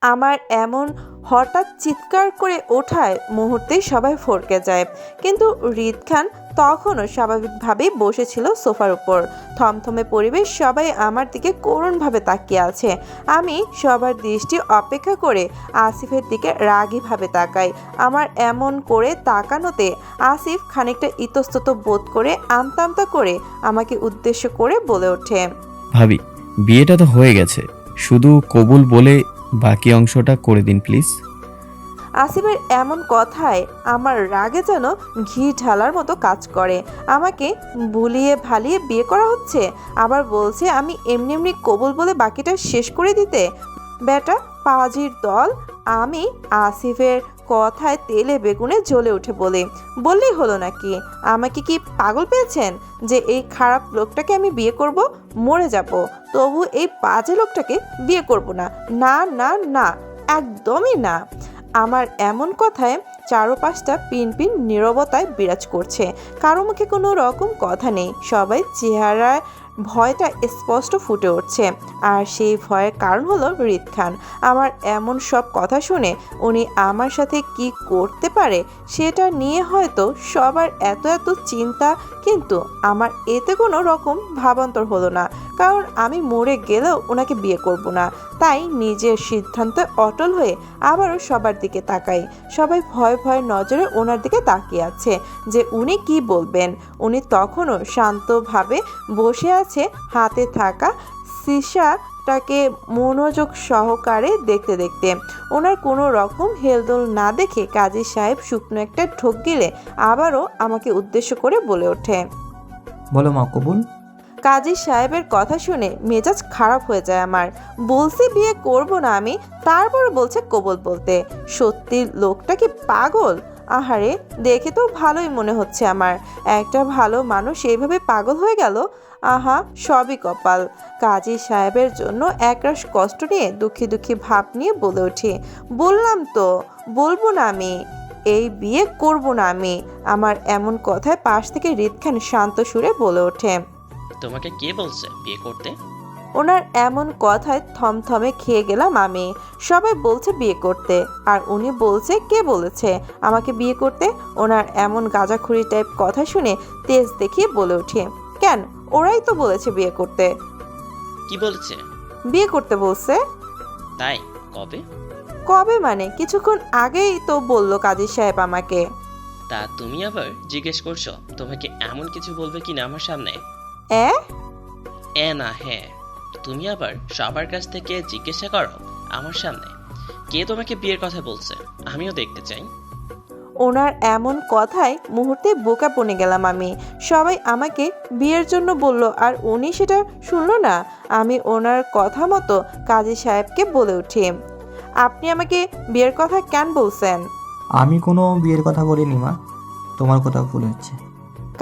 আমার এমন হঠাৎ চিৎকার করে ওঠায় মুহূর্তেই সবাই ফরকে যায়, কিন্তু হৃদ খান তখনও স্বাভাবিকভাবেই বসেছিল সোফার উপর। থমথমে পরিবেশ, সবাই আমার দিকে করুণভাবে তাকিয়ে আছে। আমি সবার দৃষ্টি অপেক্ষা করে আসিফের দিকে রাগীভাবে তাকাই। আমার এমন করে তাকানোতে আসিফ খানিকটা ইতস্তত বোধ করে আমতা আমতা করে আমাকে উদ্দেশ্য করে বলে ওঠে, ভাবি, বিয়েটা তো হয়ে গেছে, শুধু কবুল বলে বাকি অংশটা করে দিন প্লিজ। আসিফের এমন কথায় আমার রাগে যেন ঘি ঢালার মতো কাজ করে। আমাকে ভুলিয়ে ভালিয়ে বিয়ে করা হচ্ছে, আবার বলছে আমি এমনি এমনি কবুল বলে বাকিটা শেষ করে দিতে। বেটা পাজির দল। আমি আসিফের কথায় তেলে বেগুনে জ্বলে উঠে বললেই হলো নাকি? আমাকে কি পাগল পেয়েছেন যে এই খারাপ লোকটাকে আমি বিয়ে করব? মরে যাব, তবু এই বাজে লোকটাকে বিয়ে করব না। না না না, একদমই না। আমার এমন কথায় চারপাশটা পিন পিন নীরবতায় বিরাজ করছে। কারো মুখে কোনো রকম কথা নেই, সবাই চেহারায় ভয়টা স্পষ্ট ফুটে উঠছে। আর সেই ভয়ের কারণ হলো হৃদ খান। আমার এমন সব কথা শুনে উনি আমার সাথে কি করতে পারে সেটা নিয়ে হয়তো সবার এত এত চিন্তা, কিন্তু আমার এতে কোনো রকম ভাবান্তর হলো না, কারণ আমি মরে গেলেও ওনাকে বিয়ে করব না। তাই নিজের সিদ্ধান্তে অটল হয়ে আবারও সবার দিকে তাকাই। সবাই ভয় ভয় নজরে ওনার দিকে তাকিয়ে আছে যে উনি কি বলবেন। উনি তখনও শান্তভাবে বসে আছে, হাতে থাকা সিসাটাকে মনোযোগ সহকারে দেখতে দেখতে। ওনার কোনো রকম হেলদোল না দেখে কাজী সাহেব শুকনো একটা ঢোক গিলে আবারও আমাকে উদ্দেশ্য করে বলে ওঠে, বলো মা, কবুল। কাজী সাহেবের কথা শুনে মেজাজ খারাপ হয়ে যায় আমার। বলছি বিয়ে করব না আমি, তারপর বলছে কবুল বলতে। সত্যি লোকটা কি পাগল? আহারে, দেখে তো ভালোই মনে হচ্ছে আমার। একটা ভালো মানুষ এইভাবে পাগল হয়ে গেল। আহা, সবই কপাল। কাজী সাহেবের জন্য একরাশ কষ্ট নিয়ে দুঃখী দুঃখী ভাব নিয়ে বলে উঠি, বললাম তো বলবো না আমি, এই বিয়ে করব না আমি। আমার এমন কথায় পাশ থেকে হৃদ খান শান্ত সুরে বলে ওঠে, তোমাকে কে বলছে বিয়ে করতে? ওনার এমন কথায় থমথমে খেয়ে গেলাম আমি। সবাই বলছে বিয়ে করতে, আর উনি বলছে কে বলেছে আমাকে বিয়ে করতে? ওনার এমন গাঁজাখুরি টাইপ কথা শুনে তেজ দেখিয়ে বলে উঠি, কেন, ওরাই তো বলেছে বিয়ে করতে। কি বলেছে? বিয়ে করতে বলছে। তাই? কবে? কবে মানে কিছুক্ষণ আগেই তো বলল কাজী সাহেব আমাকে। তা তুমি আবার জিজ্ঞেস করছো তোমাকে এমন কিছু বলবে কিনা আমার সামনে? এ না, হ্যাঁ। তুমি আবার সবার কাছ থেকে জিজ্ঞাসা করো আমার সামনে কে তোমাকে বিয়ের কথা বলছে, আমিও দেখতে চাই। ওনার এমন কথায় মুহূর্তে বোকা বনে গেলাম আমি। সবাই আমাকে বিয়ের জন্য বলল, আর উনি সেটা শুনলো না। আমি ওনার কথা মতো কাজী সাহেবকে বলে উঠি, আপনি আমাকে বিয়ের কথা কেন বলছেন? আমি কোনো বিয়ের কথা বলিনি মা, তোমার কথা ভুল হচ্ছে।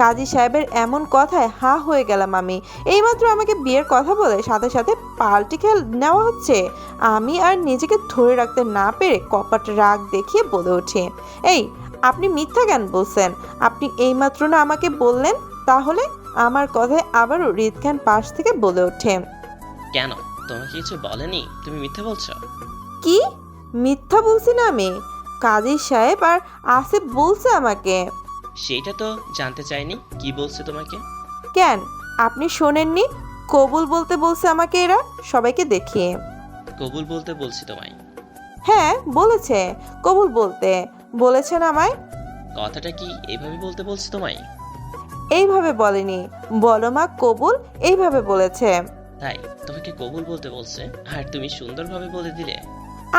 কাজী সাহেবের এমন কথায় হা হয়ে গেলাম আমি। এইমাত্র আমাকে বিয়ের কথা বলে সাথে সাথে পাল্টি খেল নেওয়া হচ্ছে। আমি আর নিজেকে ধরে রাখতে না পেরে কপাট রাগ দেখিয়ে বলে উঠি, এই, আপনি মিথ্যা কেন বলছেন? আপনি এইমাত্র না আমাকে বললেন? তাহলে? আমার কথায় আবারও হৃদ খান পাশ থেকে বলে ওঠে, কেন, তোমাকে কিছু বলেনি, তুমি মিথ্যে বলছো? কি মিথ্যা বলছি না আমি? কাজী সাহেব আর আসিফ বলছে আমাকে। সেইটা তো জানতে চাইনি, কি বলছে তোমাকে? কেন, আপনি শোনেননি? কবুল বলতে বলছে আমাকে এরা, সবাইকে দেখিয়ে। কবুল বলতে বলছি তোমায়। হ্যাঁ বলেছে, কবুল বলতে বলেছেন আমায়। কথাটা কি এইভাবে বলতে বলছে তোমায়? এইভাবে বলেনি, বলো মা কবুল, এইভাবে বলেছে। তাই তোমাকে কবুল বলতে বলছে আর তুমি সুন্দরভাবে বলে দিলে?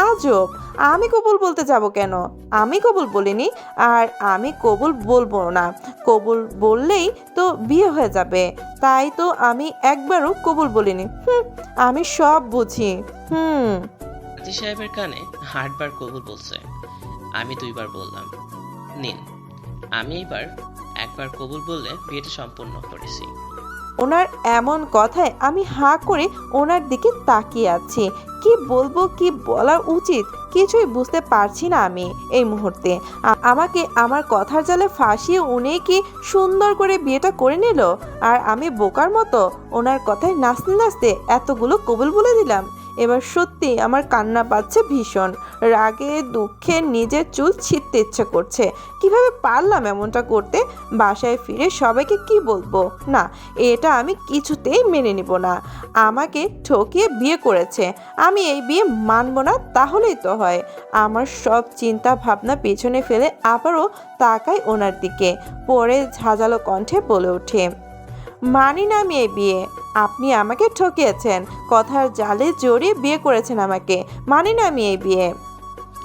আজব, আমি কবুল বলতে যাব কেন? আমি কবুল বলিনি, আর আমি কবুল বলবো না। কবুল বললেই তো বিয়ে হয়ে যাবে, তাই তো আমি একবারও কবুল বলিনি। আমি সব বুঝি। কাজী সাহেবের কানে 8 বার কবুল বলছে, আমি 2 বার বললাম। নিন, আমি এবার একবার কবুল বললে বিয়েটা সম্পূর্ণ করেছি। ওনার এমন কথায় আমি হাঁ করে ওনার দিকে তাকিয়ে আছি। কি বলবো, কি বলা উচিত কিছুই বুঝতে পারছি না আমি এই মুহূর্তে। আমাকে আমার কথার জালে ফাঁসিয়ে উনি কি সুন্দর করে বিয়েটা করে নিল, আর আমি বোকার মতো ওনার কথায় নাচতে নাচতে এতগুলো কবুল বলে দিলাম। এবার সত্যি আমার কান্না পাচ্ছে ভীষণ। রাগে দুঃখে নিজের চুল ছিঁড়তে ইচ্ছে করছে। কিভাবে পারলাম এমনটা করতে? বাসায় ফিরে সবাইকে কি বলবো? না, এটা আমি কিছুতেই মেনে নিব না। আমাকে ঠকিয়ে বিয়ে করেছে, আমি এই বিয়ে মানব না। তাহলেই তো হয়। আমার সব চিন্তা ভাবনা পেছনে ফেলে আবারও তাকাই ওনার দিকে। পরে ঝাঁঝালো কণ্ঠে বলে ওঠে, মানি না আমি এই বিয়ে। আপনি আমাকে ঠকিয়েছেন, কথার জালে জড়িয়ে বিয়ে করেছেন আমাকে। মানি না আমি এই বিয়ে।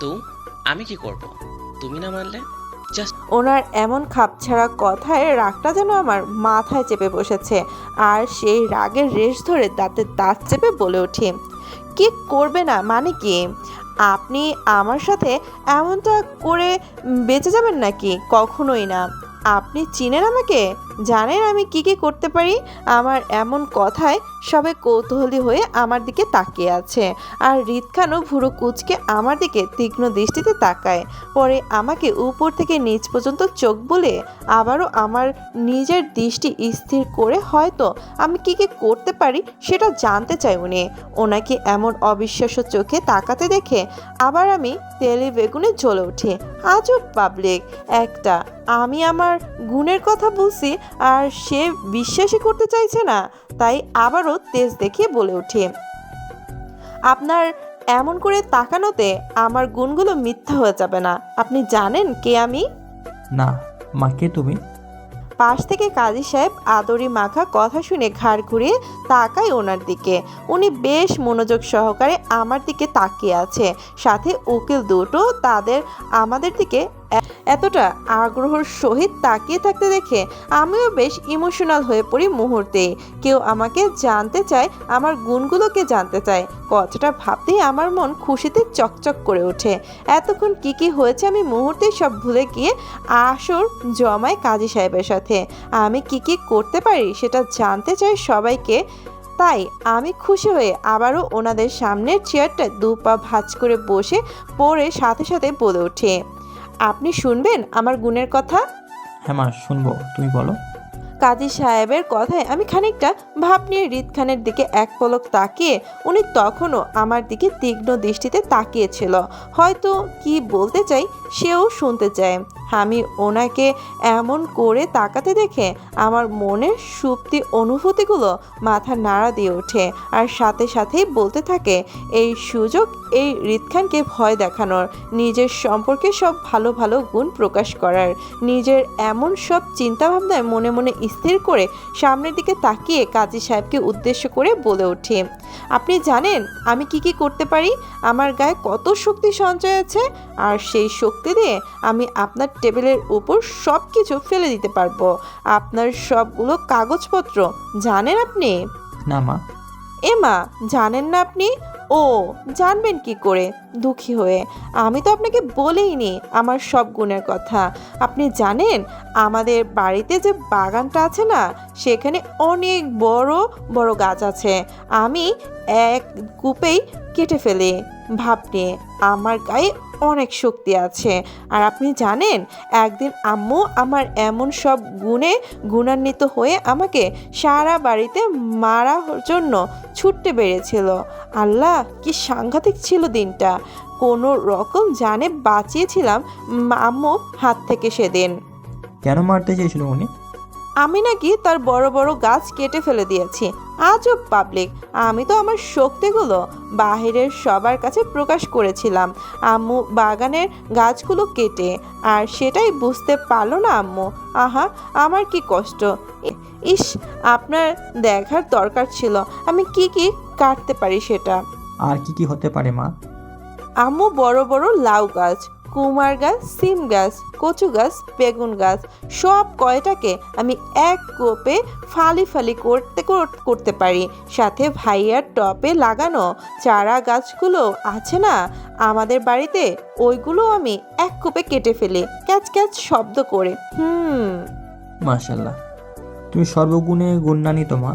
তো আমি কি করব? তুমি না মানলে? জাস্ট ওনার এমন খাপছাড়া কথায় রাগটা যেন আমার মাথায় চেপে বসেছে। আর সেই রাগের রেশ ধরে দাঁতে দাঁত চেপে বলে ওঠে, কি করবে না মানে কি? আপনি আমার সাথে এমনটা করে বেঁচে যাবেন নাকি? কখনোই না। আপনি চিনেন আমাকে, জানেন আমি কি কি করতে পারি। আমার এমন কথায় সবাই কৌতূহলী হয়ে আমার দিকে তাকিয়ে আছে। আর হৃদখানও ভুরু কুঁচকে আমার দিকে তীক্ষ্ণ দৃষ্টিতে তাকায়। পরে আমাকে উপর থেকে নিচ পর্যন্ত চোখ বুলে আবারও আমার নিজের দৃষ্টি স্থির করে হয়তো আমি কি কি করতে পারি সেটা জানতে চাই উনি। ওনাকে এমন অবিশ্বাস্য চোখে তাকাতে দেখে আবার আমি তেলে বেগুনে জ্বলে উঠি। আজব পাবলিক একটা। আমি আমার গুণের কথা বলছি আর সে বিশ্বাসই করতে চাইছে না। তাই আবারও তেজ দেখিয়ে বলে উঠি, আপনার এমন করে তাকানোতে আমার গুণগুলো মিথ্যা হয়ে যাবে না। আপনি জানেন কে আমি? না মা, কে তুমি? পাশ থেকে কাজী সাহেব আদরি মাখা কথা শুনে ঘাড় ঘুরিয়ে তাকায় ওনার দিকে। উনি বেশ মনোযোগ সহকারে আমার দিকে তাকিয়ে আছে। সাথে উকিল দুটো আমাদের দিকে এতটা আগ্রহর সহিত তাকিয়ে থাকতে দেখে আমিও বেশ ইমোশনাল হয়ে পড়ি মুহূর্তেই। কেউ আমাকে জানতে চায়, আমার গুণগুলোকে জানতে চায়। কথাটা ভাবতেই আমার মন খুশিতে চকচক করে ওঠে। এতক্ষণ কি কি হয়েছে আমি মুহূর্তেই সব ভুলে গিয়ে আসর জমায় কাজী সাহেবের সাথে। আমি কি কি করতে পারি সেটা জানতে চাই সবাইকে। তাই আমি খুশি হয়ে আবারও ওনাদের সামনের চেয়ারটা দু পা ভাঁজ করে বসে পড়ে সাথে সাথে বলে ওঠে, আপনি শুনবেন আমার গুণের কথা? হ্যাঁ মা, শুনবো, তুমি বলো। কাজী সাহেবের কথায় আমি খানিকটা ভাব নিয়ে হৃদ খানের দিকে এক পলক তাকিয়ে উনি তখনও আমার দিকে তীক্ষ্ণ দৃষ্টিতে তাকিয়েছিল। হয়তো কি বলতে চাই সেও শুনতে চায়। আমি ওনাকে এমন করে তাকাতে দেখে আমার মনের সুপ্তি অনুভূতিগুলো মাথা নাড়া দিয়ে ওঠে। আর সাথে সাথেই বলতে থাকে, এই সুযোগ এই হৃদ খানকে ভয় দেখানোর, নিজের সম্পর্কে সব ভালো ভালো গুণ প্রকাশ করার। নিজের এমন সব চিন্তাভাবনায় মনে মনে স্থির করে সামনের দিকে তাকিয়ে কাজী সাহেবকে উদ্দেশ্য করে বলে ওঠে, আপনি জানেন আমি কি কি করতে পারি? আমার গায়ে কত শক্তি সঞ্চয় আছে। আর সেই শক্তি দিয়ে আমি আপনার টেবিলের উপর সব কিছু ফেলে দিতে পারবো। আপনার সবগুলো কাগজপত্র জানেন আপনি? না মা। মা, জানেন না আপনি? ও, জানবেন কি করে দুঃখী হয়ে? আমি তো আপনাকে বলেইনি আমার সব গুণের কথা। আপনি জানেন আমাদের বাড়িতে যে বাগানটা আছে না, সেখানে অনেক বড় বড় গাছ আছে। আমি এক কূপেই কেটে ফেলি। ভাব নিয়ে আমার গায়ে অনেক শক্তি আছে। আর আপনি জানেন একদিন আম্মু আমার এমন সব গুণে গুণান্বিত হয়ে আমাকে সারা বাড়িতে মারার জন্য ছুটতে বেড়েছিল। আল্লাহ, কি সাংঘাতিক ছিল দিনটা। কোনো রকম জানে বাঁচিয়েছিলাম আম্মু হাত থেকে সেদিন। কেন মারতে চেয়েছিল উনি? আমি নাকি তার বড় বড় গাছ কেটে ফেলে দিয়েছি। আজব পাবলিক। আমি তো আমার শক্তিগুলো বাহিরের সবার কাছে প্রকাশ করেছিলাম আম্মু বাগানের গাছগুলো কেটে। আর সেটাই বুঝতে পারলো না আম্মু। আহা, আমার কি কষ্ট। ইস, আপনার দেখার দরকার ছিল আমি কি কি কাটতে পারি সেটা। আর কি কি হতে পারে মা? আম্মু বড় বড় লাউ গাছ, কুমার গাছ, সিম গাছ, কচু গাছ, বেগুন গাছ সব কয়টাকে আমি এক কোপে ফালি ফালি করতে পারি। সাথে ভাইয়ার টবে লাগানো চারা গাছগুলো আছে না আমাদের বাড়িতে, ওইগুলো আমি এক কোপে কেটে ফেলি ক্যাচ ক্যাচ শব্দ করে। মাশাল্লাহ, তুমি সর্বগুণে গুণান্বিত মা।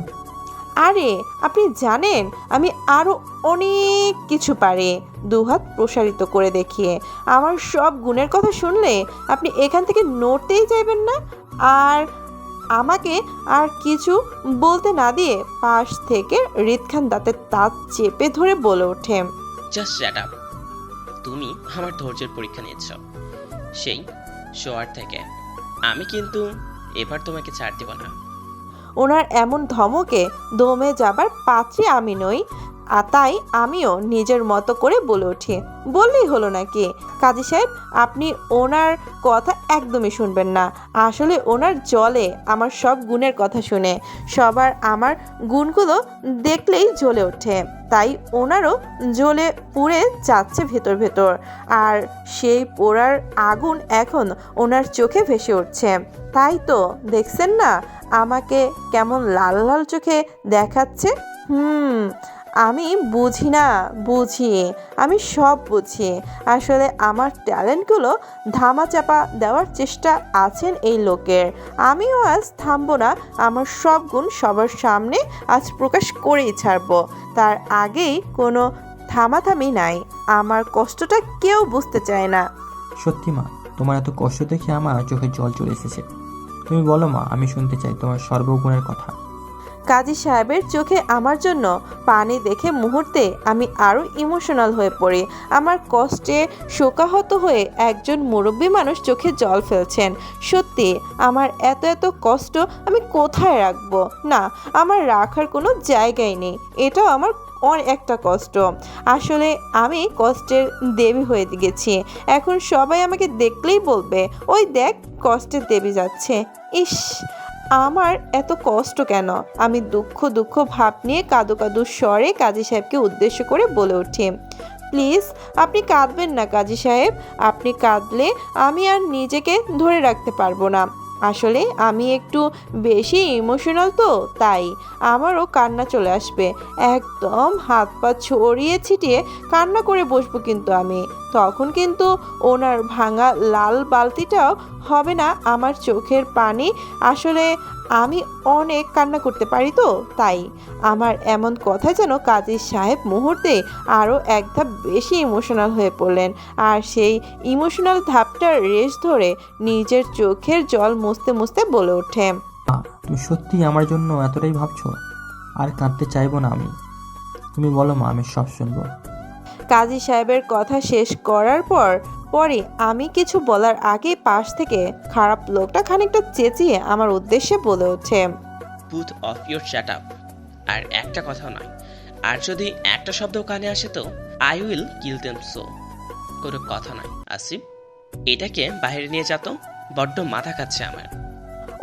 আরে আপনি জানেন আমি আরো অনেক কিছু পারি। দুহাত প্রসারিত করে দেখিয়ে আমার সব গুণের কথা শুনলে আপনি এখান থেকে নড়তেই চাইবেন না। আর আমাকে আর কিছু বলতে না দিয়ে পাশ থেকে হৃদ খান দাঁতের তাঁত চেপে ধরে বলে ওঠে, জাস্ট শ্যাট আপ। তুমি আমার ধৈর্যের পরীক্ষা নিয়েছ সেই শোয়ার থেকে। আমি কিন্তু এবার তোমাকে ছাড় দিব না। ওনার এমন ধমকে দমে যাবার পাত্রী আমি নই, আর তাই আমিও নিজের মতো করে বলে উঠি, বললেই হলো নাকি? কাজী সাহেব, আপনি ওনার কথা একদমই শুনবেন না। আসলে ওনার জলে আমার সব গুণের কথা শুনে সবার আমার গুণগুলো দেখলেই জ্বলে ওঠে, তাই ওনারও জ্বলে পুড়ে যাচ্ছে ভেতর ভেতর। আর সেই পোড়ার আগুন এখন ওনার চোখে ভেসে উঠছে। তাই তো দেখছেন না আমাকে কেমন লাল লাল চোখে দেখাচ্ছে। আমি বুঝি না, বুঝি, আমি সব বুঝি। আসলে আমার ট্যালেন্টগুলো ধামাচাপা দেওয়ার চেষ্টা আছেন এই লোকের। আমিও আজ থামবো না, আমার সব গুণ সবার সামনে আজ প্রকাশ করেই ছাড়বো। তার আগেই কোনো থামাথামি নাই। আমার কষ্টটা কেউ বুঝতে চায় না। সত্যি মা, তোমার এত কষ্ট দেখে আমার চোখে জল চলে এসেছে। তুমি বলো মা, আমি শুনতে চাই তোমার সর্বগুণের কথা। কাজী সাহেবের চোখে আমার জন্য পানি দেখে মুহূর্তে আমি আরও ইমোশনাল হয়ে পড়ি। আমার কষ্টে শোকাহত হয়ে একজন মুরব্বী মানুষ চোখে জল ফেলছেন। সত্যি আমার এত এত কষ্ট আমি কোথায় রাখবো? না, আমার রাখার কোনো জায়গাই নেই। এটাও আমার একটা কষ্ট। আসলে আমি কষ্টের দেবী হয়ে গেছি। এখন সবাই আমাকে দেখলেই বলবে, ওই দেখ কষ্টের দেবী যাচ্ছে। ইস, আমার এত কষ্ট কেন? আমি দুঃখ দুঃখ ভাব নিয়ে কাঁদো কাঁদো স্বরে কাজী সাহেবকে উদ্দেশ্য করে বলে উঠি, প্লিজ আপনি কাঁদবেন না কাজী সাহেব। আপনি কাঁদলে আমি আর নিজেকে ধরে রাখতে পারবো না। আসলে আমি একটু বেশি ইমোশনাল তো, তাই আমারও কান্না চলে আসবে। একদম হাত পা ছড়িয়ে ছিটিয়ে কান্না করে বসবো কিন্তু আমি। তখন কিন্তু ওনার ভাঙা লাল বালতিটাও হবে না আমার চোখের পানি। আসলে আমি অনেক কান্না করতে পারি তো, তাই আমার এমন কথা যেন কাজী সাহেব মুহূর্তে আরও এক ধাপ বেশি ইমোশনাল হয়ে পড়লেন। আর সেই ইমোশনাল ধাপটার রেশ ধরে নিজের চোখের জল মুছতে মুছতে বলে ওঠে, মা, তুমি সত্যি আমার জন্য এতটাই ভাবছো? আর কাঁদতে চাইবো না আমি। তুমি বলো মা, আমি সব শুনবো। কাজী সাহেবের কথা শেষ করার পরে আমি কিছু বলার আগে পাশ থেকে খারাপ লোকটা খানিকটা চেঁচিয়ে আমার উদ্দেশ্যে বলে ওঠে, পুথ অফ ইউর শ্যাট আপ। আর একটা কথা নয়, আর যদি একটা শব্দ কানে আসে তো I will kill them. So কোনো কথা নয় আসিফ, এটাকে বাইরে নিয়ে যা তো, বড্ড মাথা খাচ্ছে আমার।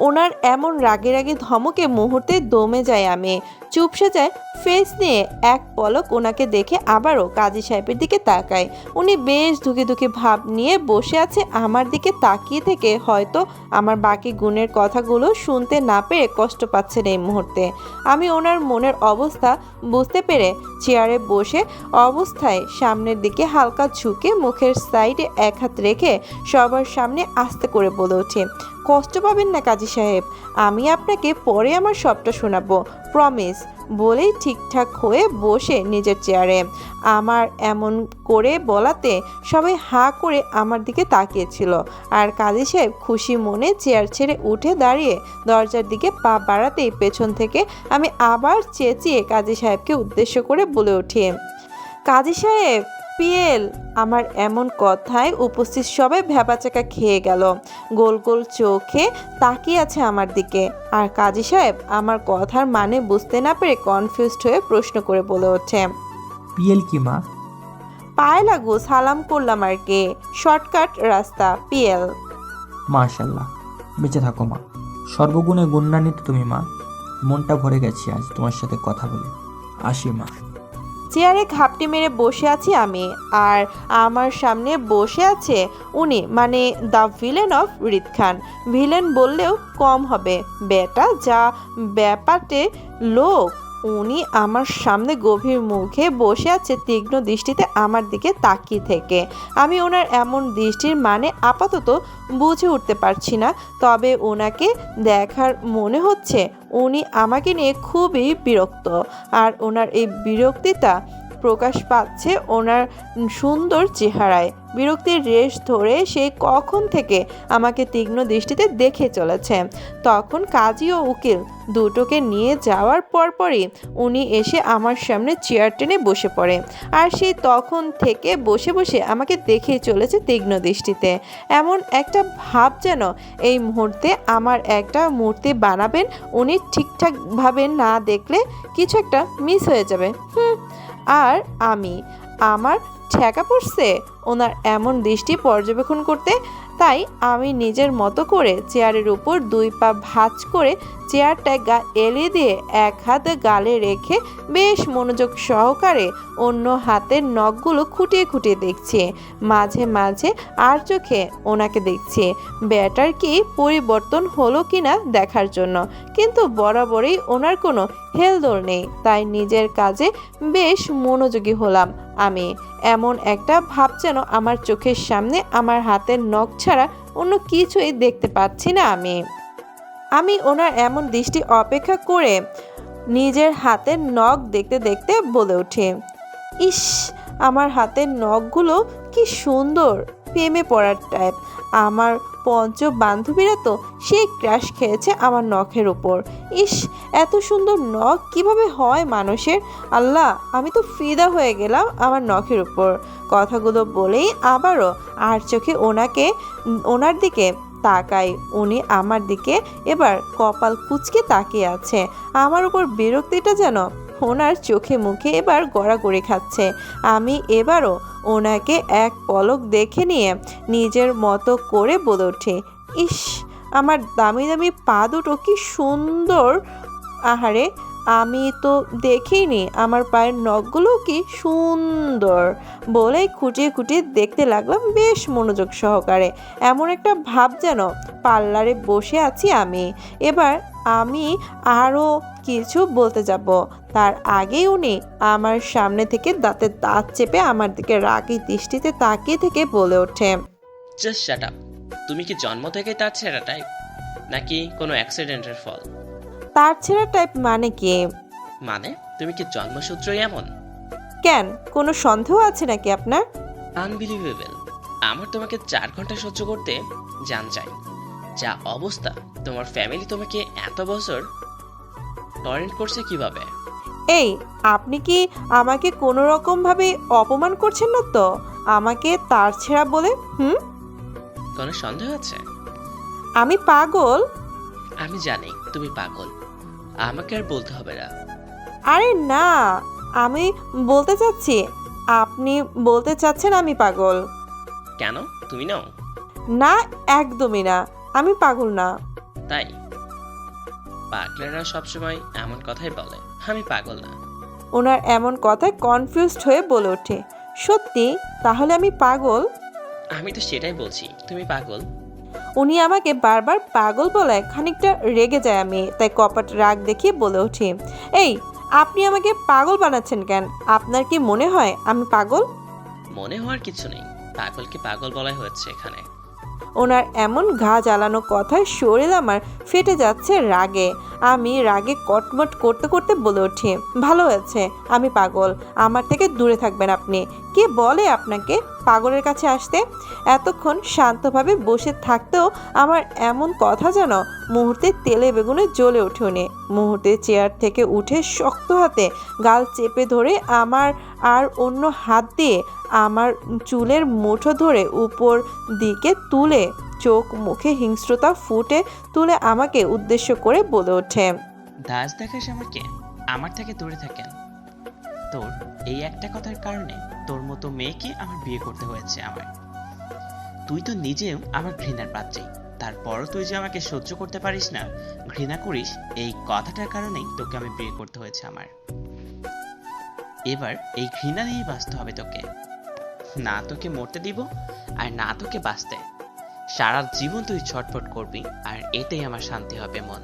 ওনার এমন রাগে রাগে ধমকে মুহূর্তে দমে যায় আমি। চুপসে যায় ফেস নিয়ে এক পলক ওনাকে দেখে আবারও কাজী সাহেবের দিকে তাকায়। উনি বেশ ধুকে ধুকে ভাব নিয়ে বসে আছে আমার দিকে তাকিয়ে থেকে হয়তো আমার বাকি গুণের কথাগুলো শুনতে না পেরে কষ্ট পাচ্ছেন এই মুহূর্তে। আমি ওনার মনের অবস্থা বুঝতে পেরে চেয়ারে বসে অবস্থায় সামনের দিকে হালকা ঝুঁকে মুখের সাইডে এক হাত রেখে সবার সামনে আস্তে করে বলে ওঠে, কষ্ট পাবেন না কাজী সাহেব, আমি আপনাকে পরে আমার সবটা শোনাবো, প্রমিস। বলেই ঠিকঠাক হয়ে বসে নিজের চেয়ারে। আমার এমন করে বলাতে সবাই হাঁ করে আমার দিকে তাকিয়েছিল। আর কাজী সাহেব খুশি মনে চেয়ার ছেড়ে উঠে দাঁড়িয়ে দরজার দিকে পা বাড়াতেই পেছন থেকে আমি আবার চেঁচিয়ে কাজী সাহেবকে উদ্দেশ্য করে বলে উঠি, কাজী সাহেব, পিএল। আমার এমন কথায় উপস্থিত সবাই ভ্যাবাচাকা খেয়ে গেল। গোল গোল চোখে তাকিয়ে আছে আমার দিকে। আর কাজী সাহেব আমার কথার মানে বুঝতে না পেরে কনফিউজড হয়ে প্রশ্ন করে বলে ওঠে, পিএল কি মা? পায়ে লাগু সালাম করলাম আর কি, শর্টকাট রাস্তা, পিএল। মাশাল্লাহ, বেঁচে থাকো মা। সর্বগুণে গুণান্বিত তুমি মা। মনটা ভরে গেছি আজ তোমার সাথে কথা বলে। আসি মা। চেয়ারে ঘাপটি মেরে বসে আছি আমি, আর আমার সামনে বসে আছে উনি, মানে দ্য ভিলেন অফ হৃদ খান। ভিলেন বললেও কম হবে, বেটা যা ব্যাপারে লোক। উনি আমার সামনে গভীর মুখে বসে আছে তীক্ষ্ণ দৃষ্টিতে আমার দিকে তাকিয়ে থেকে। আমি ওনার এমন দৃষ্টির মানে আপাতত বুঝে উঠতে পারছি না, তবে ওনাকে দেখার মনে হচ্ছে উনি আমাকে নিয়ে খুবই বিরক্ত। আর ওনার এই বিরক্তিটা প্রকাশ পাচ্ছে ওনার সুন্দর চেহারায়। বিরক্তির রেশ ধরে সে কখন থেকে আমাকে তীক্ষ্ণ দৃষ্টিতে দেখে চলেছে। তখন কাজী ও উকিল দুটোকে নিয়ে যাওয়ার পরপরই উনি এসে আমার সামনে চেয়ার টেনে বসে পড়ে। আর সেই তখন থেকে বসে বসে আমাকে দেখেই চলেছে তীক্ষ্ণ দৃষ্টিতে। এমন একটা ভাব যেন এই মুহূর্তে আমার একটা মূর্তি বানাবেন, উনি ঠিকঠাকভাবে না দেখলে কিছু একটা মিস হয়ে যাবে। আর আমার ঠেকা পড়ছে ওনার এমন দৃষ্টি পর্যবেক্ষণ করতে। তাই আমি নিজের মতো করে চেয়ারের উপর 2 পা ভাঁজ করে চেয়ারটা এলিয়ে দিয়ে এক হাতে গালে রেখে বেশ মনোযোগ সহকারে অন্য হাতের নখগুলো খুঁটিয়ে খুঁটিয়ে দেখছি। মাঝে মাঝে আর চোখে ওনাকে দেখছি ব্যাটার কি পরিবর্তন হলো কিনা দেখার জন্য। কিন্তু বরাবরই ওনার কোনো হেলদোল নেই, তাই নিজের কাজে বেশ মনোযোগী হলাম আমি। এমন একটা ভাব যেন আমার চোখের সামনে আমার হাতের নখ ছাড়া অন্য কিছুই দেখতে পাচ্ছি না আমি ওনার এমন দৃষ্টি অপেক্ষা করে নিজের হাতের নখ দেখতে দেখতে বলে ওঠে, ইস, আমার হাতের নখগুলো কি সুন্দর, প্রেমে পড়ার টাইপ। আমার পঞ্চ বান্ধবীরা তো সেই ক্র্যাশ খেয়েছে আমার নখের উপর। ইস, এত সুন্দর নখ কিভাবে হয় মানুষের! আল্লাহ, আমি তো ফিদা হয়ে গেলাম আমার নখের উপর। কথাগুলো বলেই আবারও আর চোখে ওনার দিকে তাকাই। উনি আমার দিকে এবার কপাল কুঁচকে তাকিয়ে আছে। আমার উপর বিরক্তিটা যেন ওনার চোখে মুখে এবার গড়াগড়ি খাচ্ছে। আমি এবারও ওনাকে এক পলক দেখে নিয়ে নিজের মতো করে বলে ওঠে, ইস, আমার দামি দামি পা দুটো কি সুন্দর! আহারে, আমি তো দেখিনি আমার পায়ের নখগুলো কি সুন্দর! বলেই খুঁটিয়ে খুঁটিয়ে দেখতে লাগলাম বেশ মনোযোগ সহকারে। এমন একটা ভাব যেন পার্লারে বসে আছি আমি। এবার আমি আরও কিছু বলতে যাব, তার আগেই উনি আমার সামনে থেকে দাঁতে দাঁত চেপে আমার দিকে রাগী দৃষ্টিতে তাকিয়ে থেকে বলে ওঠে, জাস্ট শাট আপ। তুমি কি জন্ম থেকে তার ছেঁড়া টাইপ, নাকি কোনো অ্যাক্সিডেন্টের ফল? তার ছেঁড়া টাইপ মানে কি? মানে তুমি কি জন্মসূত্রই এমন? কেন, কোনো সন্দেহ আছে নাকি আপনার? আনবিলিভেবল। আমার তোমাকে 4 ঘন্টা সহ্য করতে জান চাই। যা অবস্থা, তোমার ফ্যামিলি তোমাকে এত বছর টরেন্ট করছে কিভাবে? এই, আপনি কি আমাকে কোনো রকমভাবে অপমান করছেন না তো আমাকে তার ছেঁড়া বলে? কোনো সন্দেহ আছে? আমি পাগল? আমি জানি তুমি পাগল, আমাকে আর বলতে হবে না। আরে না, আমি বলতে চাচ্ছি আপনি বলতে চাচ্ছেন আমি পাগল। কেন, তুমি নাও? না, একদমই না, আমি পাগল না। তাই পাগলেরা সবসময় এমন কথাই বলে, আমি পাগল না। ওনার এমন কথায় কনফিউজড হয়ে বলে ওঠে, সত্যি তাহলে আমি পাগল? আমি তো সেটাই বলছি, তুমি পাগল। উনি আমাকে বারবার পাগল বলায় খানিকটা রেগে যায় আমি, তাই কপাট রাগ দেখিয়ে বলে উঠি, এই, আপনি আমাকে পাগল বানাচ্ছেন কেন? আপনার কি মনে হয় আমি পাগল? মনে হওয়ার কিছু নেই, পাগলকে পাগল বলাই হয়েছে এখানে। ওনার এমন ঘা জ্বালানো কথায় শরীর আমার ফেটে যাচ্ছে রাগে। আমি রাগে কটমট করতে করতে বলে উঠি, ভালো হয়েছে আমি পাগল, আমার থেকে দূরে থাকবেন আপনি। কে বলে আপনাকে পাগলের কাছে আসতে? এতক্ষণ শান্তভাবে বসে থাকতেও আমার এমন কথা যেন মুহূর্তে তেলে বেগুনে জ্বলে ওঠে। উনি মুহূর্তে চেয়ার থেকে উঠে শক্ত হাতে গাল চেপে ধরে আমার আর অন্য হাত দিয়ে আমার চুলের মুঠো ধরে উপর দিকে তুলে চোখ মুখে হিংস্রতা ফুটে তুলে আমাকে উদ্দেশ্য করে বলে ওঠে, দাস দেখাস আমাকে, আমার থেকে দূরে থাকেন। তোর এই একটা কথার কারণে তোর মতো মেয়েকে আমার বিয়ে করতে হয়েছে আমার। তুই তো নিজেও আমার ঘৃণার পাত্রী, তারপরও তুই যে আমাকে সহ্য করতে পারিস না, ঘৃণা করিস, এই কথাটার কারণেই তোকে আমি বিয়ে করতে হয়েছে আমার। এবার এই ঘৃণা দিয়েই বাঁচতে হবে তোকে, না তোকে মরতে দিব আর না তোকে বাঁচতে। সারা জীবন তুই ছটফট করবি, আর এতেই আমার শান্তি হবে মন।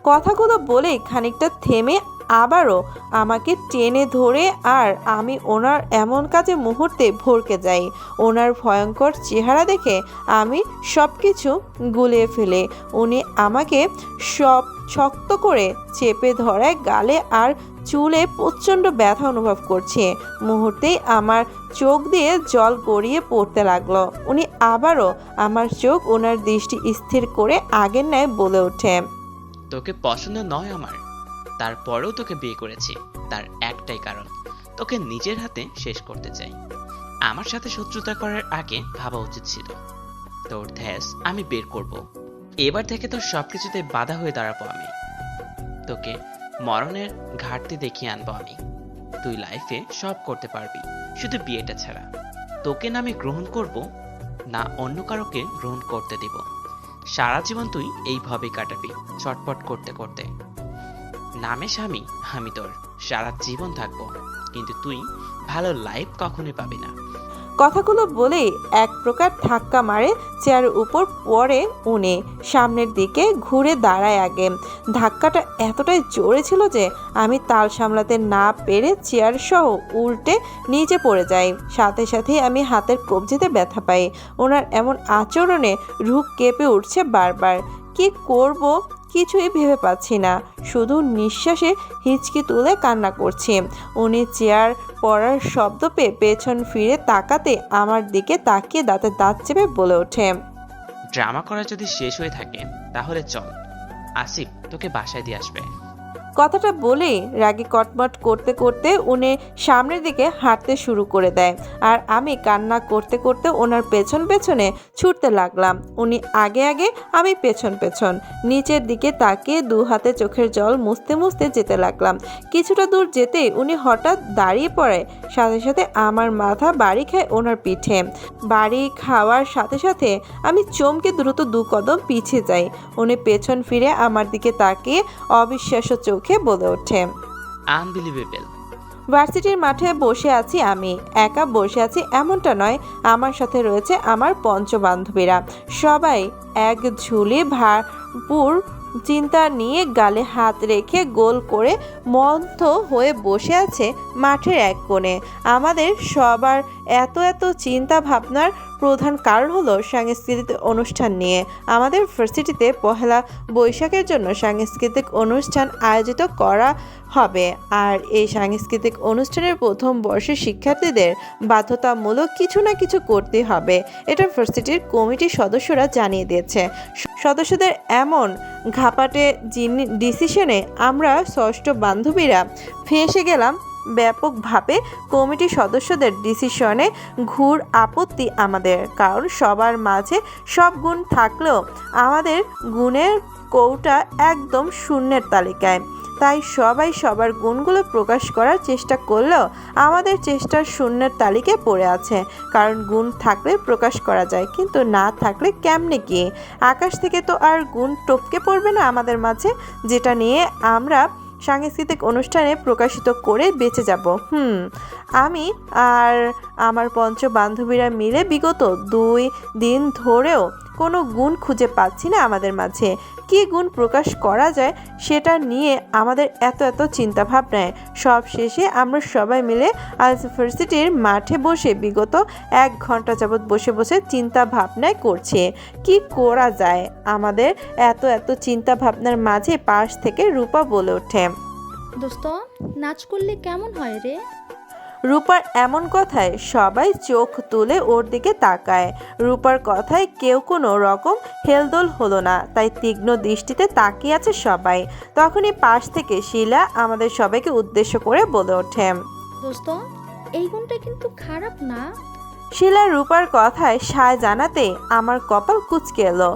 কথাগুলো বলেই খানিকটা থেমে আবারও আমাকে টেনে ধরে, আর আমি ওনার এমন কাজে মুহূর্তে ভরকে যাই। ওনার ভয়ঙ্কর চেহারা দেখে আমি সব কিছু গুলিয়ে ফেলে উনি আমাকে সব শক্ত করে চেপে ধরায় গালে আর চুলে প্রচণ্ড ব্যথা অনুভব করছে। মুহূর্তেই আমার চোখ দিয়ে জল গড়িয়ে পড়তে লাগলো। উনি আবারও আমার চোখ ওনার দৃষ্টি স্থির করে আগের ন্যায় বলে ওঠে, তোকে পছন্দ নয় আমার, তারপরেও তোকে বিয়ে করেছি। তার একটাই কারণ, তোকে নিজের হাতে শেষ করতে চাই। আমার সাথে শত্রুতা করার আগে ভাবা উচিত ছিল। তোর ধ্যাস আমি বের করব। এবার থেকে তোর সবকিছুতে বাধা হয়ে দাঁড়াবো আমি। তোকে মরণের ঘাটতি দেখিয়ে আনবো আমি। তুই লাইফে সব করতে পারবি, শুধু বিয়েটা ছাড়া। তোকে না আমি গ্রহণ করব, না অন্য কারোকে গ্রহণ করতে দিব। সারা জীবন তুই এইভাবে কাটাবি, চটপট করতে করতে। নামে স্বামী আমি তোর, সারা জীবন থাকবো, কিন্তু তুই ভালো লাইফ কখনোই পাবি না। কথাগুলো বলেই এক প্রকার ধাক্কা মারে চেয়ারের উপর পড়ে উনি। সামনের দিকে ঘুরে দাঁড়ায় আগে। ধাক্কাটা এতটাই জোরে ছিল যে আমি তাল সামলাতে না পেরে চেয়ার সহ উল্টে নিচে পড়ে যাই। সাথে সাথেই আমি হাতের কবজিতে ব্যথা পাই। ওনার এমন আচরণে রুখ কেঁপে উঠছে বারবার। কি করব কিছুই ভেবে পাচ্ছি না, শুধু নিঃশ্বাসে হিচকি তুলে কান্না করছি। উনি চেয়ার পড়ার শব্দ পেয়ে পেছন ফিরে তাকাতে আমার দিকে তাকিয়ে দাঁতে দাঁত চেপে বলে ওঠে, ড্রামা করা যদি শেষ হয়ে থাকে তাহলে চল, আসিফ তোকে বাসায় দিয়ে আসবে। কথাটা বলেই রাগে কটমট করতে করতে উনি সামনের দিকে হাঁটতে শুরু করে দেয়। আর আমি কান্না করতে করতে ওনার পেছন পেছনে ছুটতে লাগলাম। উনি আগে আগে, আমি পেছন পেছন। নিচের দিকে তাকিয়ে দু হাতে চোখের জল মুছতে মুছতে যেতে লাগলাম। কিছুটা দূর যেতেই উনি হঠাৎ দাঁড়িয়ে পড়ে। সাথে সাথে আমার মাথা বাড়ি খায় ওনার পিঠে। বাড়ি খাওয়ার সাথে সাথে আমি চমকে দ্রুত 2 কদম পিছিয়ে যাই। উনি পেছন ফিরে আমার দিকে তাকিয়ে অবিশ্বাস্য চোখে বলে ওঠে, আনবিলিভেবল। ভার্সিটির মাঠে বসে আছি আমি। একা বসে আছি এমনটা নয়, আমার সাথে রয়েছে আমার পঞ্চবান্ধবীরা। সবাই এক ঝুলি ভারপুর চিন্তা নিয়ে গালে হাত রেখে গোল করে মন্থ হয়ে বসে আছে মাঠের এক কোণে। আমাদের সবার এত এত চিন্তা ভাবনার প্রধান কারণ হলো সাংস্কৃতিক অনুষ্ঠান নিয়ে। আমাদের ভার্সিটিতে পহেলা বৈশাখের জন্য সাংস্কৃতিক অনুষ্ঠান আয়োজিত করা হবে। আর এই সাংস্কৃতিক অনুষ্ঠানের প্রথম বর্ষের শিক্ষার্থীদের বাধ্যতামূলক কিছু না কিছু করতে হবে, এটা ভার্সিটির কমিটির সদস্যরা জানিয়ে দিয়েছে। সদস্যদের এমন ঘাপাটে ডিসিশনে আমরা ষষ্ঠ বান্ধবীরা ফেঁসে গেলাম ব্যাপকভাবে। কমিটির সদস্যদের ডিসিশনে ঘোর আপত্তি আমাদের, কারণ সবার মাঝে সব গুণ থাকলেও আমাদের গুণের কৌটা একদম শূন্যের তালিকায়। তাই সবাই সবার গুণগুলো প্রকাশ করার চেষ্টা করলেও আমাদের চেষ্টার শূন্যের তালিকায় পড়ে আছে। কারণ গুণ থাকলে প্রকাশ করা যায়, কিন্তু না থাকলে কেমনে কি? আকাশ থেকে তো আর গুণ টপকে পড়বে না আমাদের মাঝে, যেটা নিয়ে আমরা সাংস্কৃতিক অনুষ্ঠানে প্রকাশিত করে বেঁচে যাব। আমি আর আমার পঞ্চ বান্ধবীরা মিলে বিগত 2 দিন ধরেও কোনো গুণ খুঁজে পাচ্ছি না আমাদের মাঝে। কী গুণ প্রকাশ করা যায় সেটা নিয়ে আমাদের এত এত চিন্তা ভাবনায় সব শেষে আমরা সবাই মিলে আজ ভার্সিটির মাঠে বসে বিগত 1 ঘন্টা যাবৎ বসে বসে চিন্তা ভাবনায় করছি কি করা যায়। আমাদের এত এত চিন্তা ভাবনার মাঝে পাশ থেকে রূপা বলে ওঠে, দোস্ত নাচ করলে কেমন হয় রে? রূপার এমন কথায় সবাই চোখ তুলে ওর দিকে তাকায়। রূপার কথায় কেউ কোনো রকম হেলদোল হলো না, তাই তীক্ষ্ণ দৃষ্টিতে তাকিয়ে আছে সবাই। তখনই পাশ থেকে শিলা আমাদের সবাইকে উদ্দেশ্য করে বলে ওঠে, দোস্ত এই গুণটা কিন্তু খারাপ না। শিলা রূপার কথায় সায় জানাতে আমার কপাল কুঁচকে এলো।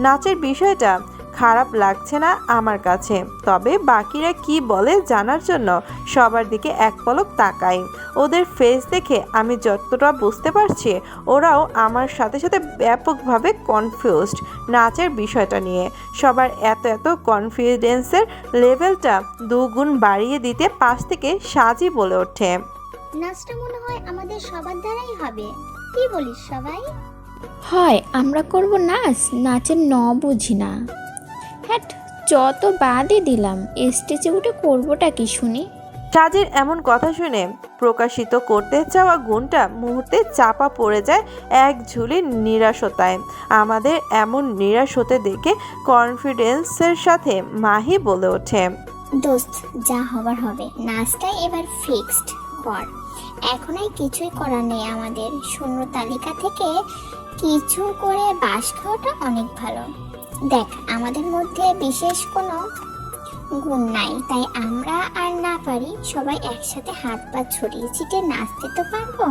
নাচের বিষয়টা খারাপ লাগছে না আমার কাছে, তবে বাকিরা কি বলে জানার জন্য সবার দিকে এক পলক তাকাই। ওদের ফেস দেখে আমি যতটা বুঝতে পারছি ওরাও আমার সাথে সাথে ব্যাপকভাবে কনফিউজড নাচের বিষয়টা নিয়ে। সবার এত এত কনফিডেন্সের লেভেলটা 2 গুণ বাড়িয়ে দিতে পাশ থেকে সাজি বলে ওঠে, নাচটা মনে হয় আমাদের সবার দ্বারাই হবে, কি বলিস সবাই? হয় আমরা করব নাচ, নাচের বুঝি না। হ্যাট যত বাদই দিলাম, স্টেজে উঠে করবোটা কি শুনি? সাজির এমন কথা শুনে প্রকাশিত করতে চাওয়া গুণটা মুহূর্তে চাপা পড়ে যায় এক ঝুলি নিরাশতায়। আমাদের এমন নিরাশ হতে দেখে কনফিডেন্সের সাথে মাহি বলে ওঠে, দোস্ত যা হবার হবে, নাচটাই এবার ফিক্সড কর। এখন আর কিছুই করার নেই আমাদের। শূন্য তালিকা থেকে কিছু করে বাস খাওয়াটা অনেক ভালো। দেখ, আমাদের মধ্যে বিশেষ কোনো গুণ নাই, তাই আমরা আর না পারি সবাই একসাথে হাত পা ছড়িয়ে ছিটিয়ে নাচতে তো পারবো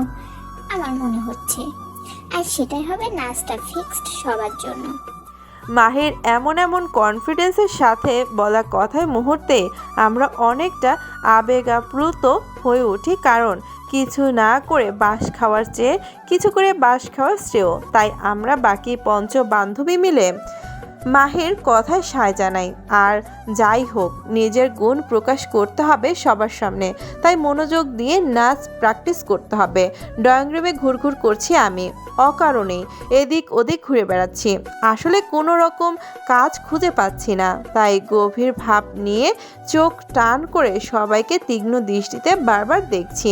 আমার মনে হচ্ছে। আর সেটাই হবে নাচটা ফিক্সড সবার জন্য। মাহির এমন এমন কনফিডেন্সের সাথে বলা কথায় মুহূর্তে আমরা অনেকটা আবেগাপ্লুত হয়ে উঠি, কারণ কিছু না করে বাঁশ খাওয়ার চেয়ে কিছু করে বাঁশ খাওয়ার শ্রেয়। তাই আমরা বাকি পঞ্চ বান্ধবী মিলে মাহির কথায় সায় জানাই। আর যাই হোক, নিজের গুণ প্রকাশ করতে হবে সবার সামনে, তাই মনোযোগ দিয়ে নাচ প্র্যাকটিস করতে হবে। ড্রয়িং রুমে ঘুরঘুর করছি আমি, অকারণেই এদিক ওদিক ঘুরে বেড়াচ্ছি। আসলে কোনো রকম কাজ খুঁজে পাচ্ছি না, তাই গভীর ভাব নিয়ে চোখ টান করে সবাইকে তীক্ষ্ণ দৃষ্টিতে বারবার দেখছি।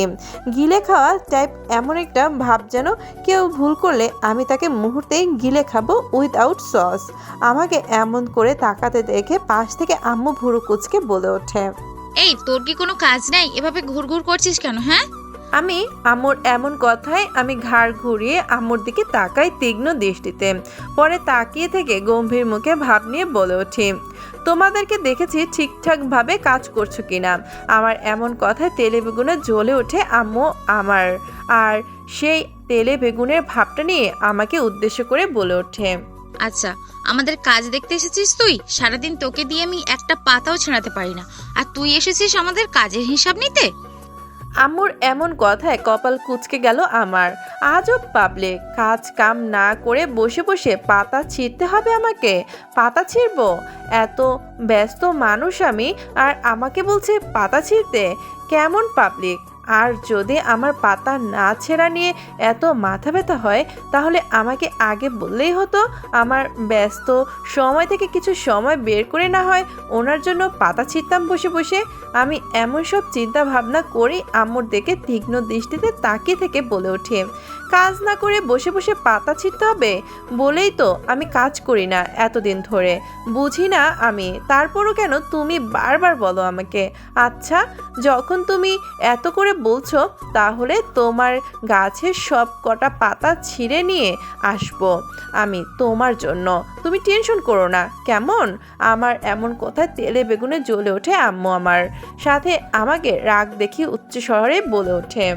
গিলে খাওয়া টাইপ এমন একটা ভাব, যেন কেউ ভুল করলে আমি তাকে মুহূর্তেই গিলে খাবো উইথআউট সস। আমাকে এমন করে তাকাতে দেখে পাশ থেকে আম্মু ভুরু কুচকে বলে ওঠে, এই তোর কি কোনো কাজ নাই? এভাবে ঘুরঘুর করছিস কেন? হ্যাঁ, আমি আম্মুর এমন কথায় আমি ঘাড় ঘুরিয়ে আম্মুর দিকে তাকাই তীক্ষ্ণ দৃষ্টিতে। পরে তাকিয়ে থেকে গম্ভীর মুখে ভাব নিয়ে বলে উঠি, তোমাদেরকে দেখেছি ঠিকঠাকভাবে কাজ করছো কিনা। আমার এমন কথায় তেলে বেগুনে জ্বলে ওঠে আম্মু আমার, আর সেই তেলে বেগুনের ভাবটা নিয়ে আমাকে উদ্দেশ্য করে বলে ওঠে, আচ্ছা আমাদের কাজ দেখতে এসেছিস তুই? সারাদিন তোকে দিয়ে আমি একটা পাতাও ছেঁড়াতে পারি না, আর তুই এসেছিস আমাদের কাজের হিসাব নিতে? আম্মুর এমন কথায় কপাল কুঁচকে গেল আমার। আজব পাবলিক, কাজ কাম না করে বসে বসে পাতা ছিঁড়তে হবে আমাকে? পাতা ছিঁড়বো? এত ব্যস্ত মানুষ আমি, আর আমাকে বলছে পাতা ছিঁড়তে? কেমন পাবলিক! আর যদি আমার পাতা না ছেঁড়া নিয়ে এত মাথা ব্যথা হয়, তাহলে আমাকে আগে বললেই হতো। আমার ব্যস্ত সময় থেকে কিছু সময় বের করে না হয় ওনার জন্য পাতা ছিঁড়তাম বসে বসে। আমি এমন সব চিন্তা ভাবনা করি আম্মুর দিকে তীক্ষ্ণ দৃষ্টিতে তাকিয়ে থেকে বলে ওঠে, কাজ না করে বসে বসে পাতা ছিঁড়তে হবে বলেই তো আমি কাজ করি না এতদিন ধরে। বুঝি না আমি, তারপরও কেন তুমি বারবার বলো আমাকে? আচ্ছা, যখন তুমি এত করে বলছো, তাহলে তোমার গাছের সব কটা পাতা ছিঁড়ে নিয়ে আসবো আমি তোমার জন্য। তুমি টেনশন করো না কেমন? আমার এমন কথায় তেলে বেগুনে জ্বলে ওঠে আম্মু আমার, সাথে আমাকে রাগ দেখিয়ে উচ্চ স্বরে বলে ওঠে,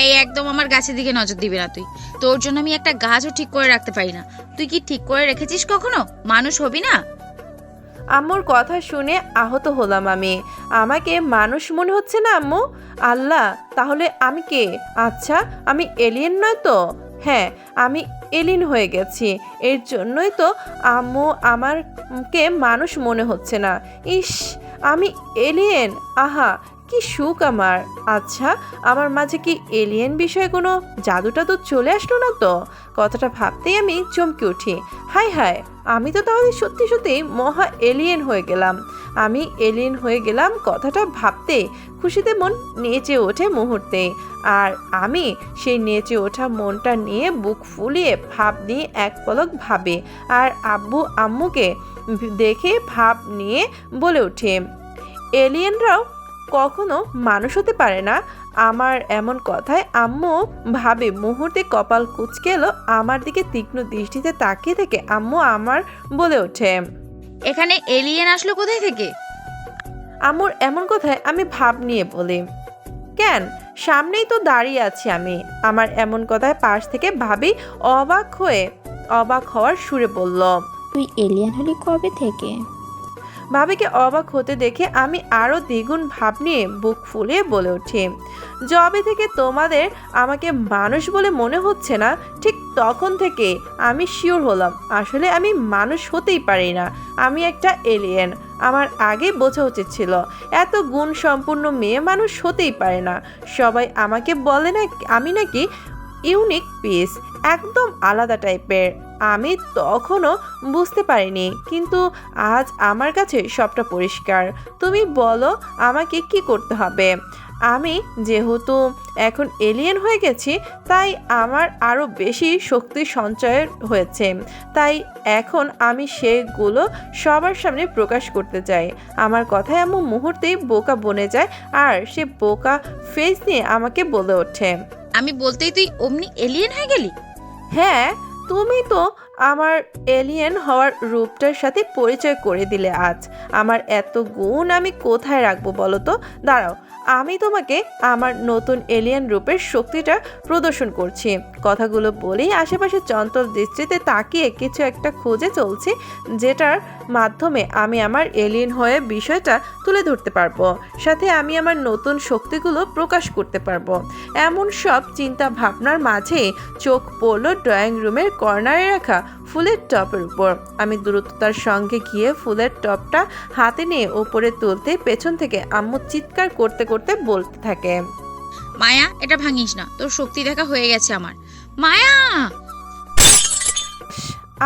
এই একদম আমার গাছের দিকে নজর দিবি না তুই। তোর জন্য আমি একটা গাছও ঠিক করে রাখতে পারি না। তুই কি ঠিক করে রেখেছিস কখনো? মানুষ হবি না? আম্মুর কথা শুনে আহত হলাম আমি। আমাকে মানুষ মনে হচ্ছে না আম্মু? আল্লাহ, তাহলে আমি কে? আচ্ছা, আমি এলিয়েন নয় তো? হ্যাঁ, আমি এলিয়েন হয়ে গেছি। এর জন্যই তো আম্মু আমারকে মানুষ মনে হচ্ছে না। ইস, আমি এলিয়েন! আহা, কি সুখ আমার! আচ্ছা, আমার মাঝে কি এলিয়েন বিষয়ে কোনো জাদু টাদু চলে আসলো না তো? কথাটা ভাবতেই আমি চমকে উঠি। হায় হায়, আমি তো তাহলে সত্যি সত্যি মহা এলিয়েন হয়ে গেলাম। আমি এলিয়েন হয়ে গেলাম কথাটা ভাবতে খুশিতে মন নেচে ওঠে মুহূর্তে। আর আমি সেই নেচে ওঠা মনটা নিয়ে বুক ফুলিয়ে ভাব নিয়ে এক পলক ভাবে, আর আব্বু আম্মুকে দেখে ভাব নিয়ে বলে ওঠে, এলিয়েনরাও কখনো মানুষ হতে পারে না। আমার এমন কথায় আম্মু ভাবে মুহূর্তে কপাল কুঁচকে এলো আমার দিকে তীক্ষ্ণ দৃষ্টিতে তাকিয়ে থেকে আম্মু আমার বলে ওঠে, এখানে এলিয়েন আসলো কোথায় থেকে? আম্মুর এমন কথায় আমি ভাব নিয়ে বলি, কেন, সামনেই তো দাঁড়িয়ে আছি আমি। আমার এমন কথায় পাশ থেকে ভাবি অবাক হওয়ার সুরে বলল, তুই এলিয়ান হলি কবে থেকে? ভাবিকে অবাক হতে দেখে আমি আরও দ্বিগুণ ভাব নিয়ে বুক ফুলিয়ে বলে উঠি, যবে থেকে তোমাদের আমাকে মানুষ বলে মনে হচ্ছে না, ঠিক তখন থেকে আমি শিওর হলাম আসলে আমি মানুষ হতেই পারি না। আমি একটা এলিয়েন। আমার আগে বোঝা উচিত ছিল, এত গুণ সম্পূর্ণ মেয়ে মানুষ হতেই পারে না। সবাই আমাকে বলে না আমি নাকি ইউনিক পিস, একদম আলাদা টাইপের। আমি তখনও বুঝতে পারিনি, কিন্তু আজ আমার কাছে সবটা পরিষ্কার। তুমি বলো আমাকে কি করতে হবে? আমি যেহেতু এখন এলিয়েন হয়ে গেছি, তাই আমার আরও বেশি শক্তি সঞ্চয় হয়েছে। তাই এখন আমি সেগুলো সবার সামনে প্রকাশ করতে চাই। আমার কথায় আম্মু মুহূর্তেই বোকা বনে যায় আর সে বোকা ফেস নিয়ে আমাকে বলে ওঠে, আমি বলতেই তুই অমনি এলিয়েন হয়ে গেলি? হ্যাঁ, তুমি তো আমার এলিয়েন হওয়ার রূপটার সাথে পরিচয় করে দিলে আজ। আমার এত গুণ আমি কোথায় রাখবো বলো তো? দাঁড়াও, আমি তোমাকে আমার নতুন এলিয়েন রূপের শক্তিটা প্রদর্শন করছি। কথাগুলো বলেই আশেপাশে চঞ্চল দৃষ্টিতে তাকিয়ে কিছু একটা খুঁজে চলছি, যেটার মাধ্যমে আমি আমার এলিয়েন হয়ে বিষয়টা তুলে ধরতে পারবো, সাথে আমি আমার নতুন শক্তিগুলো প্রকাশ করতে পারবো। এমন সব চিন্তা ভাবনার মাঝেই চোখ পড়লো ড্রয়িং রুমের কর্নারে রাখা ফুলের টপের উপর। আমি দ্রুততার সঙ্গে গিয়ে ফুলের টপটা হাতে নিয়ে উপরে তুলতে পেছন থেকে আম্মু চিৎকার করতে করতে বলতে থাকে, মায়া, এটা ভাঙিস না, তোর শক্তি দেখা হয়ে গেছে আমার। মায়া!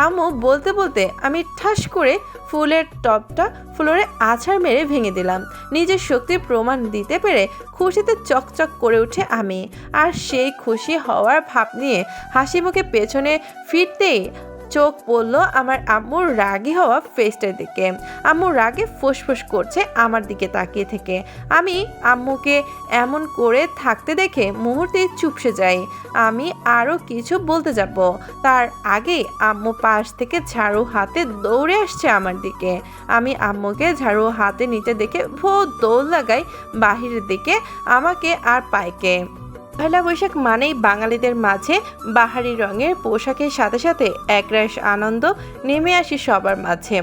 আম্মু বলতে বলতে আমি ঠাস করে ফুলের টপটা ফ্লোরে আছাড় মেরে ভেঙে দিলাম। নিজের শক্তির প্রমাণ দিতে পেরে খুশিতে চকচক করে উঠে আমি। আর সেই খুশি হওয়ার ভাব নিয়ে হাসি মুখে পেছনে ফিরতেই চোখ পড়লো আমার আম্মুর রাগী হওয়া ফেসটার দিকে। আম্মু রাগে ফুসফুস করছে আমার দিকে তাকিয়ে থেকে। আমি আম্মুকে এমন করে থাকতে দেখে মুহূর্তে চুপসে যাই। আমি আরও কিছু বলতে যাব, তার আগেই আম্মু পাশ থেকে ঝাড়ু হাতে দৌড়ে আসছে আমার দিকে। আমি আম্মুকে ঝাড়ু হাতে নিতে দেখে দৌড় লাগাই বাহিরের দিকে, আমাকে আর পাইকে। পয়লা বৈশাখ মানেই বাঙালিদের মাঝে বাহারি রঙের পোশাকের সাথে সাথে একরাশ আনন্দ নেমে আসে সবার মাঝে।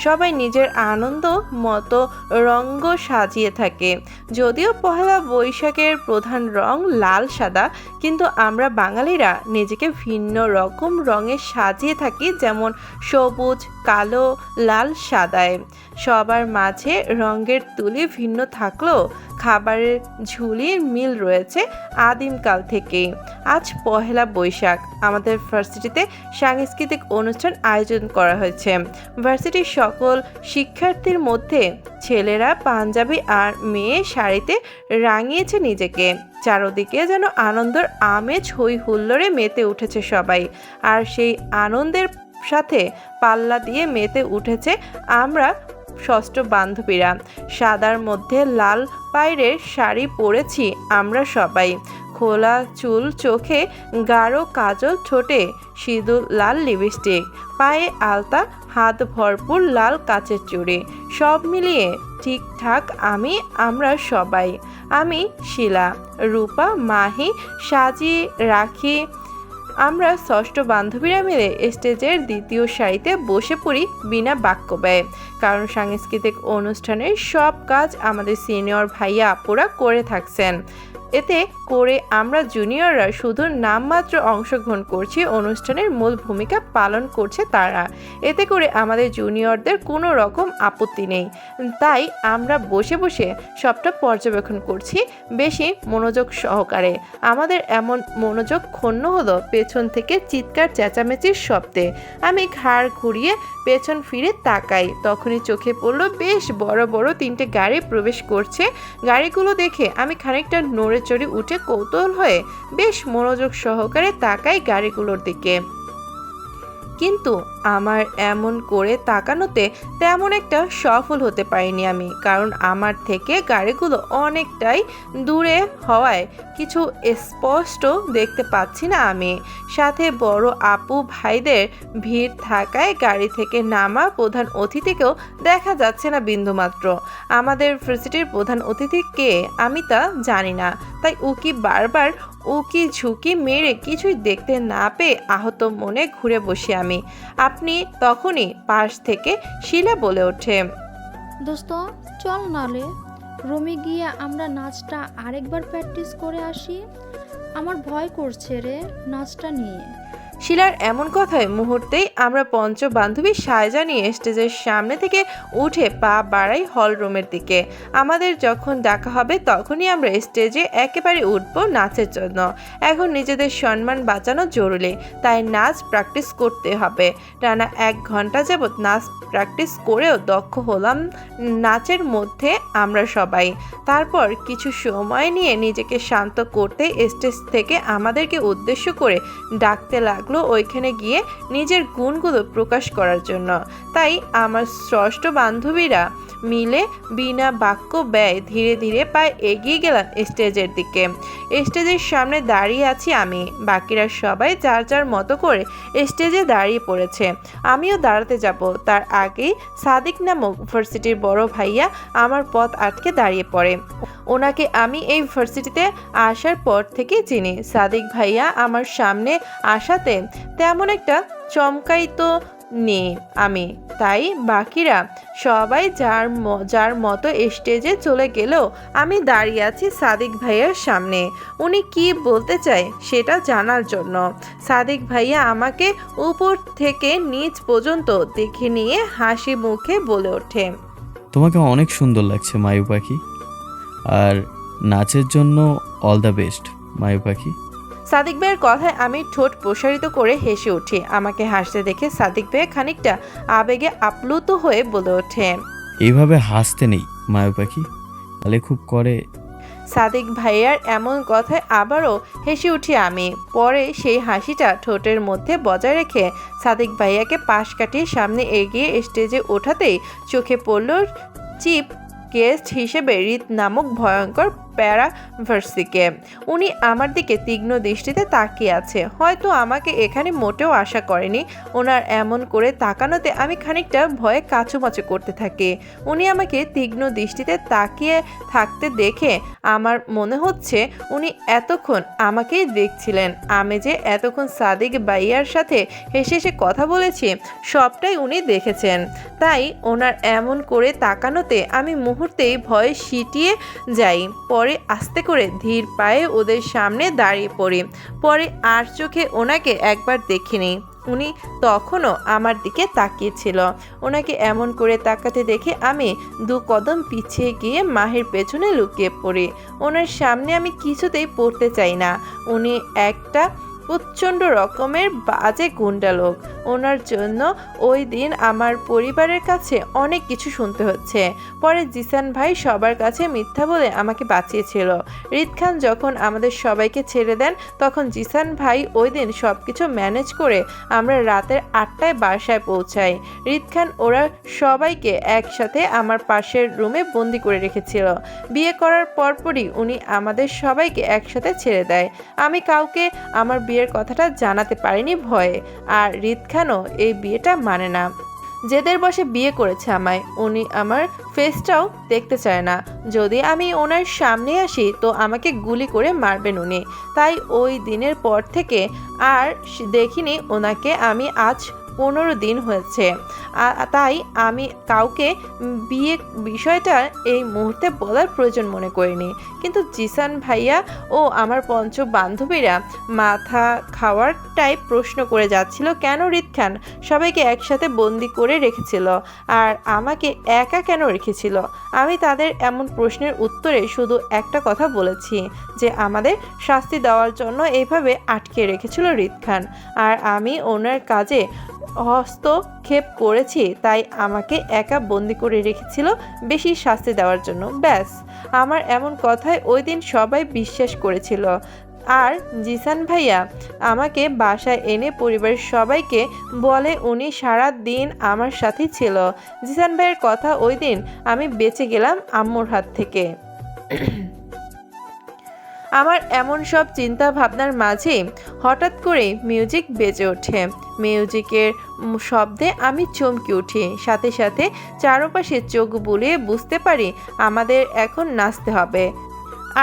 সবাই নিজের আনন্দ মতো রঙ্গ সাজিয়ে থাকে। যদিও পহেলা বৈশাখের প্রধান রং লাল সাদা, কিন্তু আমরা বাঙালিরা নিজেকে ভিন্ন রকম রঙে সাজিয়ে থাকি, যেমন সবুজ, কালো, লাল, সাদায়। সবার মাঝে রঙের তুলি ভিন্ন থাকলেও খাবারের ঝুলির মিল রয়েছে আদিমকাল থেকেই। আজ পহেলা বৈশাখ। আমাদের ভার্সিটিতে সাংস্কৃতিক অনুষ্ঠান আয়োজন করা হয়েছে। ভার্সিটির সকল শিক্ষার্থীর মধ্যে ছেলেরা পাঞ্জাবি আর মেয়ে শাড়িতে রাঙিয়েছে নিজেকে। চারদিকে যেন আনন্দের আমেজ হই হুল্লোড়ে মেতে উঠেছে সবাই। আর সেই আনন্দের সাথে পাল্লা দিয়ে মেতে উঠেছে আমরা ষষ্ঠ বান্ধবীরা। সাদার মধ্যে লাল পায়রের শাড়ি পরেছি আমরা সবাই। খোলা চুল, চোখে গাঢ় কাজল, ঠোঁটে সিঁদুর লাল লিপস্টিক, পায়ে আলতা, হাত ভরপুর লাল কাচের চুড়ি। সব মিলিয়ে ঠিকঠাক আমরা সবাই। আমি শিলা, রূপা, মাহি সাজিয়ে রাখি। আমরা ষষ্ঠ বান্ধবীরা মিলে স্টেজের দ্বিতীয় সারিতে বসে পড়ি বিনা বাক্য ব্যয়ে, কারণ সাংস্কৃতিক অনুষ্ঠানের সব কাজ আমাদের সিনিয়র ভাইয়া আপুরা করে থাকছেন। এতে করে আমরা জুনিয়ররা শুধু নামমাত্র অংশগ্রহণ করছি, অনুষ্ঠানের মূল ভূমিকা পালন করছে তারা। এতে করে আমাদের জুনিয়রদের কোনো রকম আপত্তি নেই, তাই আমরা বসে বসে সবটা পর্যবেক্ষণ করছি বেশি মনোযোগ সহকারে। আমাদের এমন মনোযোগ ক্ষুণ্ণ হলো পেছন থেকে চিৎকার চেঁচামেচির শব্দে। আমি ঘাড় ঘুরিয়ে পেছন ফিরে তাকাই, তখনই চোখে পড়লো বেশ বড় বড় 3টে গাড়ি প্রবেশ করছে। গাড়িগুলো দেখে আমি খানিকটা নড়ে চড়ে উঠে কৌতূহল হয়ে বেশ মনোযোগ সহকারে তাকাই গাড়িগুলোর দিকে। কিন্তু আমার এমন করে তাকানোতে তেমন একটা সফল হতে পারিনি আমি, কারণ আমার থেকে গাড়িগুলো অনেকটাই দূরে হওয়ায় কিছু স্পষ্ট দেখতে পাচ্ছি না আমি। সাথে বড় আপু ভাইদের ভিড় থাকায় গাড়ি থেকে নামা প্রধান অতিথিকেও দেখা যাচ্ছে না বিন্দুমাত্র। আমাদের ভার্সিটির প্রধান অতিথি কে আমি তা জানি না, তাই উকি বারবার উকি ঝুঁকি মেরে কিছুই দেখতে না পেয়ে আহত মনে ঘুরে বসি আমি। আপনি তখনই পাশ থেকে শিলা বলে ওঠে, দোস্ত চল নালে রুমে গিয়ে আমরা নাচটা আরেকবার প্র্যাকটিস করে আসি। আমার ভয় করছে রে নাচটা নিয়ে। শিলার এমন কথায় মুহূর্তেই আমরা পঞ্চ বান্ধবী সায়জা নিয়ে স্টেজের সামনে থেকে উঠে পা বাড়াই হল রুমের দিকে। আমাদের যখন ডাকা হবে তখনই আমরা স্টেজে একেবারে উঠব নাচের জন্য। এখন নিজেদের সম্মান বাঁচানো জরুরি, তাই নাচ প্র্যাকটিস করতে হবে। টানা 1 ঘন্টা যাবৎ নাচ প্র্যাকটিস করেও দক্ষ হলাম নাচের মধ্যে আমরা সবাই। তারপর কিছু সময় নিয়ে নিজেকে শান্ত করতে স্টেজ থেকে আমাদেরকে উদ্দেশ্য করে ডাকতে লাগলো ওইখানে গিয়ে নিজের গুণগুলো প্রকাশ করার জন্য। তাই আমার ষষ্ঠ বান্ধবীরা মিলে বিনা বাক্য ব্যয় ধীরে ধীরে পায়ে এগিয়ে গেলাম স্টেজের দিকে। স্টেজের সামনে দাঁড়িয়ে আছি আমি, বাকিরা সবাই যার যার মতো করে স্টেজে দাঁড়িয়ে পড়েছে। আমিও দাঁড়াতে যাব, তার আগেই সাদিক নামক ভার্সিটির বড় ভাইয়া আমার পথ আটকে দাঁড়িয়ে পড়ে। ওনাকে আমি এই ভার্সিটিতে আসার পর থেকে চিনি। সাদিক ভাইয়া আমার সামনে আসাতে তেমন একটা চমকাইতো নেই আমি, তাই বাকিরা সবাই যার মতো স্টেজে চলে গেলেও আমি দাঁড়িয়ে আছি সাদিক ভাইয়ার সামনে। উনি কি বলতে চায় সেটা জানার জন্য। সাদিক ভাইয়া আমাকে উপর থেকে নিচ পর্যন্ত দেখে নিয়ে হাসি মুখে বলে ওঠে, তোমাকে অনেক সুন্দর লাগছে মায়ু পাখি, আর নাচের জন্য অল দ্য বেস্ট মায়ু পাখি। সাদিক ভাইয়ের কথায় আমি ঠোঁট প্রসারিত করে হেসে উঠি। আমাকে হাসতে দেখে সাদিক ভাই খানিকটা আবেগে আপ্লুত হয়ে বলে ওঠে, এইভাবে হাসতে নেই মায়ু পাখি, তাহলে খুব করে। সাদিক ভাইয়ার এমন কথায় আবারও হেসে উঠি আমি। পরে সেই হাসিটা ঠোঁটের মধ্যে বজায় রেখে সাদিক ভাইয়াকে পাশ কাটিয়ে সামনে এগিয়ে স্টেজে ওঠাতেই চোখে পড়ল চিফ গেস্ট হিসেবে রিত নামক ভয়ঙ্কর প্যারাভার্সিকে। উনি আমার দিকে তীক্ষ্ণ দৃষ্টিতে তাকিয়ে আছে, হয়তো আমাকে এখানে মোটেও আশা করেনি। ওনার এমন করে তাকানোতে আমি খানিকটা ভয়ে কাচুমাচু করতে থাকি। উনি আমাকে তীক্ষ্ণ দৃষ্টিতে তাকিয়ে থাকতে দেখে আমার মনে হচ্ছে উনি এতক্ষণ আমাকেই দেখছিলেন। আমি যে এতক্ষণ সাদিক ভাইয়ার সাথে হেসে হেসে কথা বলেছি সবটাই উনি দেখেছেন। তাই ওনার এমন করে তাকানোতে আমি মুহূর্তেই ভয়ে সিটিয়ে যাই। পরে আস্তে করে ধীর পায়ে ওদের সামনে দাঁড়িয়ে পড়ি। পরে আর চোখে ওনাকে একবার দেখিনি। উনি তখনও আমার দিকে তাকিয়েছিল। ওনাকে এমন করে তাকাতে দেখে আমি 2 কদম পিছিয়ে গিয়ে মাহের পেছনে লুকিয়ে পড়ি। ওনার সামনে আমি কিছুতেই পড়তে চাই না। উনি একটা প্রচণ্ড রকমের বাজে গুন্ডা লোক। ওনার জন্য ওই দিন আমার পরিবারের কাছে অনেক কিছু শুনতে হচ্ছে। পরে জিসান ভাই সবার কাছে মিথ্যা বলে আমাকে বাঁচিয়েছিল। রিত খান যখন আমাদের সবাইকে ছেড়ে দেন তখন জিসান ভাই ওই দিন সব কিছু ম্যানেজ করে আমরা রাতের 8টায় বাসায় পৌঁছাই। রিত খান ওরা সবাইকে একসাথে আমার পাশের রুমে বন্দি করে রেখেছিল। বিয়ে করার পরপরই উনি আমাদের সবাইকে একসাথে ছেড়ে দেয়। আমি কাউকে আমার বিয়ের কথাটা জানাতে পারিনি ভয়ে, আর রিত খানও এই বিয়েটা মানে না। জেদের বসে বিয়ে করেছে আমায়। উনি আমার ফেসটাও দেখতে চায় না। যদি আমি ওনার সামনে আসি তো আমাকে গুলি করে মারবেন উনি। তাই ওই দিনের পর থেকে আর দেখিনি ওনাকে। আমি আজ 15 দিন হয়েছে। তাই আমি কাউকে বিয়ে বিষয়টা এই মুহূর্তে বলার প্রয়োজন মনে করিনি। কিন্তু জিসান ভাইয়া ও আমার পঞ্চ বান্ধবীরা মাথা খাওয়ার টাইপ প্রশ্ন করে যাচ্ছিল, কেন রিত খান সবাইকে একসাথে বন্দি করে রেখেছিল আর আমাকে একা কেন রেখেছিল। আমি তাদের এমন প্রশ্নের উত্তরে শুধু একটা কথা বলেছি, যে আমাদের শাস্তি দেওয়ার জন্য এইভাবে আটকে রেখেছিল রিত খান, আর আমি ওনার কাজে হস্তক্ষেপ করেছি, তাই আমাকে একা বন্দি করে রেখেছিল বেশি শাস্তি দেওয়ার জন্য। ব্যাস, আমার এমন কথায় ওই দিন সবাই বিশ্বাস করেছিল। আর জিসান ভাইয়া আমাকে বাসায় এনে পরিবারের সবাইকে বলে উনি সারা দিন আমার সাথে ছিল। জিসান ভাইয়ের কথা ওই দিন আমি বেঁচে গেলাম আম্মুর হাত থেকে। আমার এমন সব চিন্তা ভাবনার মাঝে হঠাৎ করে মিউজিক বেজে ওঠে। মিউজিকের শব্দে আমি চমকে উঠি। সাথে সাথে চারপাশে চোখ বুলিয়ে বুঝতে পারি আমাদের এখন নাচতে হবে।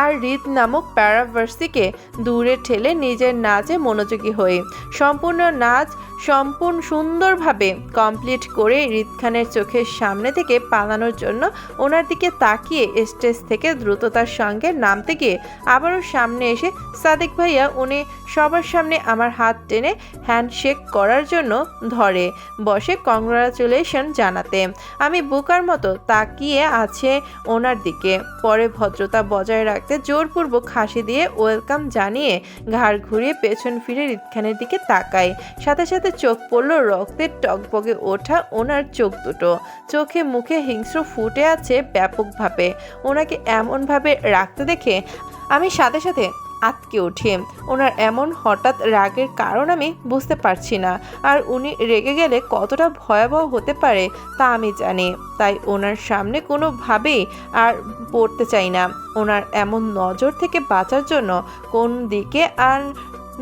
আর রিত নামক প্যারাভার্সিকে দূরে ঠেলে নিজের নাচে মনোযোগী হই। সম্পূর্ণ নাচ সম্পূর্ণ সুন্দরভাবে কমপ্লিট করে রিদ খানের চোখের সামনে থেকে পালানোর জন্য ওনার দিকে তাকিয়ে স্টেজ থেকে দ্রুততার সঙ্গে নামতে গিয়ে আবারও সামনে এসে সাদিক ভাইয়া উনি সবার সামনে আমার হাত টেনে হ্যান্ডশেক করার জন্য ধরে বসে কংগ্রাচুলেশন জানাতে। আমি বোকার মতো তাকিয়ে আছে ওনার দিকে। পরে ভদ্রতা বজায় রাখতে জোরপূর্বক হাসি দিয়ে ওয়েলকাম জানিয়ে ঘাড় ঘুরিয়ে পেছন ফিরে রিদ খানের দিকে তাকাই। সাথে সাথে চোখ পড়ল রক্তের টকবগে ওঠা ওনার চোখ দুটো। চোখে মুখে হিংস্র ফুটে আছে ব্যাপকভাবে। ওনাকে এমনভাবে রাখতে দেখে আমি সাথে সাথে আটকে উঠি। ওনার এমন হঠাৎ রাগের কারণ আমি বুঝতে পারছি না, আর উনি রেগে গেলে কতটা ভয়াবহ হতে পারে তা আমি জানি। তাই ওনার সামনে কোনোভাবেই আর পড়তে চাই না। ওনার এমন নজর থেকে বাঁচার জন্য কোন দিকে আর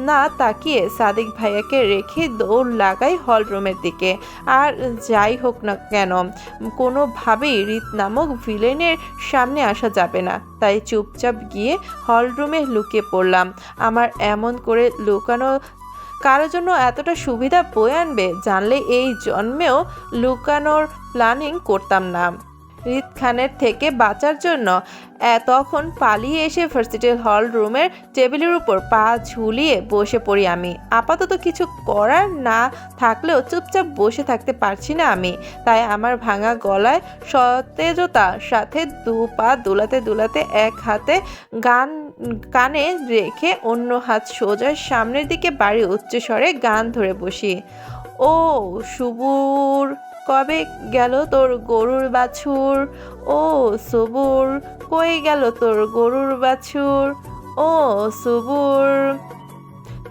না তাকিয়ে সাদিক ভাইয়াকে রেখে দৌড় লাগাই হল রুমের দিকে। আর যাই হোক না কেন কোনোভাবেই রিত নামক ভিলেনের সামনে আসা যাবে না, তাই চুপচাপ গিয়ে হল রুমে লুকিয়ে পড়লাম। আমার এমন করে লুকানো কারোর জন্য এতটা সুবিধা বয়ে আনবে জানলে এই জন্মেও লুকানোর প্ল্যানিং করতাম না। রিদ খানের থেকে বাঁচার জন্য তখন পালিয়ে এসে ভার্সিটির হল রুমের টেবিলের উপর পা ঝুলিয়ে বসে পড়ি আমি। আপাতত কিছু করার না থাকলেও চুপচাপ বসে থাকতে পারছি না আমি। তাই আমার ভাঙা গলায় সতেজতার সাথে দু পা দুলাতে দুলাতে এক হাতে গান কানে রেখে অন্য হাত সোজা সামনের দিকে বাড়ি উচ্চস্বরে গান ধরে বসি। ও সুবুর কবে গেল তোর গরুর বাছুর, ও সবুর কই গেল তোর গরুর বাছুর, ও সবুর।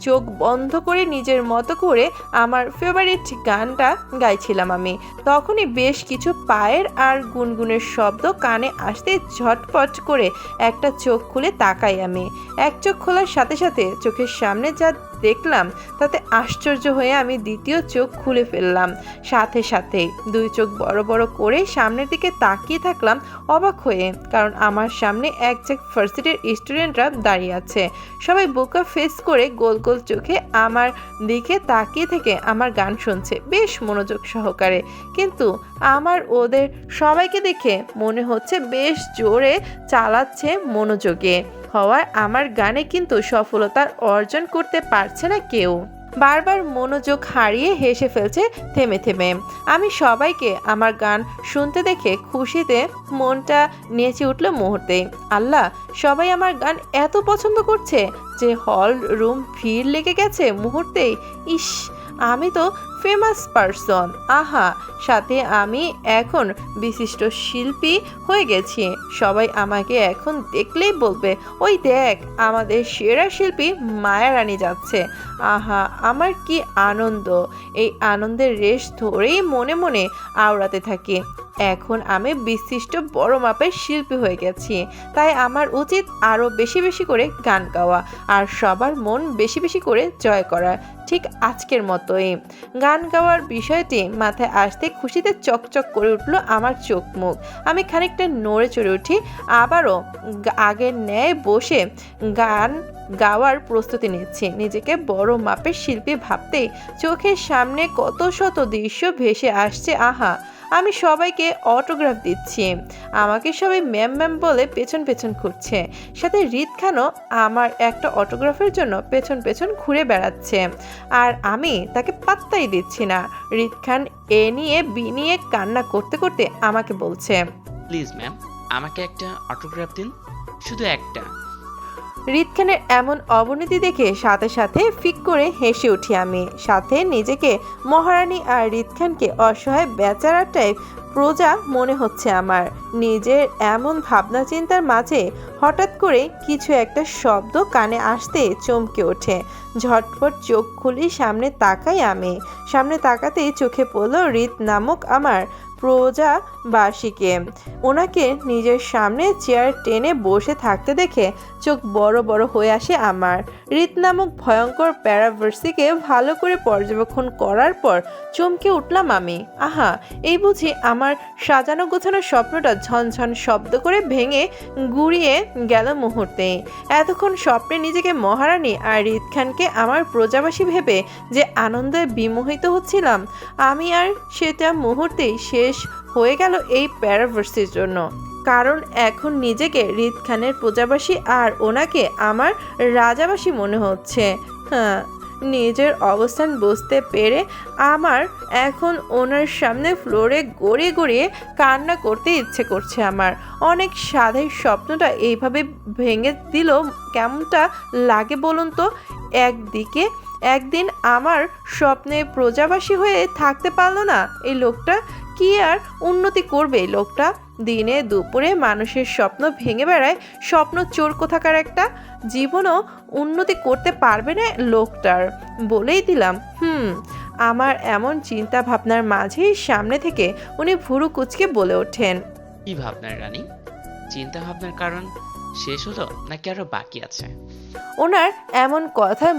চোখ বন্ধ করে নিজের মতো করে আমার ফেভারিট গানটা গাইছিলাম আমি। তখনই বেশ কিছু পায়ের আর গুনগুনের শব্দ কানে আসতে ঝটপট করে একটা চোখ খুলে তাকাই আমি। এক চোখ খোলার সাথে সাথে চোখের সামনে যা দেখলাম তাতে আশ্চর্য হয়ে আমি দ্বিতীয় চোখ খুলে ফেললাম। সাথে সাথে দুই চোখ বড় বড় করে সামনের দিকে তাকিয়ে থাকলাম অবাক হয়ে, কারণ আমার সামনে এক ভার্সিটির স্টুডেন্টরা দাঁড়িয়ে আছে। সবাই বোকা ফেস করে গোল গোল চোখে আমার দিকে তাকিয়ে থেকে আমার গান শুনছে বেশ মনোযোগ সহকারে। কিন্তু আমার ওদের সবাইকে দেখে মনে হচ্ছে বেশ জোরে চালাচ্ছে মনোযোগে হওয়ার আমার গানে কিন্তু সফলতার অর্জন করতে পারছে না কেউ। বারবার মনোযোগ হারিয়ে হেসে ফেলছে থেমে থেমে। আমি সবাইকে আমার গান শুনতে দেখে খুশিতে মনটা নেচে উঠল মুহূর্তে। আল্লাহ, সবাই আমার গান এত পছন্দ করছে যে হল রুম ভিড় লেগে গেছে মুহূর্তেই। ইস, আমি তো ফেমাস পারসন। আহা, সাথে আমি এখন বিশিষ্ট শিল্পী হয়ে গেছি। সবাই আমাকে এখন দেখলেই বলবে, ওই দেখ আমাদের সেরা শিল্পী মায়া রানী যাচ্ছে। আহা, আমার কি আনন্দ। এই আনন্দের রেশ ধরেই মনে মনে আওড়াতে থাকি। এখন আমি বিশিষ্ট বড় মাপের শিল্পী হয়ে গেছি, তাই আমার উচিত আরও বেশি বেশি করে গান গাওয়া আর সবার মন বেশি বেশি করে জয় করা, ঠিক আজকের মতোই। গান গাওয়ার বিষয়টি মাথায় আসতে খুশিতে চকচক করে উঠল আমার চোখ মুখ। আমি খানিকটা নড়ে চড়ে উঠি, আবারও আগের ন্যায় বসে গান গাওয়ার প্রস্তুতি নিচ্ছি। নিজেকে বড় মাপের শিল্পী ভাবতেই চোখের সামনে কত শত দৃশ্য ভেসে আসছে। আহা, আমি সবাইকে অটোগ্রাফ দিচ্ছি, আমাকে সবাই ম্যাম ম্যাম বলে পেছন পেছন ঘুরছে। সাথে রিদ খানও আমার একটা অটোগ্রাফের জন্য পেছন পেছন ঘুরে বেড়াচ্ছে, আর আমি তাকে পাত্তাই দিচ্ছি না। রিদ খান এ নিয়ে বিনিয়ে কান্না করতে করতে আমাকে বলছে, প্লিজ ম্যাম, আমাকে একটা অটোগ্রাফ দিন, শুধু একটা। রিদ খানের এমন অবনতি দেখে সাথে সাথে ফিক করে হেসে উঠি আমি। সাথে নিজেকে মহারানী আর রিদ খানকে অসহায় বেচারা টাইপ প্রজা মনে হচ্ছে আমার। নিজের এমন ভাবনা চিন্তার মাঝে হঠাৎ করে কিছু একটা শব্দ কানে আসতে চমকে ওঠে। ঝটপট চোখ খুলি সামনে তাকাই আমি। সামনে তাকাতেই চোখে পড়ল রিদ নামক আমার প্রজাবাসীকে। ওনাকে নিজের সামনে চেয়ার টেনে বসে থাকতে দেখে চোখ বড় বড় হয়ে আসে আমার। হৃদ নামক ভয়ঙ্কর প্যারাভার্সিকে ভালো করে পর্যবেক্ষণ করার পর চমকে উঠলাম আমি। আহা, এই বুঝি আমার সাজানো গোছানো স্বপ্নটা ঝনঝন শব্দ করে ভেঙে গুড়িয়ে গেল মুহূর্তে। এতক্ষণ স্বপ্নে নিজেকে মহারানী আর হৃদ খানকে আমার প্রজাবাসী ভেবে যে আনন্দে বিমোহিত হচ্ছিলাম আমি, আর সেটা মুহূর্তেই শেষ হয়ে গেল এই প্যারাভার্সির জন্য। কারণ এখন নিজেকে হৃদ খানের প্রজাবাসী আর ওনাকে আমার রাজাবাসী মনে হচ্ছে। হ্যাঁ, নিজের অবস্থান বুঝতে পেরে আমার এখন ওনার সামনে ফ্লোরে গড়িয়ে গড়িয়ে কান্না করতে ইচ্ছে করছে আমার। অনেক সাধের স্বপ্নটা এইভাবে ভেঙে দিল কেমনটা লাগে বলুন তো। একদিন আমার স্বপ্নে প্রজাবাসী হয়ে থাকতে পারলো না এই লোকটা, কি আর উন্নতি করবে এই লোকটা? দিনে দুপুরে মানুষের স্বপ্ন ভেঙে বেড়ায়, স্বপ্ন চোর কোথাকার একটা। জীবনও উন্নতি করতে পারবে না লোকটার, বলেই দিলাম। আমার এমন চিন্তা ভাবনার মাঝেই সামনে থেকে উনি ভুরু কুচকে বলে ওঠেন, কি ভাবনার রানী? চিন্তা ভাবনার কারণ শেষ হলো নাকি আরো বাকি আছে? ওনার এমন কথায়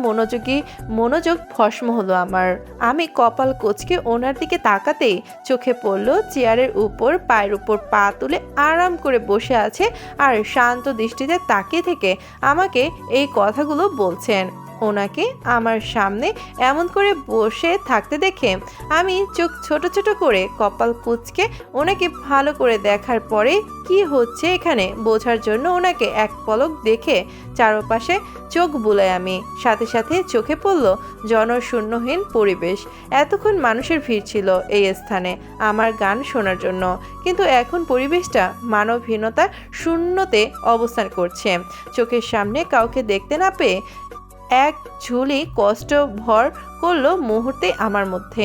মনোযোগ ভস্ম হলো আমার। আমি কপাল কোচকে ওনার দিকে তাকাতেই চোখে পড়ল চেয়ারের উপর পায়ের উপর পা তুলে আরাম করে বসে আছে আর শান্ত দৃষ্টিতে তাকিয়ে থেকে আমাকে এই কথাগুলো বলছেন। ওনাকে আমার সামনে এমন করে বসে থাকতে দেখে আমি চোখ ছোট ছোট করে কপাল কুঁচকে ওনাকে ভালো করে দেখার পরে কি হচ্ছে এখানে বোঝার জন্য ওনাকে এক পলক দেখে চারপাশে চোখ বুলাই আমি। সাথে সাথে চোখে পড়ল জনশূন্যহীন পরিবেশ। এতক্ষণ মানুষের ভিড় ছিল এই স্থানে আমার গান শোনার জন্য, কিন্তু এখন পরিবেশটা মানবহীনতা শূন্যতে অবস্থান করছে। চোখের সামনে কাউকে দেখতে না পেয়ে এক ঝুলি কষ্ট ভর করলো মুহূর্তে আমার মধ্যে।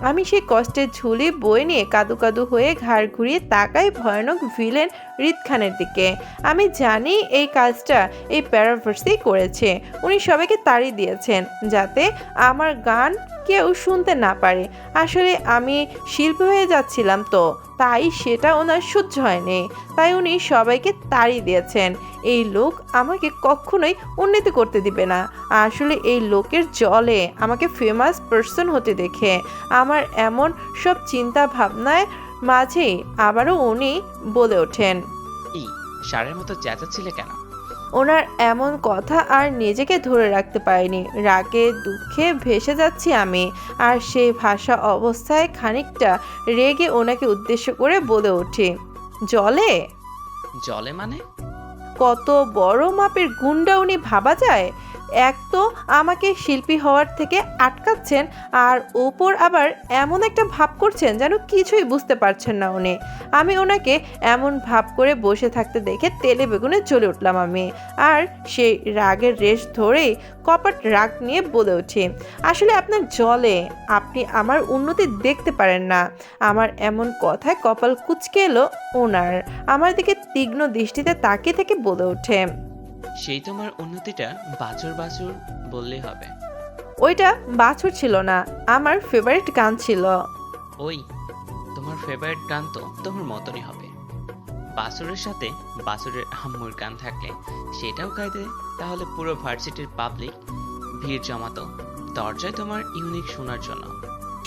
আমি সেই কষ্টের ঝুলি বয়ে নিয়ে কাদু কাদু হয়ে ঘাড় ঘুরিয়ে তাকাই ভয়ানক ভিলেন হৃদ খানের দিকে। আমি জানি এই কাজটা এই প্যারাভার্সি করেছে। উনি সবাইকে তাড়িয়ে দিয়েছেন যাতে আমার গান কেউ শুনতে না পারে। আসলে আমি শিল্পী হয়ে যাচ্ছিলাম তো, তাই সেটা ওনার সহ্য হয়নি, তাই উনি সবাইকে তাড়িয়ে দিয়েছেন। এই লোক আমাকে কখনোই উন্নতি করতে দিবে না। আসলে এই লোকের জলে আমাকে ফেমাস পার্সন হতে দেখে আমার এমন সব চিন্তা ভাবনায় মাঝেই আবারও উনি বলে ওঠেন, কি সারের মতো চেঁচাচ্ছিলে কেন? ওনার এমন কথা আর নিজেকে ধরে রাখতে পারিনি। রাগে দুঃখে ভেসে যাচ্ছি আমি, আর সেই ভাষা অবস্থায় খানিকটা রেগে ওনাকে উদ্দেশ্য করে বলে উঠি, জলে? জলে মানে? কত বড় মাপের গুন্ডা উনি ভাবা যায়। এক তো আমাকে শিল্পী হওয়ার থেকে আটকাচ্ছেন, আর ওপর আবার এমন একটা ভাব করছেন যেন কিছুই বুঝতে পারছেন না উনি। আমি ওনাকে এমন ভাব করে বসে থাকতে দেখে তেলে বেগুনে জ্বলে উঠলাম আমি, আর সেই রাগের রেশ ধরেই কপাট রাগ নিয়ে বলে উঠি, আসলে আপনার জলে, আপনি আমার উন্নতি দেখতে পারেন না। আমার এমন কথায় কপাল কুঁচকে এলো ওনার। আমার দিকে তীক্ষ্ণ দৃষ্টিতে তাকিয়ে থেকে বলে ওঠে, সেই তোমার উন্নতিটা বাছুর বাছুর বললেই হবে। ওইটা বাছুর ছিল না, আমার ফেভারিট গান ছিল। ওই তোমার ফেভারিট গান তো তোমার মতনই হবে। বাছুরের সাথে বাছুরের আম্মুর গান থাকলে সেটাও গাইতে, তাহলে পুরো ভার্সিটির পাবলিক ভিড় জমাতো দরজায় তোমার ইউনিক শোনার জন্য।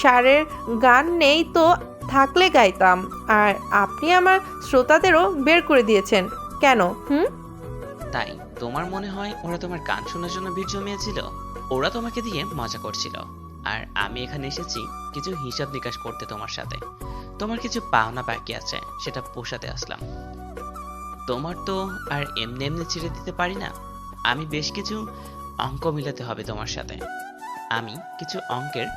সারের গান নেই তো, থাকলে গাইতাম। আর আপনি আমার শ্রোতাদেরও বের করে দিয়েছেন কেন? তাই তোমার মনে হয় ওরা তোমার গান শোনার জন্য ভিড় জমিয়েছিল? ওরা তোমাকে দিয়ে মজা করছিল, আর আমি এখানে এসেছি কিছু হিসাব নিকাশ করতে তোমার সাথে। তোমার কিছু পাওনা বাকি আছে, সেটা পোষাতে আসলাম। তোমার তো আর এমনি এমনি ছেড়ে দিতে পারি না। আমি বেশ কিছু অঙ্ক মিলাতে হবে তোমার সাথে। আমি কিছু অঙ্কের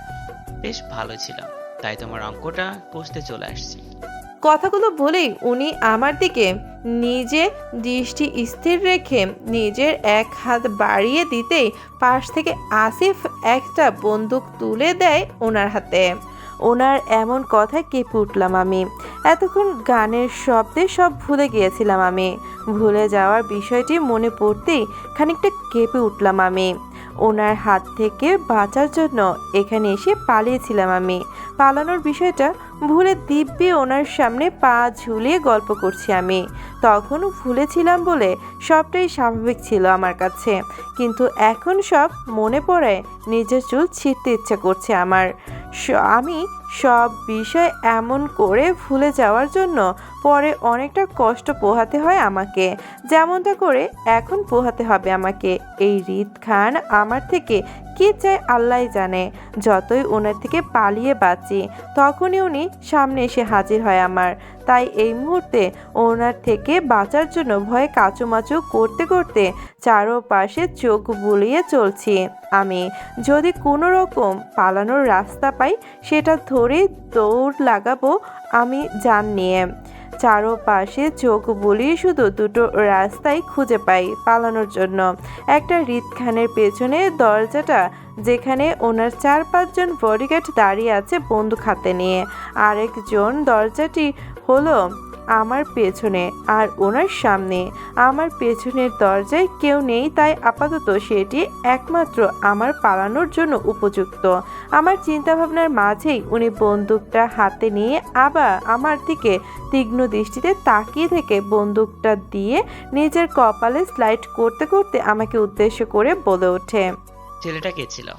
বেশ ভালো ছিলাম, তাই তোমার অঙ্কটা কষতে চলে আসছি। কথাগুলো বলেই উনি আমার দিকে নিজে দৃষ্টি স্থির রেখে নিজের এক হাত বাড়িয়ে দিতেই পাশ থেকে আসিফ একটা বন্দুক তুলে দেয় ওনার হাতে। ওনার এমন কথায় কেঁপে উঠলাম আমি। এতক্ষণ গানের শব্দে সব ভুলে গিয়েছিলাম আমি। ভুলে যাওয়ার বিষয়টি মনে পড়তেই খানিকটা কেঁপে উঠলাম আমি। ওনার হাত থেকে বাঁচার জন্য এখানে এসে পালিয়েছিলাম আমি। পালানোর বিষয়টা ভুলে দিব্যি ওনার সামনে পা ঝুলিয়ে গল্প করছি আমি। তখনও ভুলেছিলাম বলে সবটাই স্বাভাবিক ছিল আমার কাছে, কিন্তু এখন সব মনে পড়ে নিজের চুল ছিঁড়তে ইচ্ছে করছে আমার। আমি সব বিষয় এমন করে ভুলে যাওয়ার জন্য পরে অনেকটা কষ্ট পোহাতে হয় আমাকে, যেমনটা করে এখন পোহাতে হবে আমাকে। এই রিদ খান আমার থেকে কি চায় আল্লাহ জানে। যতই ওনার থেকে পালিয়ে বাঁচি তখনই উনি সামনে এসে হাজির হয় আমার। তাই এই মুহূর্তে ওনার থেকে বাঁচার জন্য ভয়ে কাচুমাচু করতে করতে চারপাশে চোখ বুলিয়ে চলছি আমি। যদি কোনো রকম পালানোর রাস্তা পাই সেটা ধরে দৌড় লাগাবো আমি জান নিয়ে। চারপাশে চোখ বুলিয়ে শুধু দুটো রাস্তাই খুঁজে পাই পালানোর জন্য। একটা রিদ খানের পেছনে দরজাটা, যেখানে ওনার 4-5 জন বডিগার্ড দাঁড়িয়ে আছে বন্দুক হাতে নিয়ে। আরেকজন দরজাটি হলো আমার পেছনে আর ওনার সামনে। আমার পেছনের দরজায় কেউ নেই, তাই আপাতত সেটি একমাত্র আমার পালানোর জন্য উপযুক্ত। আমার চিন্তাভাবনার মাঝেই উনি বন্দুকটা হাতে নিয়ে আবার আমার দিকে তীক্ষ্ণ দৃষ্টিতে তাকিয়ে থেকে বন্দুকটা দিয়ে নিজের কপালে স্লাইড করতে করতে আমাকে উদ্দেশ্য করে বলে ওঠে, ছেলেটা কে ছিল?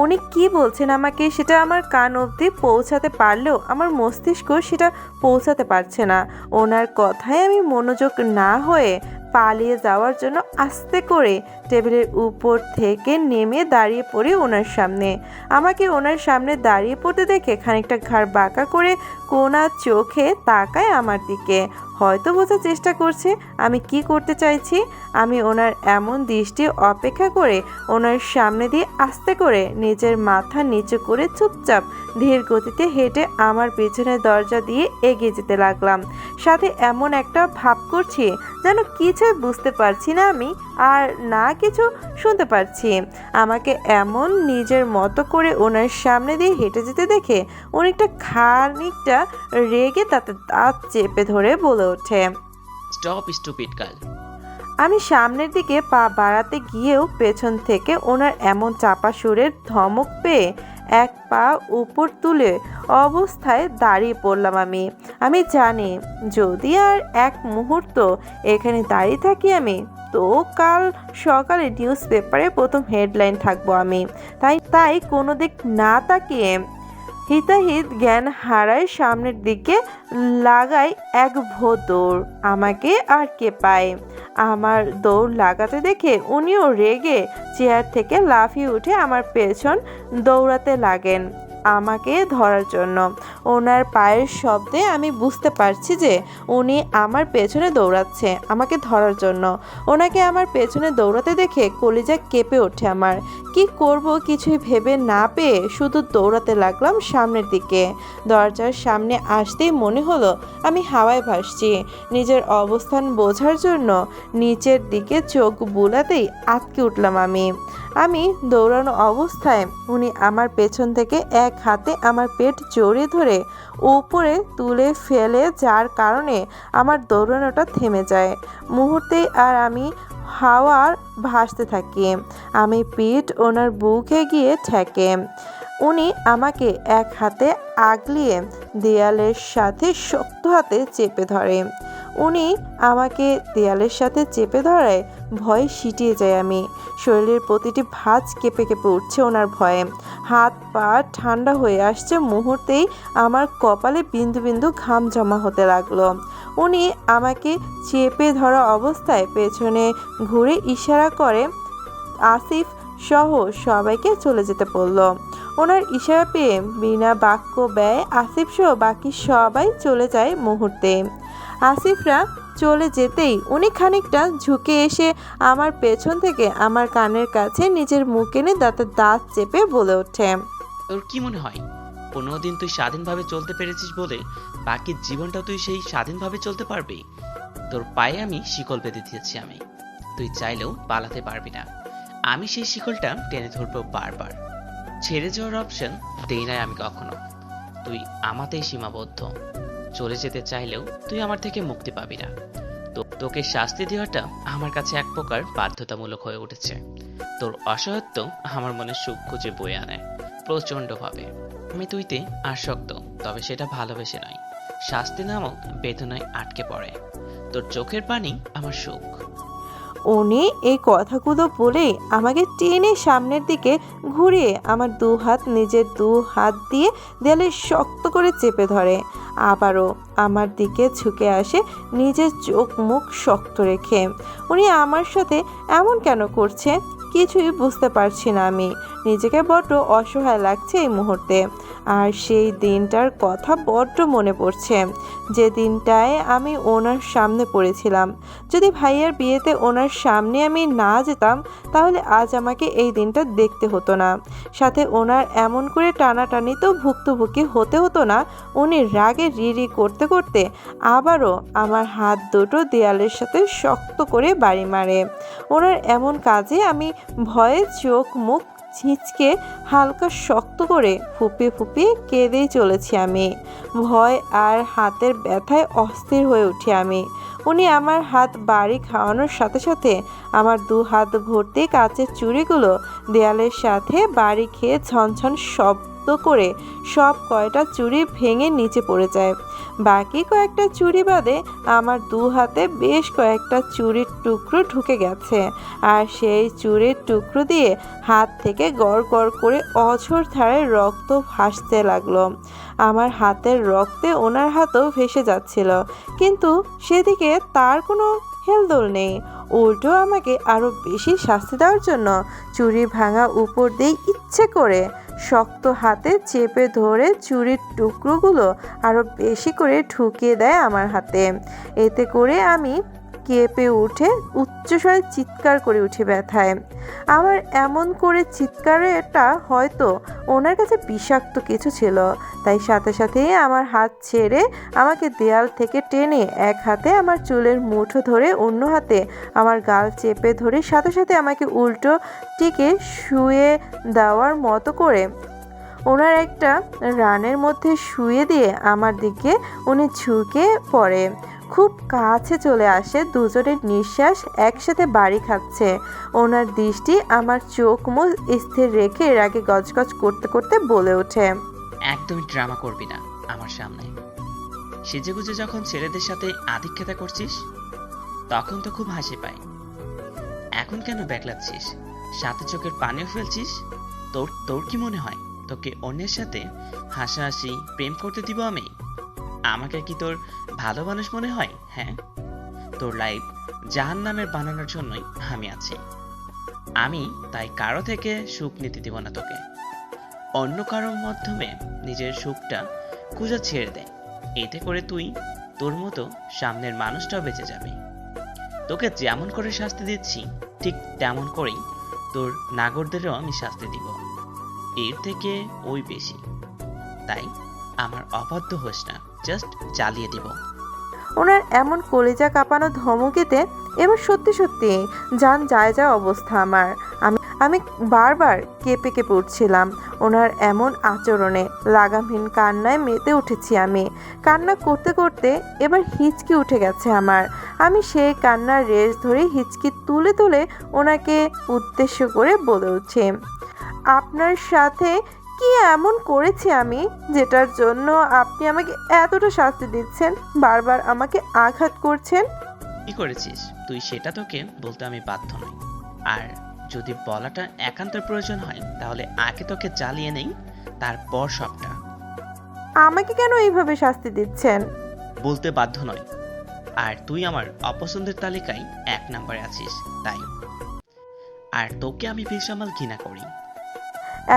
উনি কি বলছেন আমাকে সেটা আমার কান অবধি পৌঁছাতে পারলেও আমার মস্তিষ্ক সেটা পৌঁছাতে পারছে না। ওনার কথায় আমি মনোযোগ না হয়ে পালিয়ে যাওয়ার জন্য আস্তে করে টেবিলের উপর থেকে নেমে দাঁড়িয়ে পড়ি ওনার সামনে। আমাকে ওনার সামনে দাঁড়িয়ে পড়তে দেখে খানিকটা ঘাড় বাঁকা করে কোনা চোখে তাকায় আমার দিকে। হয়তো বোঝার চেষ্টা করছে আমি কি করতে চাইছি। আমি ওনার এমন দৃষ্টি অপেক্ষা করে ওনার সামনে দিয়ে আস্তে করে নিজের মাথা নিচু করে চুপচাপ ধীর গতিতে হেঁটে আমার পেছনের দরজা দিয়ে এগিয়ে যেতে লাগলাম। সাথে এমন একটা ভাব করছি যেন কিছুই বুঝতে পারছি না আমি, আর না কিছু শুনতে পারছি। আমাকে এমন নিজের মতো করে ওনার সামনে দিয়ে হেঁটে যেতে দেখে অনেকটা খানিকটা রেগে তাতে দাঁত চেপে ধরে বলে ওঠে, স্টপ স্টুপিড গার্ল। আমি সামনের দিকে পা বাড়াতে গিয়েও পেছন থেকে ওনার এমন চাপা সুরের ধমক পেয়ে এক পা উপর তুলে অবস্থায় দাঁড়িয়ে পড়লাম আমি জানি যদি আর এক মুহূর্ত এখানে দাঁড়িয়ে থাকি আমি, তো কাল সকালে নিউজ পেপারে প্রথম হেডলাইন থাকবো আমি। তাই কোনো দিক না তাকিয়ে হিতাহিত জ্ঞান হারায় সামনের দিকে লাগাই এক দৌড়। আমাকে আর কে পায়। আমার দৌড় লাগাতে দেখে উনিও রেগে চেয়ার থেকে লাফিয়ে উঠে আমার পেছন দৌড়াতে লাগেন আমাকে ধরার জন্য। ওনার পায়ের শব্দে আমি বুঝতে পারছি যে উনি আমার পেছনে দৌড়াচ্ছে আমাকে ধরার জন্য। ওনাকে আমার পেছনে দৌড়াতে দেখে কলিজা কেঁপে ওঠে আমার। কি করব কিছুই ভেবে না পেয়ে শুধু দৌড়াতে লাগলাম সামনের দিকে। দরজার সামনে আসতেই মনে হলো আমি হাওয়ায় ভাসছি। নিজের অবস্থান বোঝার জন্য নিচের দিকে চোখ বুলাতেই আটকে উঠলাম আমি দৌড়ানো অবস্থায় উনি আমার পেছন থেকে এক হাতে আমার পেট জড়িয়ে ধরে উপরে তুলে ফেলে, যার কারণে আমার দৌড়ানোটা থেমে যায় মুহূর্তেই। আর আমি হাওয়ার ভাসতে থাকি। আমি পিঠ ওনার বুকে গিয়ে ঠেকে। উনি আমাকে এক হাতে আগলিয়ে দেয়ালের সাথে শক্ত হাতে চেপে ধরে। উনি আমাকে দেয়ালের সাথে চেপে ধরায় ভয়ে সিটিয়ে যায় আমি। শরীরের প্রতিটি ভাঁজ কেঁপে কেঁপে উঠছে ওনার ভয়ে। হাত পা ঠান্ডা হয়ে আসছে মুহূর্তেই। আমার কপালে বিন্দু বিন্দু ঘাম জমা হতে লাগলো। উনি আমাকে চেপে ধরা অবস্থায় পেছনে ঘুরে ইশারা করে আসিফ সহ সবাইকে চলে যেতে বলল। ওনার ইশারা পেয়ে বিনা বাক্য ব্যয় আসিফ সহ বাকি সবাই চলে যায় মুহূর্তে। আসিফরা চলে যেতেই উনি খানিকটা ঝুঁকে এসে আমার পেছন থেকে আমার কানের কাছে নিজের মুখ এনে দাঁতের দাঁত চেপে বলে ওঠে, তোর কি মনে হয় 15 দিন তুই স্বাধীনভাবে চলতে পেরেছিস বলে বাকি জীবনটা তুই সেই স্বাধীনভাবে চলতে পারবি? তোর পায়ে আমি শিকল বেঁধে দিয়েছি আমি, তুই চাইলেও পালাতে পারবি না। আমি সেই শিকলটা টেনে ধরবো বারবার। ছেড়ে যাওয়ার অপশন দেই নাই আমি কখনো। তুই আমাতেই সীমাবদ্ধ। চলে যেতে চাইলেও তুই আমার থেকে মুক্তি পাবি না। তোকে শাস্তি দেওয়াটা আমার কাছে এক প্রকার বাধ্যতামূলক হয়ে উঠেছে। তোর অসহায়ত্ব আমার মনে সুখ খুঁজে বয়ে আনে প্রচণ্ডভাবে। আমি তুইতে আসক্ত, তবে সেটা ভালোবেসে নয়, শাস্তি নামক বেদনায় আটকে পড়ে। তোর চোখের পানি আমার সুখ। উনি এই কথাগুলো বলে আমাকে টেনে সামনের দিকে ঘুরিয়ে আমার দু হাত নিজের দু হাত দিয়ে দেয়ালে শক্ত করে চেপে ধরে। আবারও আমার দিকে ঝুঁকে আসে নিজের চোখ মুখ শক্ত রেখে। উনি আমার সাথে এমন কেন করছে কিছুই বুঝতে পারছি না আমি। নিজেকে বড্ড অসহায় লাগছে এই মুহূর্তে। আর সেই দিনটার কথা বড্ড মনে পড়ছে, যে দিনটায় আমি ওনার সামনে পড়েছিলাম। যদি ভাইয়ার বিয়েতে ওনার সামনে আমি না যেতাম তাহলে আজ আমাকে এই দিনটা দেখতে হতো না। সাথে ওনার এমন করে টানাটানি তো ভুক্তভোগী হতে হতো না। উনি রাগে রিরি করতে করতে আবারও আমার হাত দুটো দেয়ালের সাথে শক্ত করে বাড়ি মারে। ওনার এমন কাজে আমি ভয়ে চোখ মুখ ছিঁচকে হালকা শক্ত করে ফুপিয়ে ফুপিয়ে কেঁদেই চলেছি আমি। ভয় আর হাতের ব্যথায় অস্থির হয়ে উঠি আমি। উনি আমার হাত বাড়ি খাওয়ানোর সাথে সাথে আমার দু হাত ভর্তি কাচের চুড়িগুলো দেয়ালের সাথে বাড়ি খেয়ে ঝনঝন শব্দ করে সব কয়টা চুড়ি ভেঙে নিচে পড়ে যায়। বাকি কয়েকটা চুড়ি বাদে আমার দু হাতে বেশ কয়েকটা চুড়ির টুকরো ঢুকে গেছে। আর সেই চুড়ির টুকরো দিয়ে হাত থেকে গড় গড় করে অঝোর ধারায় রক্ত ভাসতে লাগলো। আমার হাতের রক্তে ওনার হাতও ভেসে যাচ্ছিল, কিন্তু সেদিকে তার কোনো হেলদোল নেই। উল্টো আমাকে আরও বেশি শাস্তি দেওয়ার জন্য চুড়ি ভাঙা উপর দিয়ে ইচ্ছে করে শক্ত হাতে চেপে ধরে চুড়ির টুকরোগুলো আরও বেশি করে ঢুকিয়ে দেয় আমার হাতে। এতে করে আমি কেঁপে উঠে উচ্চস্বরে চিৎকার করে উঠি ব্যথায়। আমার এমন করে চিৎকারটা হয়তো ওনার কাছে বিষাক্ত কিছু ছিল, তাই সাথে সাথেই আমার হাত ছেড়ে আমাকে দেয়াল থেকে টেনে এক হাতে আমার চুলের মুঠো ধরে অন্য হাতে আমার গাল চেপে ধরে সাথে সাথে আমাকে উল্টো টিকে শুয়ে দেওয়ার মতো করে ওনার একটা রানের মধ্যে শুয়ে দিয়ে আমার দিকে উনি ঝুঁকে পড়ে। খুব কাছে চলে আসে, দুজনের নিঃশ্বাস একসাথে বাড়ি খাচ্ছে। ওনার দৃষ্টি আমার চোখ মুখ স্থির রেখে রাগে গজগজ করতে করতে বলে ওঠে, একদমই ড্রামা করবি না আমার সামনে। সেজেগুজে যখন ছেলেদের সাথে আধিক্যতা করছিস তখন তো খুব হাসি পায়, এখন কেন ব্যাকলাচ্ছিস, সাথে চোখের পানিও ফেলছিস? তোর তোর কি মনে হয় তোকে অন্যের সাথে হাসাহাসি প্রেম করতে দিব আমি? আমাকে কি তোর ভালো মানুষ মনে হয়? হ্যাঁ, তোর লাইফ জাহান্নামের বানানোর জন্যই আমি আছি। আমি তাই কারো থেকে সুখ নিতে দিব না তোকে। অন্য কারোর মাধ্যমে নিজের সুখটা খুঁজে ছেড়ে দে, এতে করে তুই তোর মতো সামনের মানুষটাও বেঁচে যাবে। তোকে যেমন করে শাস্তি দিচ্ছি ঠিক তেমন করেই তোর নাগরদেরও আমি শাস্তি দিব, এর থেকে ওই বেশি। তাই আমার অবাধ্য হোস না, জাস্ট জ্বালিয়ে দিব। ওনার এমন কলিজা কাঁপানো ধমকিতে এবার সত্যি সত্যি জান যায় যায় অবস্থা আমার। আমি বারবার কেঁপে কেঁপে উঠছিলাম ওনার এমন আচরণে। লাগামহীন কান্নায় মেতে উঠেছি আমি। কান্না করতে করতে এবার হিচকি উঠে গেছে আমার। আমি সেই কান্নার রেশ ধরে হিচকি তুলে তুলে ওনাকে উদ্দেশ্য করে বলে উঠছি, আপনার সাথে কি এমন করেছি আমি যেটার জন্য আপনি আমাকে এতটা শাস্তি দিচ্ছেন, বারবার আমাকে আঘাত করছেন? কি করেছিস তুই সেটা তোকে বলতে আমি বাধ্য নই। আর যদি বলাটা একান্তর প্রয়োজন হয় তাহলে আগে তোকে জ্বালিয়ে নেই, তারপর সবটা। আমাকে কেন এইভাবে শাস্তি দিচ্ছেন? বলতে বাধ্য নয়। আর তুই আমার অপছন্দের তালিকায় 1 নম্বরে আছিস তাই। আর তোকে আমি বেসামাল ঘৃণা করি।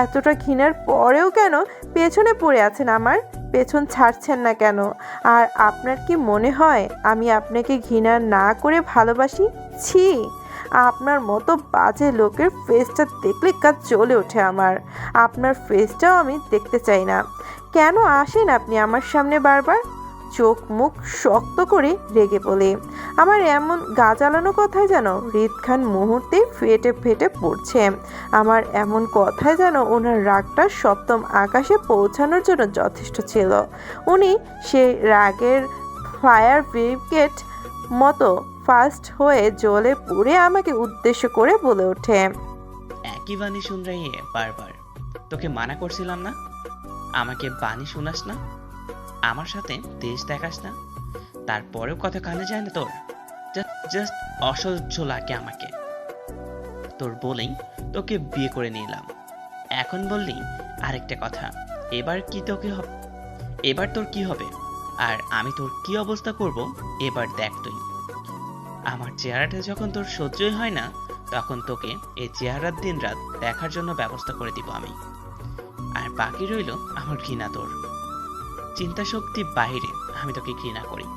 এতটা ঘৃণার পরেও কেন পেছনে পড়ে আছেন, আমার পেছন ছাড়ছেন না কেন? আর আপনার কি মনে হয় আমি আপনাকে ঘৃণা না করে ভালোবাসি? ছি, আপনার মতো বাজে লোকের ফেসটা দেখলে কাজ জ্বলে ওঠে আমার। আপনার ফেসটাও আমি দেখতে চাই না। কেন আসেন আপনি আমার সামনে বারবার? চোখ মুখ শক্ত করে রেগে বলে। আমার এমন গা জ্বালানো কথায় যেন হৃদখান মুহূর্তে ফেটে ফেটে পড়ছে। আমার এমন কথায় যেন ওনার রাগটা সপ্তম আকাশে পৌঁছানোর জন্য যথেষ্ট ছিল। উনি সে রাগের ফায়ার ব্রিগেড মতো ফাস্ট হয়ে জ্বলে পুড়ে আমাকে উদ্দেশ্য করে বলে ওঠে, একই বাণী শুন রে বারবার। তোকে মানা করছিলাম না আমাকে বাণী শোনাস না, আমার সাথে দেশ দেখাস না, তারপরেও কথা কানে যায় না তোর? জাস্ট অসহ্য লাগে আমাকে। তোর বলেই তোকে বিয়ে করে নিলাম, এখন বললি আরেকটা কথা। এবার কি তোকে হবে? এবার তোর কি হবে আর আমি তোর কি অবস্থা করব এবার দেখ তুই। আমার চেহারাটা যখন তোর সহ্যই হয় না, তখন তোকে এই চেহারার দিন রাত দেখার জন্য ব্যবস্থা করে দিব আমি। আর বাকি রইল আমার ঘৃণা তোর। চিন্তা শক্তি বাইরে আমি তোকে ঘৃণা করি,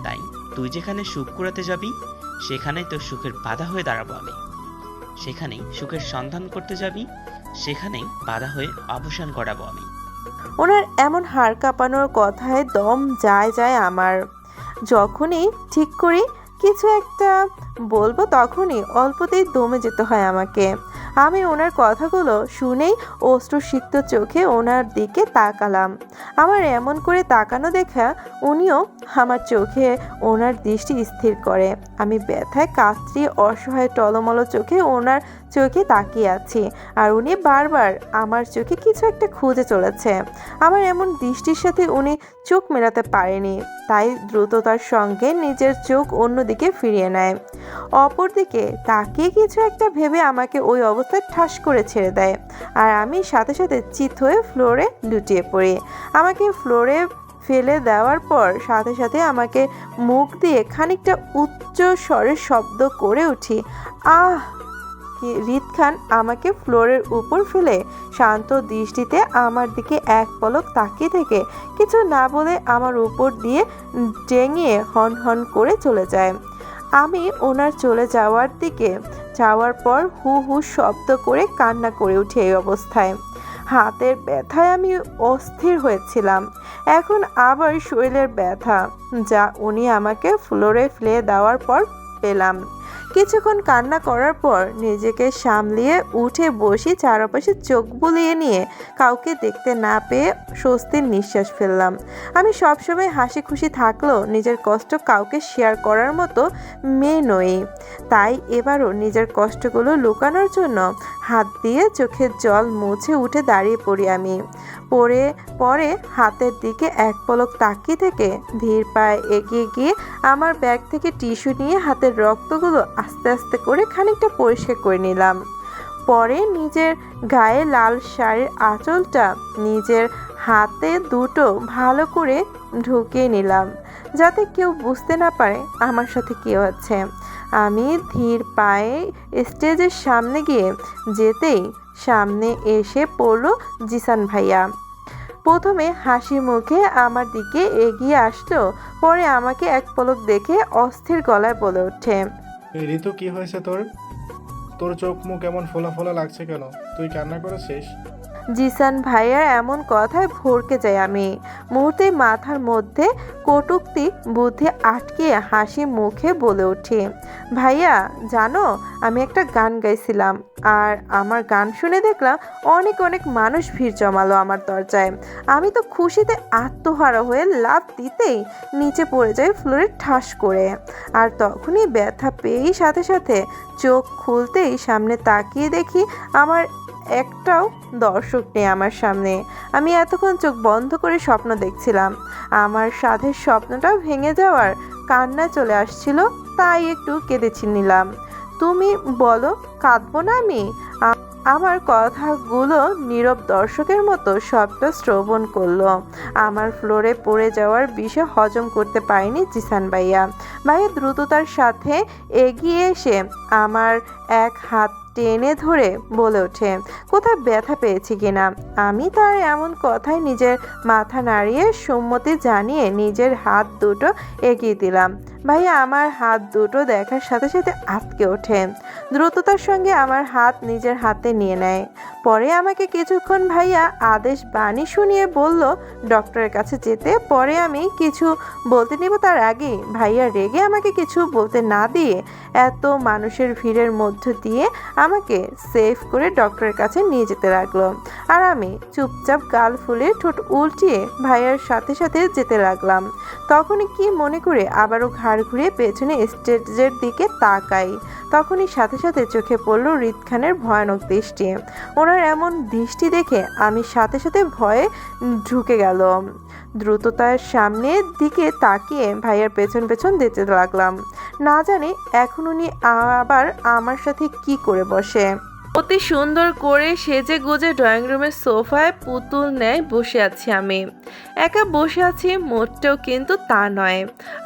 তাই তুই যেখানে সুখ কুড়াতে যাবি সেখানেই তোর সুখের বাধা হয়ে দাঁড়াবো আমি। সেখানেই সুখের সন্ধান করতে যাবি সেখানেই বাধা হয়ে অবসান করাবো আমি। ওনার এমন হাড় কাঁপানোর কথায় দম যায় যায় আমার। যখনই ঠিক করি কিছু একটা বলবো তখনই অল্পতেই দমে যেতে হয় আমাকে। আমি ওনার কথাগুলো শুনেই অশ্রুসিক্ত চোখে ওনার দিকে তাকালাম। আমার এমন করে তাকানো দেখা উনিও আমার চোখে ওনার দৃষ্টি স্থির করে। আমি ব্যথায় কাতরি অসহায় টলমল চোখে ওনার চোখে তাকিয়ে আছি, আর উনি বারবার আমার চোখে কিছু একটা খুঁজে চলেছে। আমার এমন দৃষ্টির সাথে উনি চোখ মেলাতে পারেনি, তাই দ্রুততার সঙ্গে নিজের চোখ অন্যদিকে ফিরিয়ে নেয়। অপরদিকে তাকিয়ে কিছু একটা ভেবে আমাকে ওই অবস্থায় ঠাস করে ছেড়ে দেয়, আর আমি সাথে সাথে চিত হয়ে ফ্লোরে লুটিয়ে পড়ি। আমাকে ফ্লোরে ফেলে দেওয়ার পর সাথে সাথে আমাকে মুখ দিয়ে খানিকটা উচ্চ স্বরের শব্দ করে উঠি, আহ! রিদ খান আমাকে ফ্লোরের উপর ফেলে শান্ত দৃষ্টিতে আমার দিকে এক পলক তাকিয়ে থেকে কিছু না বলে আমার উপর দিয়ে ডেঙিয়ে হন হন করে চলে যায়। আমি ওনার চলে যাওয়ার দিকে যাওয়ার পর হু হু শব্দ করে কান্না করে উঠি। এই অবস্থায় হাতের ব্যথায় আমি অস্থির হয়েছিলাম, এখন আবার শরীরের ব্যথা, যা উনি আমাকে ফ্লোরে ফেলে দেওয়ার পর পেলাম। কিছুক্ষণ কান্না করার পর নিজেকে সামলিয়ে উঠে বসি, চারপাশে চোখ বুলিয়ে নিয়ে কাউকে দেখতে না পেয়ে স্বস্তির নিঃশ্বাস ফেললাম। আমি সবসময় হাসি খুশি থাকলেও নিজের কষ্ট কাউকে শেয়ার করার মতো মেয়ে নই, তাই এবারও নিজের কষ্টগুলো লুকানোর জন্য হাত দিয়ে চোখের জল মুছে উঠে দাঁড়িয়ে পড়ি আমি। পরে হাতের দিকে এক পলক তাকিয়ে থেকে ধীর পায়ে এগিয়ে গিয়ে আমার ব্যাগ থেকে টিস্যু নিয়ে হাতের রক্তগুলো আস্তে আস্তে করে খানিকটা পরিষ্কার করে নিলাম। পরে নিজের গায়ে লাল শাড়ির আঁচলটা নিজের হাতে দুটো ভালো করে ঢুকিয়ে নিলাম, যাতে কেউ বুঝতে না পারে আমার সাথে কী হচ্ছে। আমি ধীর পায়ে স্টেজের সামনে গিয়ে যেতেই সামনে এসে পড়লো জিসান ভাইয়া। প্রথমে হাসি মুখে আমার দিকে এগিয়ে আসলো, পরে আমাকে এক পলক দেখে অস্থির গলায় বলে ওঠে, এই ঋতু, কি হয়েছে তোর? তোর চোখ মুখ এমন ফোলা ফোলা লাগছে কেন? তুই কান্না করেছিস? জিসান ভাইয়ার এমন কথায় ভরকে যাই আমি। মুহূর্তে মাথার মধ্যে কটূক্তি বুদ্ধি আটকে হাসি মুখে বলে উঠি, ভাইয়া জানো, আমি একটা গান গাইছিলাম, আর আমার গান শুনে দেখলাম অনেক অনেক মানুষ ভিড় জমালো আমার দরজায়। আমি তো খুশিতে আত্মহারা হয়ে লাফ দিতেই নিচে পড়ে যাই ফ্লোরে ঠাস করে। আর তখনই ব্যথা পেয়েই সাথে সাথে চোখ খুলতেই সামনে তাকিয়ে দেখি আমার একটাও দর্শক নেই আমার সামনে। আমি এতক্ষণ চোখ বন্ধ করে স্বপ্ন দেখছিলাম, আমার সাধের স্বপ্নটা ভেঙে যাওয়ার কান্না চলে আসছিল, তাই একটু কেঁদেছি নিলাম। তুমি বলো, কাঁদবো না আমি? আমার কথাগুলো নীরব দর্শকের মতো সবটা শ্রবণ করলো। আমার ফ্লোরে পড়ে যাওয়ার বিষয় হজম করতে পারেনি জিসান ভাইয়া। দ্রুততার সাথে এগিয়ে এসে আমার এক হাত টেনে ধরে বলে ওঠে, কোথায় ব্যথা পেয়েছি কিনা। আমি তার এমন কথায় নিজের মাথা নাড়িয়ে সম্মতি জানিয়ে নিজের হাত দুটো এগিয়ে দিলাম। ভাইয়া আমার হাত দুটো দেখার সাথে সাথে আটকে ওঠে, দ্রুততার সঙ্গে আমার হাত নিজের হাতে নিয়ে নেয়। পরে আমাকে কিছুক্ষণ ভাইয়া আদেশ বাণী শুনিয়ে বলল ডক্টরের কাছে যেতে। পরে আমি কিছু বলতে নিব তার আগেই ভাইয়া রেগে আমাকে কিছু বলতে না দিয়ে এত মানুষের ভিড়ের মধ্য দিয়ে আমাকে সেফ করে ডক্টরের কাছে নিয়ে যেতে লাগলো। আর আমি চুপচাপ গাল ফুলে ঠোঁট উল্টিয়ে ভাইয়ার সাথে সাথে যেতে লাগলাম। তখনই কি মনে করে আবারও ঘাড় ঘুরিয়ে পেছনে স্টেজের দিকে তাকাই। তখনই সাথে সাথে চোখে পড়ল হৃদ খানের ভয়ানক দৃষ্টি। ওনার এমন দৃষ্টি দেখে আমি সাথে সাথে ভয়ে ঢুকে গেল। দ্রুততার সামনের দিকে তাকিয়ে ভাইয়ার পেছন পেছন যেতে লাগলাম। না জানি এখন উনি আবার আমার সাথে কি করে বসে। অতি সুন্দর করে সেজে গুজে ড্রয়িং রুমের সোফায় পুতুল ন্যায় বসে আছি আমি। একা বসে আছি মোটেও কিন্তু তা নয়।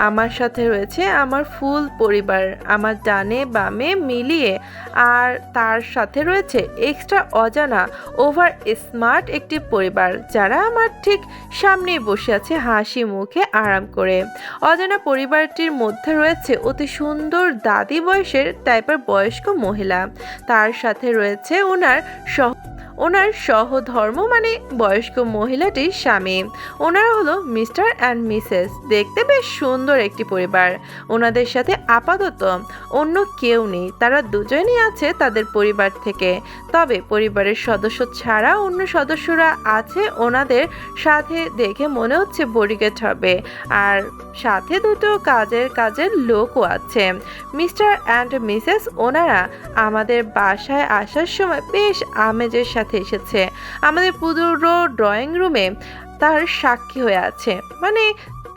আমার সাথে রয়েছে আমার ফুল পরিবার, আমার ডানে বামে মিলিয়ে। আর তার সাথে রয়েছে এক্সট্রা অজানা ওভার স্মার্ট একটি পরিবার, যারা আমার ঠিক সামনেই বসে আছে হাসি মুখে আরাম করে। অজানা পরিবারটির মধ্যে রয়েছে অতি সুন্দর দাদি বয়সের টাইপের বয়স্ক মহিলা। তার সাথে রয়েছে ওনার সহধর্ম মানে বয়স্ক মহিলাটির স্বামী। ওনারা হলো মিস্টার অ্যান্ড মিসেস। দেখতে বেশ সুন্দর একটি পরিবার। ওনাদের সাথে আপাতত অন্য কেউ নেই, তারা দুজনই আছে তাদের পরিবার থেকে। তবে পরিবারের সদস্য ছাড়া অন্য সদস্যরা আছে ওনাদের সাথে, দেখে মনে হচ্ছে বডিগার্ড হবে। আর সাথে দুটো কাজের লোকও আছে। মিস্টার অ্যান্ড মিসেস ওনারা আমাদের বাসায় আসার সময় বেশ আমেজের সাথে এসেছে। আমাদের পুরো ড্রয়িং রুমে তার সাক্ষী হয়ে আছে। মানে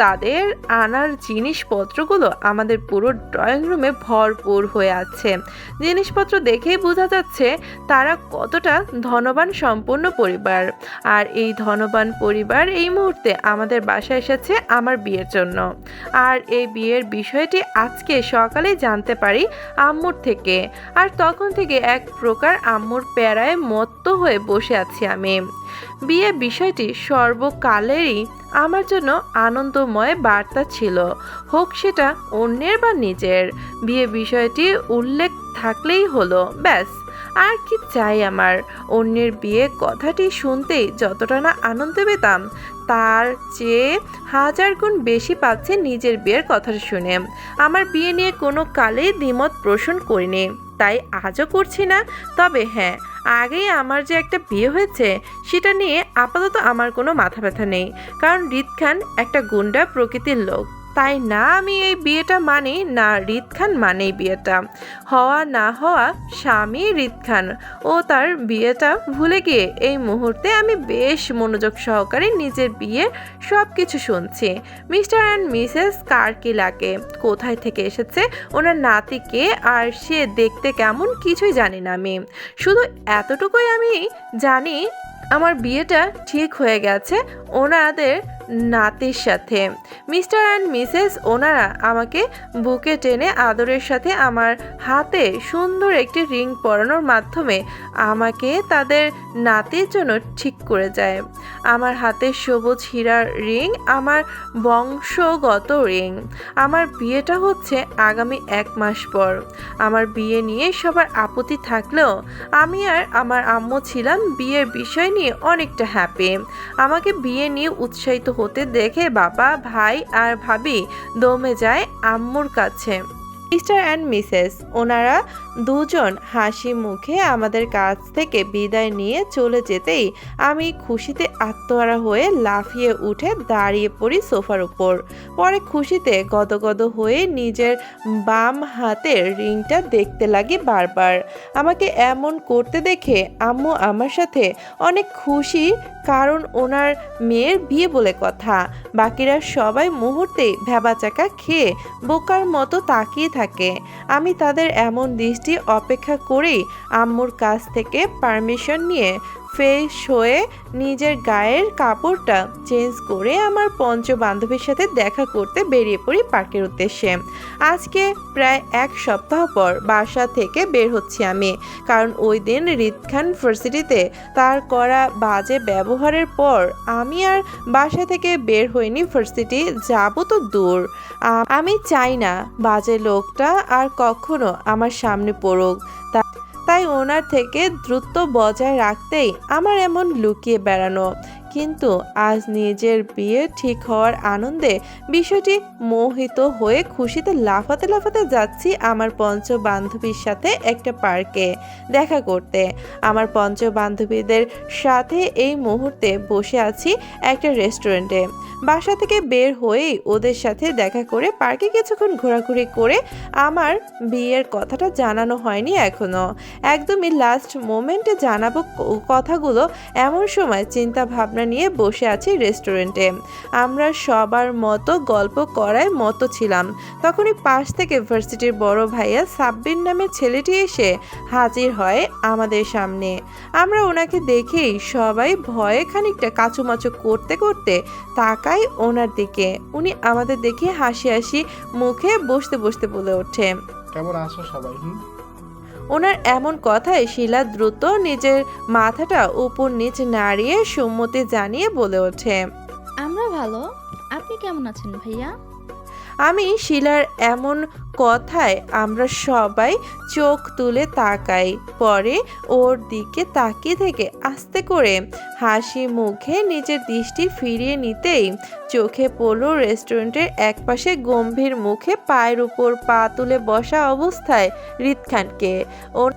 তাদের আনার জিনিসপত্রগুলো আমাদের পুরো ড্রয়িং রুমে ভরপুর হয়ে আছে। জিনিসপত্র দেখেই বোঝা যাচ্ছে তারা কতটা ধনবান সম্পন্ন পরিবার। আর এই ধনবান পরিবার এই মুহূর্তে আমাদের বাসায় এসেছে আমার বিয়ের জন্য। আর এই বিয়ের বিষয়টি আজকে সকালে জানতে পারি আম্মুর থেকে। আর তখন থেকে এক প্রকার আম্মুর প্যারায় মত্ত হয়ে বসে আছি আমি। বিয়ে বিষয়টি সর্বকালেরই আমার জন্য আনন্দময় বার্তা ছিল, হোক সেটা অন্যের বা নিজের। বিয়ে বিষয়টি উল্লেখ থাকলেই হলো, ব্যাস। আর কি চাই আমার? অন্যের বিয়ে কথাটি শুনতেই যতটা না আনন্দ পেতাম, তার চেয়ে 1000 গুণ বেশি পাচ্ছে নিজের বিয়ের কথাটা শুনে। আমার বিয়ে নিয়ে কোনো কালেই দ্বিমত পোষণ করিনি, তাই আজও করছি না। তবে হ্যাঁ, আগেই আমার যে একটা বিয়ে হয়েছে সেটা নিয়ে আপাতত আমার কোনো মাথা ব্যথা নেই। কারণ হৃদ খান একটা গুন্ডা প্রকৃতির লোক। তাই না আমি এই বিয়েটা মানি, না হৃদ খান মানেই বিয়েটা। হওয়া না হওয়া স্বামী হৃদ খান, ও তার বিয়েটা ভুলে গিয়ে এই মুহূর্তে আমি বেশ মনোযোগ সহকারে নিজের বিয়ের সব কিছু শুনছি। মিস্টার অ্যান্ড মিসেস কার কি লাগে, কোথায় থেকে এসেছে, ওনার নাতিকে, আর সে দেখতে কেমন কিছুই জানি না আমি। শুধু এতটুকুই আমি জানি আমার বিয়েটা ঠিক হয়ে গেছে ওনাদের নাতির সাথে। মিস্টার অ্যান্ড মিসেস ওনারা আমাকে বুকে টেনে আদরের সাথে আমার হাতে সুন্দর একটি রিং পরানোর মাধ্যমে আমাকে তাদের নাতির জন্য ঠিক করে যায়। আমার হাতে সবুজ হীরার রিং আমার বংশগত রিং। আমার বিয়েটা হচ্ছে আগামী 1 মাস পর। আমার বিয়ে নিয়ে সবার আপত্তি থাকলেও আমি আর আমার আম্মু ছিলাম বিয়ের বিষয় নিয়ে অনেকটা হ্যাপি। আমাকে বিয়ে নিয়ে উৎসাহিত হতে দেখে বাবা, ভাই আর ভাবি দমে যায় আম্মুর কাছে। মিস্টার অ্যান্ড মিসেস ওনারা দুজন হাসি মুখে আমাদের কাছ থেকে বিদায় নিয়ে চলে যেতেই আমি খুশিতে আত্মহারা হয়ে লাফিয়ে উঠে দাঁড়িয়ে পড়ি সোফার উপর। পরে খুশিতে গদগদ হয়ে নিজের বাম হাতের রিংটা দেখতে লাগি বারবার। আমাকে এমন করতে দেখে আম্মু আমার সাথে অনেক খুশি, কারণ ওনার মেয়ের বিয়ে বলে কথা। বাকিরা সবাই মুহূর্তেই ভ্যাবাচাকা খেয়ে বোকার মতো তাকিয়ে থাকে। আমি তাদের এমন দৃষ্টি অপেক্ষা করেই আম্মুর কাছ থেকে পারমিশন নিয়ে ফ্রেশ হয়ে নিজের গায়ের কাপড়টা চেঞ্জ করে আমার পঞ্চ বান্ধবীর সাথে দেখা করতে বেরিয়ে পড়ি পার্কের উদ্দেশ্যে। আজকে প্রায় 1 সপ্তাহ পর বাসা থেকে বের হচ্ছি আমি, কারণ ওই দিন হৃদ খান ভার্সিটিতে তার করা বাজে ব্যবহারের পর আমি আর বাসা থেকে বের হইনি। ভার্সিটি যাব তো দূর, আমি চাই না বাজে লোকটা আর কখনো আমার সামনে পড়ুক। তাই ওনার থেকে দ্রুত বজায় রাখতেই আমার এমন লুকিয়ে বেড়ানো। কিন্তু আজ নিজের বিয়ে ঠিক হওয়ার আনন্দে বিষয়টি মোহিত হয়ে খুশিতে লাফাতে লাফাতে যাচ্ছি আমার পঞ্চ বান্ধবীর সাথে একটা পার্কে দেখা করতে। আমার পঞ্চ বান্ধবীদের সাথে এই মুহূর্তে বসে আছি একটা রেস্টুরেন্টে। বাসা থেকে বের হয়েই ওদের সাথে দেখা করে পার্কে কিছুক্ষণ ঘোরাঘুরি করে আমার বিয়ের কথাটা জানানো হয়নি এখনো। একদমই লাস্ট মোমেন্টে জানাবো কথাগুলো এমন সময় চিন্তা ভাবনা নিয়ে বসে আছি রেস্টুরেন্টে। আমরা সবার মতো গল্প করার মতো ছিলাম। তখনই পাশ থেকে ভার্সিটির বড় ভাইয়া সাব্বির নামের ছেলেটি এসে হাজির হয় আমাদের সামনে। আমরা ওনাকে দেখেই সবাই ভয়ে খানিকটা কাচুমাচু করতে করতে তাকাই ওনার দিকে। উনি আমাদের দেখে হাসি হাসি মুখে বসতে বসতে বলে ওঠে, কেমন আছো সবাই? ওনার এমন কথায় শিলা দ্রুত নিজের মাথাটা উপর নিচ নাড়িয়ে সম্মতি জানিয়ে বলে ওঠে, আমরা ভালো। আপনি কেমন আছেন ভাইয়া? আমি শিলার এমন কথায় আমরা সবাই চোখ তুলে তাকাই। পরে ওর দিকে তাকিয়ে থেকে আস্তে করে হাসি মুখে নিজের দৃষ্টি ফিরিয়ে নিতেই চোখে পড়ল রেস্টুরেন্টের একপাশে গম্ভীর মুখে পায়ের উপর পা তুলে বসা অবস্থায় রিত খানকে।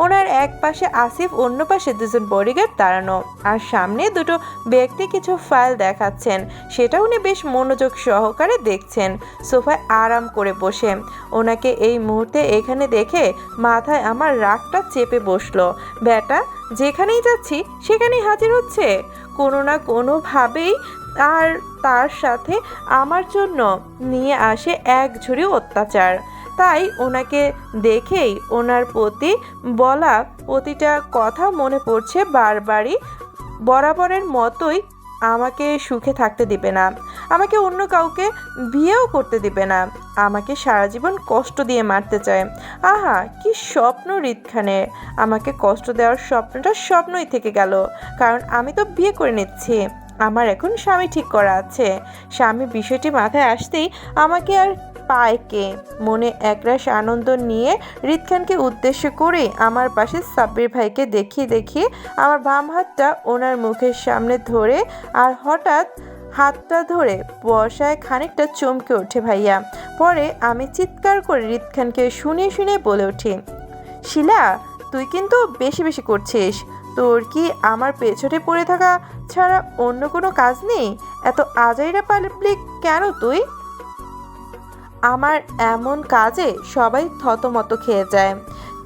ওনার এক পাশে আসিফ, অন্য পাশে দুজন বডিগার্ড দাঁড়ানো, আর সামনে দুটো ব্যক্তি কিছু ফাইল দেখাচ্ছেন। সেটা উনি বেশ মনোযোগ সহকারে দেখছেন সোফায় আরাম করে বসে। ওনাকে এই মুহূর্তে এখানে দেখে মাথায় আমার রাগটা চেপে বসলো। ব্যাটা যেখানেই যাচ্ছি সেখানেই হাজির হচ্ছে কোনো না কোনোভাবেই, আর তার সাথে আমার জন্য নিয়ে আসে এক ঝুড়ি অত্যাচার। তাই ওনাকে দেখেই ওনার প্রতি বলা প্রতিটা কথা মনে পড়ছে বারবারই। বরাবরের মতোই আমাকে সুখে থাকতে দিবে না, আমাকে অন্য কাউকে বিয়েও করতে দিবে না, আমাকে সারা জীবন কষ্ট দিয়ে মারতে চায়। আহা কি স্বপ্ন রিত খানের! আমাকে কষ্ট দেওয়ার স্বপ্নটা স্বপ্নই থেকে গেল, কারণ আমি তো বিয়ে করে নিচ্ছি। আমার এখন স্বামী ঠিক করা আছে। স্বামী বিষয়টি মাথায় আসতেই আমাকে আর পায়কে মনে একরাশ আনন্দ নিয়ে রিত খানকে উদ্দেশ্য করে আমার পাশে সাব্বির ভাইকে দেখিয়ে আমার বাম হাতটা ওনার মুখের সামনে ধরে আর হঠাৎ হাতটা ধরে বসায় খানিকটা চমকে ওঠে ভাইয়া। পরে আমি চিৎকার করে রিত খানকে শুনে বলে উঠি, শিলা তুই কিন্তু বেশি বেশি করছিস। তোর কি আমার পেছনে পড়ে থাকা ছাড়া অন্য কোনো কাজ নেই? এত আজাইরা পাবলিক কেন তুই? আমার এমন কাজে সবাই থতমত খেয়ে যায়।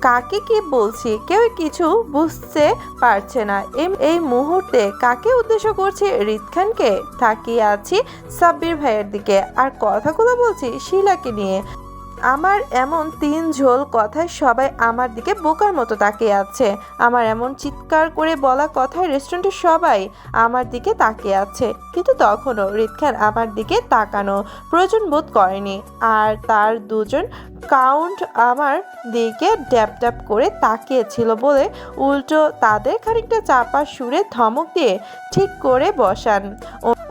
কাকে কি বলছি কেউ কিছু বুঝতে পারছে না। এই মুহূর্তে কাকে উদ্দেশ্য করছি? রিত খানকে। তাকিয়ে আছি সাব্বির ভাইয়ের দিকে আর কথাগুলো বলছি শিলাকে নিয়ে। আমার এমন তিন ঝোল কথায় সবাই আমার দিকে বোকার মতো তাকিয়ে আছে। আমার এমন চিৎকার করে বলা কথায় রেস্টুরেন্টের সবাই আমার দিকে তাকিয়ে আছে, কিন্তু তখনও রিত খান আমার দিকে তাকানো প্রয়োজন বোধ করেনি। আর তার দুজন কাউন্ট আমার দিকে ড্যাপ করে তাকিয়েছিল বলে উল্টো তাদের খানিকটা চাপা সুরে ধমক দিয়ে ঠিক করে বসান।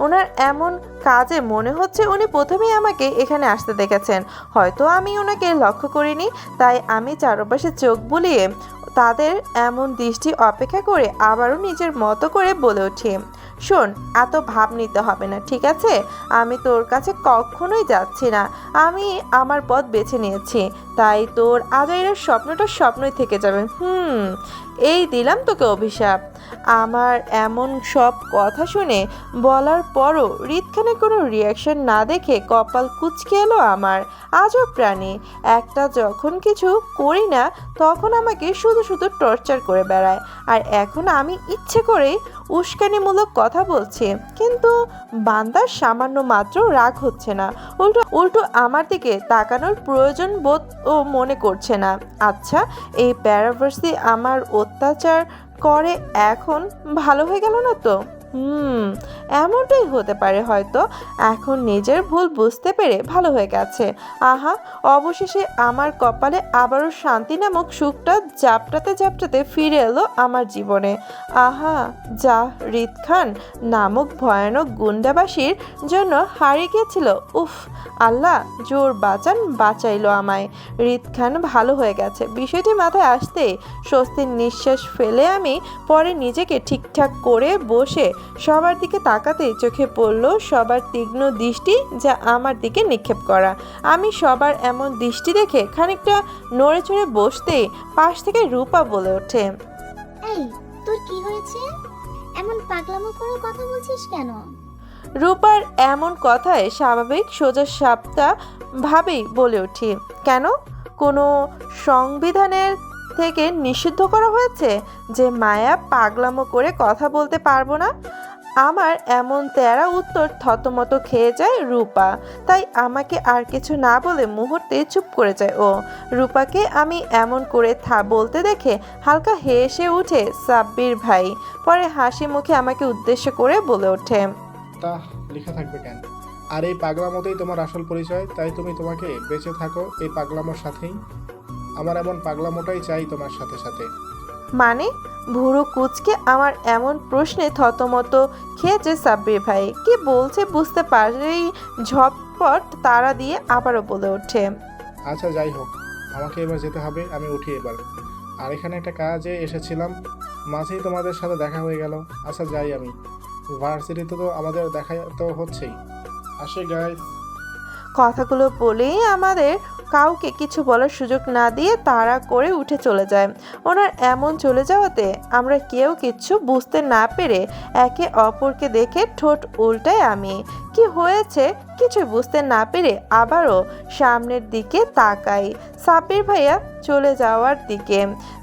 ওনার এমন কাজে মনে হচ্ছে উনি প্রথমেই আমাকে এখানে আসতে দেখেছেন। হয়তো আমি ওনাকে লক্ষ্য করিনি, তাই আমি চারপাশে চোখ বুলিয়ে তাদের এমন দৃষ্টি অপেক্ষা করে আবারও নিজের মতো করে বলে উঠি, শোন এত ভাব নিতে হবে না, ঠিক আছে? আমি তোর কাছে কখনোই যাচ্ছি না। আমি আমার পথ বেছে নিয়েছি, তাই তোর আজাইরের স্বপ্নটা স্বপ্নই থেকে যাবে। এই দিলাম তোকে অভিশাপ। আমার এমন সব কথা শুনে বলার পরও রিত খানের কোনো রিয়াকশন না দেখে কপাল কুঁচকে এলো আমার। আজব প্রাণী একটা, যখন কিছু করি না তখন আমাকে শুধু টর্চার করে বেড়ায়, আর এখন আমি ইচ্ছে করেই উস্কানিমূলক কথা বলছি, কিন্তু বান্দার সামান্য মাত্র রাগ হচ্ছে না, উল্টো আমার দিকে তাকানোর প্রয়োজন বোধ ও মনে করছে না। আচ্ছা এই প্যারাভার্সি আমার অত্যাচার করে এখন ভালো হয়ে গেল না তো? এমনটাই হতে পারে হয়তো। এখন নিজের ভুল বুঝতে পেরে ভালো হয়ে গেছে। আহা অবশেষে আমার কপালে আবারও শান্তি নামক সুখটা জাপটাতে ফিরে এলো আমার জীবনে। আহা যা রিত খান নামক ভয়ানক গুন্ডাবাসীর জন্য হারিয়ে গিয়েছিল। উফ আল্লাহ জোর বাঁচাইলো আমায়। রিত খান ভালো হয়ে গেছে বিষয়টি মাথায় আসতে স্বস্তির নিঃশ্বাস ফেলে আমি পরে নিজেকে ঠিকঠাক করে বসে সবার দিকে তাকাতেই চোখে পড়ল সবার তীক্ষ্ণ দৃষ্টি, যা আমার দিকে নিক্ষেপ করা। আমি সবার এমন দৃষ্টি দেখে খানিকটা নড়ে চড়ে বসতেই পাশ থেকে রূপা বলে ওঠে, এই তোর কি হয়েছে? এমন পাগলামো করে কথা বলছিস কেন? রূপার এমন কথায় স্বাভাবিক সোজা সাপটা ভাবেই বলে উঠি, কেন? কোনো সংবিধানের থেকে নিষিদ্ধ করা হয়েছে যে মায়া পাগলামো করে কথা বলতে পারবো না? আমার এমন তেরা উত্তর থতমত খেয়ে যায় রূপা। তাই আমাকে আর কিছু না বলে মুহূর্তে চুপ করে যায় ও। রূপাকে আমি এমন করে বলতে দেখে হালকা হেসে উঠে সাব্বির ভাই। পরে হাসি মুখে আমাকে উদ্দেশ্য করে বলে ওঠে, তা লেখা থাকবে কেন? আর এই পাগলামোতেই তোমার আসল পরিচয়, তাই তুমি তোমাকে বেঁচে থাকো এই পাগলামোর সাথেই। আমার এমন পাগলামোটাই চাই তোমার সাথে সাথে। মানে? ভুরু কুচকে আমার এমন প্রশ্নে থতমত খেয়েছে সাব্বির ভাই। কি বলছে বুঝতে পারেই ঝটপট তাড়া দিয়ে আবারও বলে ওঠে, আচ্ছা যাই হোক, আমাকে এবার যেতে হবে, আমি উঠি এবার। আর এখানে একটা কাজে এসেছিলাম, মাঝেই তোমাদের সাথে দেখা হয়ে গেল। আচ্ছা যাই আমি, ভার্সিটিতে তো আমাদের দেখা তো হচ্ছেই। আসে গাইস। কথাগুলো বলেই আমাদের কাউকে কিছু বলার সুযোগ না দিয়ে তাড়া করে উঠে চলে যায়। ওনার এমন চলে যাওয়াতে আমরা কেউ কিচ্ছু বুঝতে না পেরে একে অপরকে দেখে ঠোঁট উল্টায় আমি। কি হয়েছে কিছু বুঝতে না পেরে আবারও সামনের দিকে তাকাই, সাব্বির ভাইয়া চলে যাওয়ার দিকে।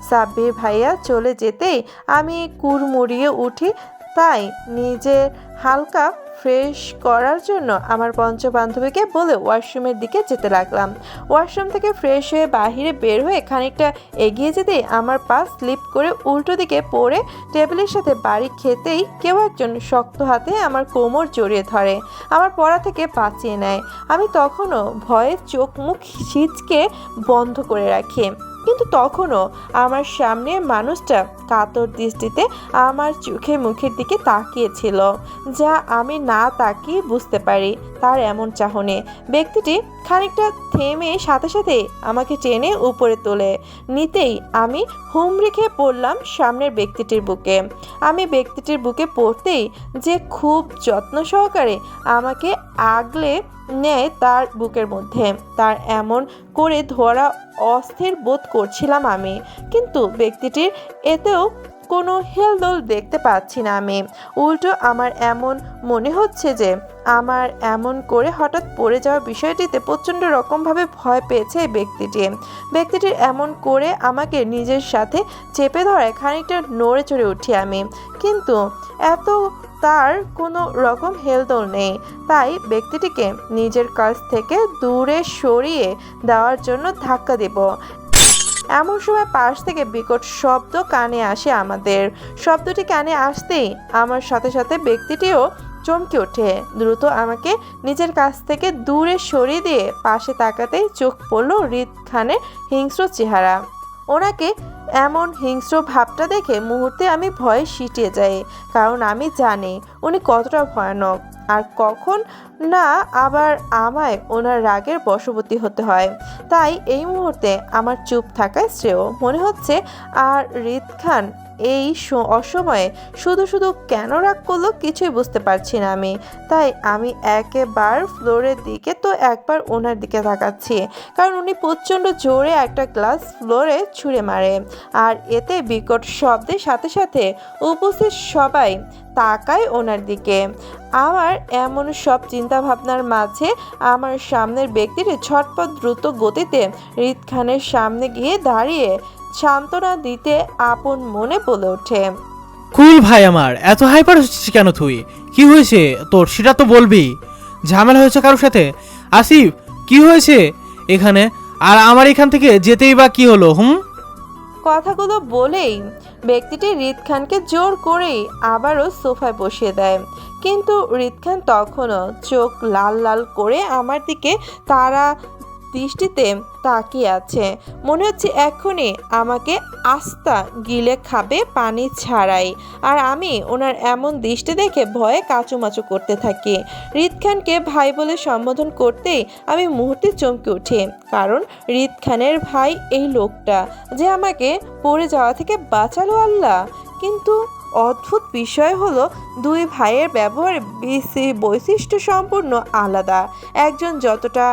সাব্বির ভাইয়া চলে যেতেই আমি কুড়মুড়িয়ে উঠি। তাই নিজের হালকা ফ্রেশ করার জন্য আমার পঞ্চবান্ধবীকে বলে ওয়াশরুমের দিকে যেতে লাগলাম। ওয়াশরুম থেকে ফ্রেশ হয়ে বাহিরে বের হয়ে খানিকটা এগিয়ে যেতেই আমার পা স্লিপ করে উল্টো দিকে পড়ে টেবিলের সাথে বাড়ি খেতেই কেউ একজন শক্ত হাতে আমার কোমর জড়িয়ে ধরে, আমার পড়া থেকে বাঁচিয়ে নেয়। আমি তখনও ভয়ে চোখ মুখ ছিঁচকে বন্ধ করে রাখি, কিন্তু তখনও আমার সামনে মানুষটা কাতর দৃষ্টিতে আমার চোখে মুখের দিকে তাকিয়েছিল, যা আমি না তাকিয়ে বুঝতে পারি তার এমন চাহনি। ব্যক্তিটি খানিকটা থেমে সাথে সাথে আমাকে টেনে উপরে তোলে নিতেই আমি হুমড়ি খেয়ে পড়লাম সামনের ব্যক্তিটির বুকে। আমি ব্যক্তিটির বুকে পড়তেই যে খুব যত্ন সহকারে আমাকে আগলে নেয় তার বুকের মধ্যে, তার এমন করে ধরা অস্থির বোধ করছিলাম আমি। কিন্তু ব্যক্তিটির এতেও কোনো হেলদোল দেখতে পাচ্ছি না আমি। উল্টো আমার এমন মনে হচ্ছে যে আমার এমন করে হঠাৎ পড়ে যাওয়া বিষয়টিতে প্রচণ্ড রকমভাবে ভয় পেয়েছে এই ব্যক্তিটির এমন করে আমাকে নিজের সাথে চেপে ধরায় খানিকটা নড়ে চড়ে উঠি আমি, কিন্তু এত তার কোনো রকম হেলদোল নেই। তাই ব্যক্তিটিকে নিজের কাছ থেকে দূরে সরিয়ে দেওয়ার জন্য ধাক্কা দেব। এমন সময় পাশ থেকে বিকট শব্দ কানে আসে আমাদের। শব্দটি কানে আসতেই আমার সাথে সাথে ব্যক্তিটিও চমকে ওঠে। দ্রুত আমাকে নিজের কাছ থেকে দূরে সরিয়ে দিয়ে পাশে তাকাতেই চোখ পড়ল হৃদ খানের হিংস্র চেহারা। ওনাকে এমন হিংস্র ভাবটা দেখে মুহূর্তে আমি ভয়ে সিটিয়ে যাই, কারণ আমি জানি উনি কতটা ভয়ানক আর কখন না আবার আমায় ওনার রাগের বশবর্তী হতে হয়। তাই এই মুহূর্তে আমার চুপ থাকায় শ্রেয় মনে হচ্ছে। আর হৃদ খান এই অসময়ে শুধু শুধু কেন রাগ করলো কিছুই বুঝতে পারছি না আমি। তাই আমি একেবার ফ্লোরের দিকে তো একবার ওনার দিকে তাকাচ্ছি, কারণ উনি প্রচণ্ড জোরে একটা গ্লাস ফ্লোরে ছুঁড়ে মারে। আর এতে বিকট শব্দের সাথে সাথে উপস্থিত সবাই তাকায় ওনার দিকে। আমার এমন সব চিন্তা ভাবনার মাঝে আমার সামনের ব্যক্তিটি ছটপট দ্রুত গতিতে হৃদ খানের সামনে গিয়ে দাঁড়িয়ে সান্ত্বনা দিতে আপন মনে বলে ওঠে, কুল ভাই আমার, এত হাইপার হচ্ছিস কেন তুই? কি হয়েছে তোর সেটা তো বলবি। ঝামেলা হয়েছে কারোর সাথে? আসিফ কি হয়েছে এখানে? আর আমার এখান থেকে যেতেই বা কি হলো? কথাগুলো বলেই ব্যক্তিটি হৃদ খানকে জোর করেই আবারও সোফায় বসিয়ে দেয়। কিন্তু হৃদ খান তখনও চোখ লাল লাল করে আমার দিকে তারা দৃষ্টিতে তাকিয়ে আছে। মনে হচ্ছে এখনই আমাকে আস্তা গিলে খাবে পানি ছাড়াই। আর আমি ওনার এমন দৃষ্টি দেখে ভয়ে কাচুমাচু করতে থাকি। হৃদ খানকে ভাই বলে সম্বোধন করতেই আমি মুহূর্তে চমকে উঠি, কারণ হৃদ খানের ভাই এই লোকটা যে আমাকে পড়ে যাওয়া থেকে বাঁচালো আল্লাহ। কিন্তু অদ্ভুত বিষয় হলো দুই ভাইয়ের ব্যবহার বৈশিষ্ট্য সম্পূর্ণ আলাদা। একজন যতটা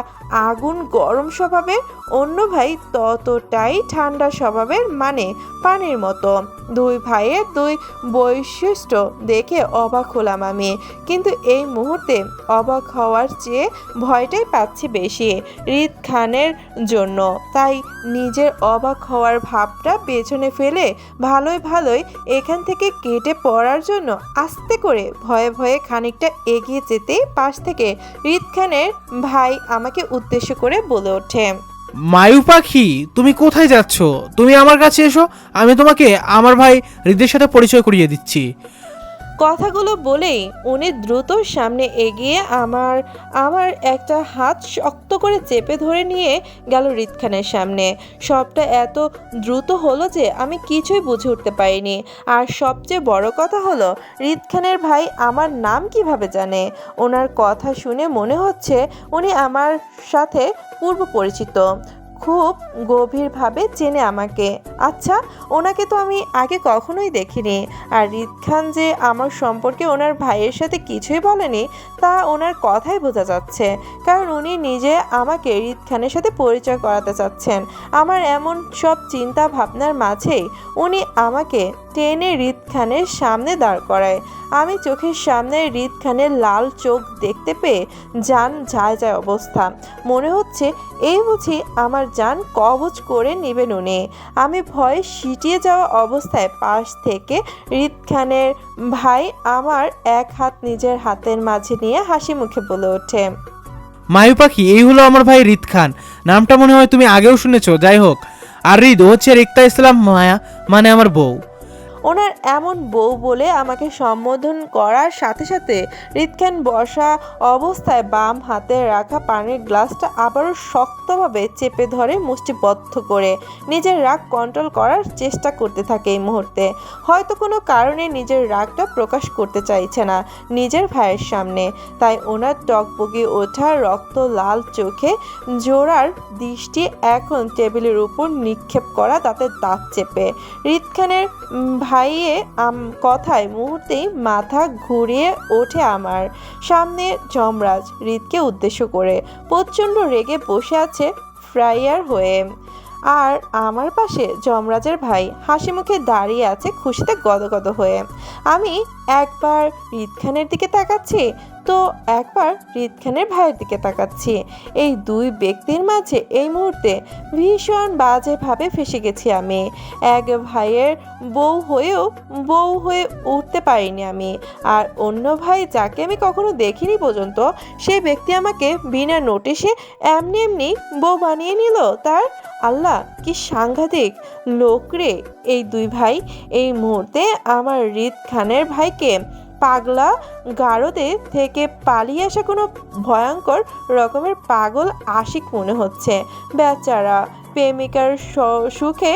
আগুন গরম স্বভাবের, অন্য ভাই ততটাই ঠান্ডা স্বভাবের, মানে পানির মতো। দুই ভাইয়ের দুই বৈশিষ্ট্য দেখে অবাক হলাম আমি, কিন্তু এই মুহূর্তে অবাক হওয়ার চেয়ে ভয়টাই পাচ্ছি বেশি রিদ খানের জন্য। তাই নিজের অবাক হওয়ার ভাবটা পেছনে ফেলে ভালোই এখান থেকে কেটে পড়ার জন্য আস্তে করে ভয়ে ভয়ে খানিকটা এগিয়ে যেতেই পাশ থেকে রিদ খানের ভাই আমাকে উদ্দেশ্য করে বলে ওঠে, মায়ু পাখি, তুমি কোথায় যাচ্ছ? তুমি আমার কাছে এসো, আমি তোমাকে আমার ভাই হৃদের সাথে পরিচয় করিয়ে দিচ্ছি। কথাগুলো বলেই উনি দ্রুত সামনে এগিয়ে আমার একটা হাত শক্ত করে চেপে ধরে নিয়ে গেল রিদ খানের সামনে। সবটা এত দ্রুত হলো যে আমি কিছুই বুঝে উঠতে পারিনি। আর সবচেয়ে বড় কথা হলো, রিদ খানের ভাই আমার নাম কিভাবে জানে? ওনার কথা শুনে মনে হচ্ছে উনি আমার সাথে পূর্ব পরিচিত, খুব গভীরভাবে চেনে আমাকে। আচ্ছা, ওনাকে তো আমি আগে কখনোই দেখিনি। আর রিদ খান যে আমার সম্পর্কে ওনার ভাইয়ের সাথে কিছুই বলেনি তা ওনার কথাই বোঝা যাচ্ছে, কারণ উনি নিজে আমাকে রিদ খানের সাথে পরিচয় করাতে চাচ্ছেন। আমার এমন সব চিন্তা ভাবনার মাঝেই উনি আমাকে টেনে রিদ খানের সামনে দাঁড় করায়। আমি চোখের সামনে রিদ খানের লাল চোখ দেখতে পেয়ে জান যায় অবস্থা। মনে হচ্ছে এই বুঝি আমার জান কবজ করে নেবেন উনি। আমি ভয়ে সিটিয়ে যাওয়া অবস্থায় পাশ থেকে রিদ খানের ভাই আমার এক হাত নিজের হাতের মাঝে নিয়ে হাসি মুখে বলে ওঠে, মায়ু পাখি, এই হলো আমার ভাই রিদ খান। নামটা মনে হয় তুমি আগেও শুনেছো। যাই হোক, আর রিদ হচ্ছে রেক্তা ইসলাম মায়া, মানে আমার বউ। ওনার এমন বউ বলে আমাকে সম্বোধন করার সাথে সাথে রিদ খান বসা অবস্থায় বাম হাতে রাখা পানির গ্লাসটা আবারও শক্তভাবে চেপে ধরে মুষ্টিবদ্ধ করে নিজের রাগ কন্ট্রোল করার চেষ্টা করতে থাকে। এই মুহূর্তে হয়তো কোনো কারণে নিজের রাগটা প্রকাশ করতে চাইছে না নিজের ভাইয়ের সামনে, তাই ওনার টকবগি ওঠা রক্ত লাল চোখে জোড়ার দৃষ্টি এখন টেবিলের উপর নিক্ষেপ করা দাঁতের দাঁত চেপে। রিদ খানের ভাইয়ে কথায় মুহূর্তেই মাথা ঘুরিয়ে ওঠে আমার সামনে যমরাজ রিদকে উদ্দেশ্য করে প্রচণ্ড রেগে বসে আছে ফ্রাইয়ার হয়ে। আর আমার পাশে যমরাজের ভাই হাসি মুখে দাঁড়িয়ে আছে খুশিতে গদগদ হয়ে। আমি একবার রিদ খানের দিকে তাকাচ্ছি তো একবার রিদ খানের ভাইয়ের দিকে তাকাচ্ছি। এই দুই ব্যক্তির মাঝে এই মুহূর্তে ভীষণ বাজেভাবে ফেসে গেছি আমি। এক ভাইয়ের বউ হয়ে উঠতে পারিনি আমি, আর অন্য ভাই যাকে আমি কখনো দেখিনি পর্যন্ত সেই ব্যক্তি আমাকে বিনা নোটিশে এমনি বউ বানিয়ে নিল। তার আল্লাহ, কি সাংঘাতিক লোক রে এই দুই ভাই! এই মুহূর্তে আমার রিদ খানের ভাইকে পাগলা গারদে থেকে পালিয়ে আসা কোনো ভয়ঙ্কর রকমের পাগল আশিক মনে হচ্ছে। বেচারা প্রেমিকার সুখে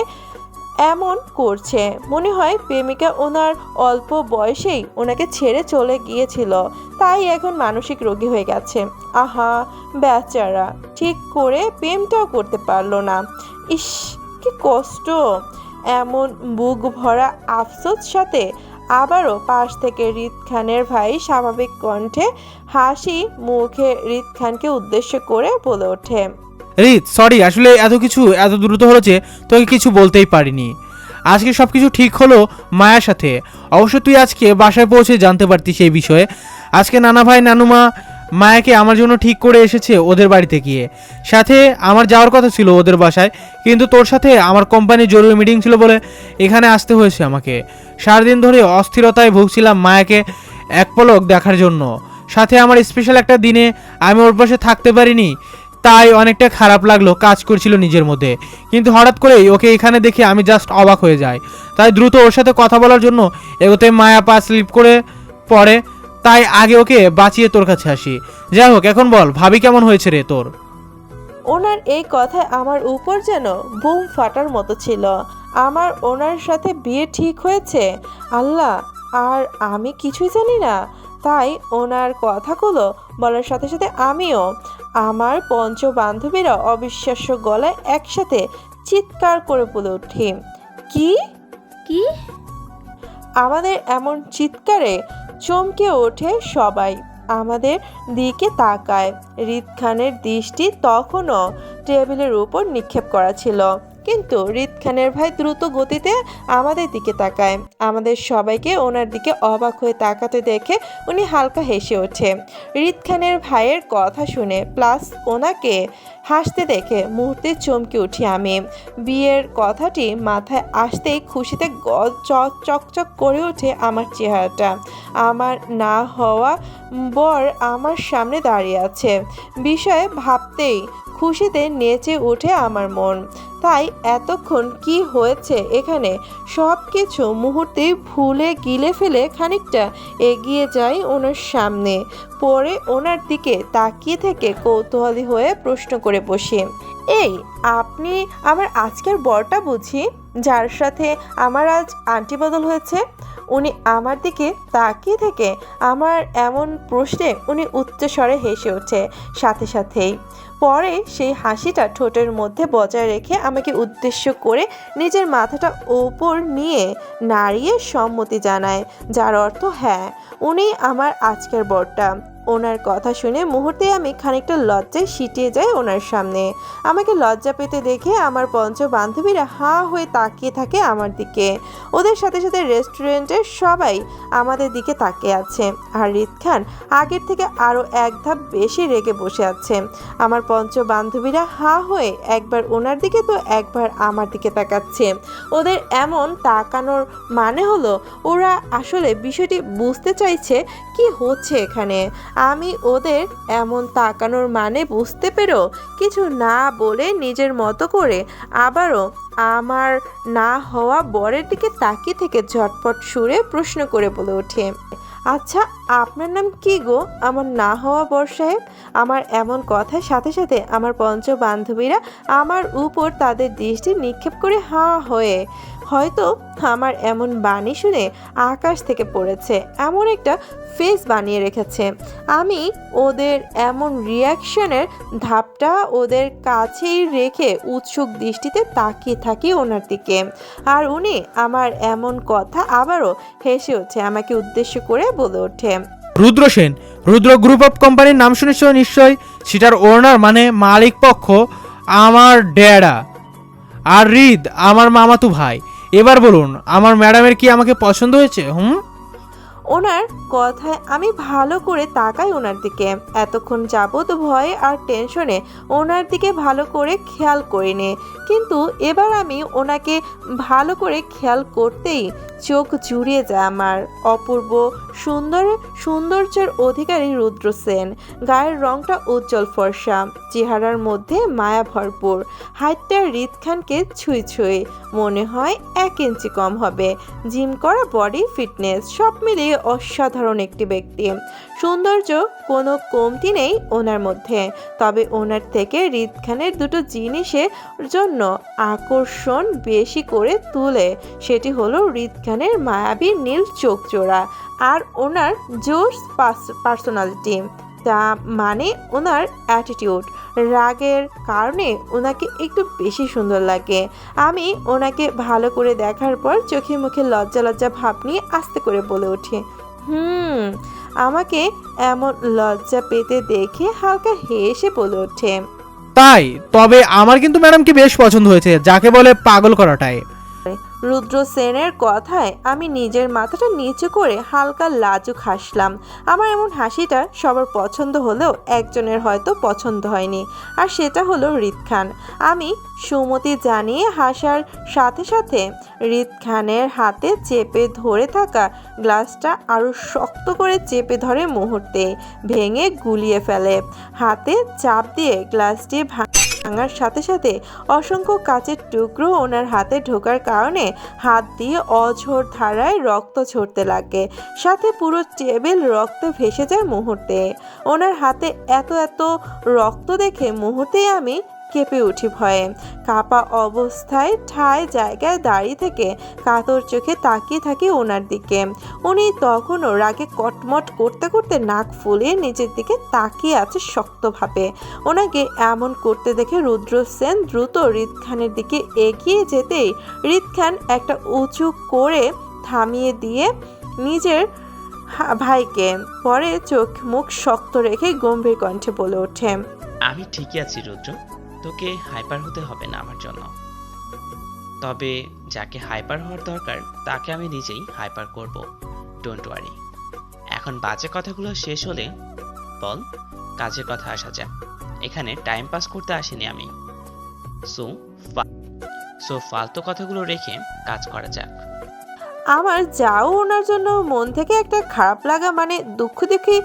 এমন করছে, মনে হয় প্রেমিকা ওনার অল্প বয়সেই ওনাকে ছেড়ে চলে গিয়েছিল, তাই এখন মানসিক রোগী হয়ে গেছে। আহা বেচারা, ঠিক করে প্রেমটাও করতে পারলো না। ইস, কি কষ্ট! এমন বুক ভরা আফসোস সাথে আবারও পাশ থেকে রিদ খানের ভাই স্বাভাবিক কণ্ঠে হাসি মুখে রিদ খানকে উদ্দেশ্য করে বলে ওঠে, রিদ, সরি, আসলে এত কিছু এত দ্রুত হলো যে তোকে কিছু বলতেই পারিনি। আজকে সব কিছু ঠিক হলো মায়ার সাথে। অবশ্য তুই আজকে বাসায় পৌঁছে জানতে পারতিস এই বিষয়ে। আজকে নানা ভাই নানুমা মায়াকে আমার জন্য ঠিক করে এসেছে ওদের বাড়িতে গিয়ে। সাথে আমার যাওয়ার কথা ছিল ওদের বাসায়, কিন্তু তোর সাথে আমার কোম্পানির জরুরি মিটিং ছিল বলে এখানে আসতে হয়েছে আমাকে। সারাদিন ধরে অস্থিরতায় ভুগছিলাম মায়াকে এক পলক দেখার জন্য। সাথে আমার স্পেশাল একটা দিনে আমি ওর পাশে থাকতে পারিনি, তাই অনেকটা খারাপ লাগলো, কাজ করছিল নিজের মধ্যে। কিন্তু হঠাৎ করেই ওকে এখানে দেখে আমি জাস্ট অবাক হয়ে যাই। তাই দ্রুত ওর সাথে কথা বলার জন্য এগোতে মায়া পা স্লিপ করে পড়ে, তাই আগে ওকে বাঁচিয়ে তোর কাছে আসি। যাই হোক, এখন বল ভাবি কেমন হয়েছে রে তোর? ওনার এই কথায় আমার উপর যেন বুম ফাটার মতো ছিল। আমার ওনার সাথে বিয়ে ঠিক হয়েছে? আল্লাহ, আর আমি কিছুই জানি না। তাই ওনার কথাগুলো বলার সাথে সাথে আমিও আমার পঞ্চ বান্ধবীরা অবিশ্বাস্য গলায় একসাথে চিৎকার করে বলে উঠি, কি কি? আমাদের এমন চিৎকারে চমকে ওঠে সবাই, আমাদের দিকে তাকায়। রিদ খানের দৃষ্টি তখনও টেবিলের উপর নিক্ষেপ করা ছিল, কিন্তু রিদ খানের ভাই দ্রুত গতিতে আমাদের দিকে তাকায়। আমাদের সবাইকে ওনার দিকে অবাক হয়ে তাকাতে দেখে উনি হালকা হেসে ওঠে। রিদ খানের ভাইয়ের কথা শুনে প্লাস ওনাকে হাসতে দেখে মুহূর্তে চমকে উঠি আমি। বিয়ের কথাটি মাথায় আসতেই খুশিতে চকচক করে ওঠে আমার চেহারাটা। আমার না হওয়া বর আমার সামনে দাঁড়িয়ে আছে বিষয়ে ভাবতেই খুশিতে নেচে ওঠে আমার মন। তাই এতক্ষণ কি হয়েছে এখানে সব কিছু মুহূর্তেই ভুলে গিলে ফেলে খানিকটা এগিয়ে যাই ওনার সামনে, পরে ওনার দিকে তাকিয়ে থেকে কৌতূহলী হয়ে প্রশ্ন করে বসি, এই আপনি আমার আজকের বরটা বুঝি, যার সাথে আমার আজ আন্টি বদল হয়েছে? উনি আমার দিকে তাকিয়ে থেকে আমার এমন প্রশ্নে উনি উচ্চস্বরে হেসে ওঠে, সাথে সাথেই পরে সেই হাসিটা ঠোঁটের মধ্যে বজায় রেখে আমাকে উদ্দেশ্য করে নিজের মাথাটা ওপর নিয়ে নাড়িয়ে সম্মতি জানায়, যার অর্থ হ্যাঁ, উনি আমার আজকের বরটা। ওনার কথা শুনে মুহূর্তে আমি খানিকটা লজ্জায় সিটিয়ে যাই ওনার সামনে। আমাকে লজ্জা পেতে দেখে আমার পঞ্চ বান্ধবীরা হাঁ হয়ে তাকিয়ে থাকে আমার দিকে। ওদের সাথে সাথে রেস্টুরেন্টের সবাই আমাদের দিকে তাকিয়ে আছে, আর রিদ খান আগের থেকে আরও এক ধাপ বেশি রেগে বসে আছে। আমার পঞ্চ বান্ধবীরা হাঁ হয়ে একবার ওনার দিকে তো একবার আমার দিকে তাকাচ্ছে। ওদের এমন তাকানোর মানে হলো ওরা আসলে বিষয়টি বুঝতে চাইছে কি হচ্ছে এখানে। আমি ওদের এমন তাকানোর মানে বুঝতে পেরেও কিছু না বলে নিজের মতো করে আবারও আমার না হওয়া বরের দিকে তাকিয়ে থেকে ঝটপট সুরে প্রশ্ন করে বলে ওঠে, আচ্ছা আপনার নাম কি গো আমার না হওয়া বর সাহেব? আমার এমন কথার সাথে সাথে আমার পঞ্চ বান্ধবীরা আমার উপর তাদের দৃষ্টি নিক্ষেপ করে হাঁ হয়ে হয়তো আমার এমন বাণী শুনে আকাশ থেকে পড়েছে এমন একটা ফেস বানিয়ে রেখেছে। আমি ওদের এমন রিয়াকশনের ধাপটা ওদের কাছেই রেখে উৎসুক দৃষ্টিতে তাকিয়ে থাকি ওনার দিকে, আর উনি আমার এমন কথা আবারও হেসে ওঠে, আমাকে উদ্দেশ্য করে বলে ওঠে, রুদ্র সেন, রুদ্র গ্রুপ অফ কোম্পানির নাম শুনেছ নিশ্চয়। সেটার ওনার মানে মালিক পক্ষ আমার ড্যাডা, আর রিদ আমার মামাতো ভাই। এবার বলুন আমার ম্যাডামের কি আমাকে পছন্দ হয়েছে? ওনার কথায় আমি ভালো করে তাকাই ওনার দিকে। এতক্ষণ যাবৎ ভয়ে আর টেনশনে ওনার দিকে ভালো করে খেয়াল করিনি, কিন্তু এবার আমি ওনাকে ভালো করে খেয়াল করতেই চোখ জুড়িয়ে যায় আমার। অপূর্ব সৌন্দর্যের অধিকারী রুদ্র সেন, গায়ের রংটা উজ্জ্বল ফর্সা, চেহারার মধ্যে মায়া ভরপুর, হাইটটা রিদ খানকে ছুঁই ছুঁই, মনে হয় 1 ইঞ্চি কম হবে, জিম করা বডি, ফিটনেস সব মিলিয়ে অসাধারণ একটি ব্যক্তি। সৌন্দর্য কোনো কমতি নেই ওনার মধ্যে, তবে ওনার থেকে রিদ খানের দুটো জিনিসের জন্য আকর্ষণ বেশি করে তুলে, সেটি হলো রিদ খানের মায়াবী নীল চোখ জোড়া আর ওনার জোস পার্সোনালিটি, তা মানে ওনার অ্যাটিটিউড। রাগের কারণে ওনাকে একটু বেশি সুন্দর লাগে। আমি ওনাকে ভালো করে দেখার পর চোখে মুখে লজ্জা লজ্জা ভাব নিয়ে আস্তে করে বলে ওঠে, আমাকে এমন লজ্জা পেতে দেখে হালকা হেসে বলে ওঠে, তাই? তবে আমার কিন্তু ম্যাডামকে বেশ পছন্দ হয়েছে, যাকে বলে পাগল করাটাই। রুদ্র সেনের কথায় আমি নিজের মাথাটা নিচু করে হালকা লাজুক হাসলাম। আমার এমন হাসিটা সবার পছন্দ হলেও একজনের হয়তো পছন্দ হয়নি, আর সেটা হলো রিদ খান। আমি সুমতি জানিয়ে হাসার সাথে সাথে রিদ খানের হাতে চেপে ধরে থাকা গ্লাসটা আরও শক্ত করে চেপে ধরে, মুহূর্তে ভেঙে গুলিয়ে ফেলে। হাতে চাপ দিয়ে গ্লাসটি ভাঙার সাথে সাথে অসংখ্য কাচের টুকরো ওনার হাতে ঢোকার কারণে হাত দিয়ে অঝোর ধারায় রক্ত ঝরতে লাগে, সাথে পুরো টেবিল রক্তে ভেসে যায় মুহূর্তে। ওনার হাতে এত রক্ত দেখে মুহূর্তেই আমি কেঁপে উঠি ভয়ে। কাঁপা অবস্থায় ঠায় জায়গায় দাঁড়িয়ে থেকে কাতর চোখে তাকিয়ে থাকি ওনার দিকে। উনি তখনও রাগে কটমট করতে করতে নাক ফুলিয়ে নিজের দিকে তাকিয়ে আছে শক্তভাবে। ওনাকে এমন করতে দেখে রুদ্র সেন দ্রুত রিদ খানের দিকে এগিয়ে যেতেই রিদ খান একটা উঁচু করে থামিয়ে দিয়ে নিজের ভাইকে পরে চোখ মুখ শক্ত রেখে গম্ভীর কণ্ঠে বলে ওঠে, আমি ঠিকই আছি রুদ্র, তোকে হাইপার হতে হবে না আমার জন্য। তবে যাকে হাইপার হওয়ার দরকার তাকে আমি নিজেই হাইপার করব, ডোন্ট ওয়ারি। এখন বাজে কথাগুলো শেষ হলে বল কাজের কথা আসা যাক। এখানে টাইম পাস করতে আসিনি আমি। সো ফালতু কথাগুলো রেখে কাজ করা যাক। আমার যাও ওনার জন্য মন থেকে একটা খারাপ লাগা মানে দুঃখ দুঃখী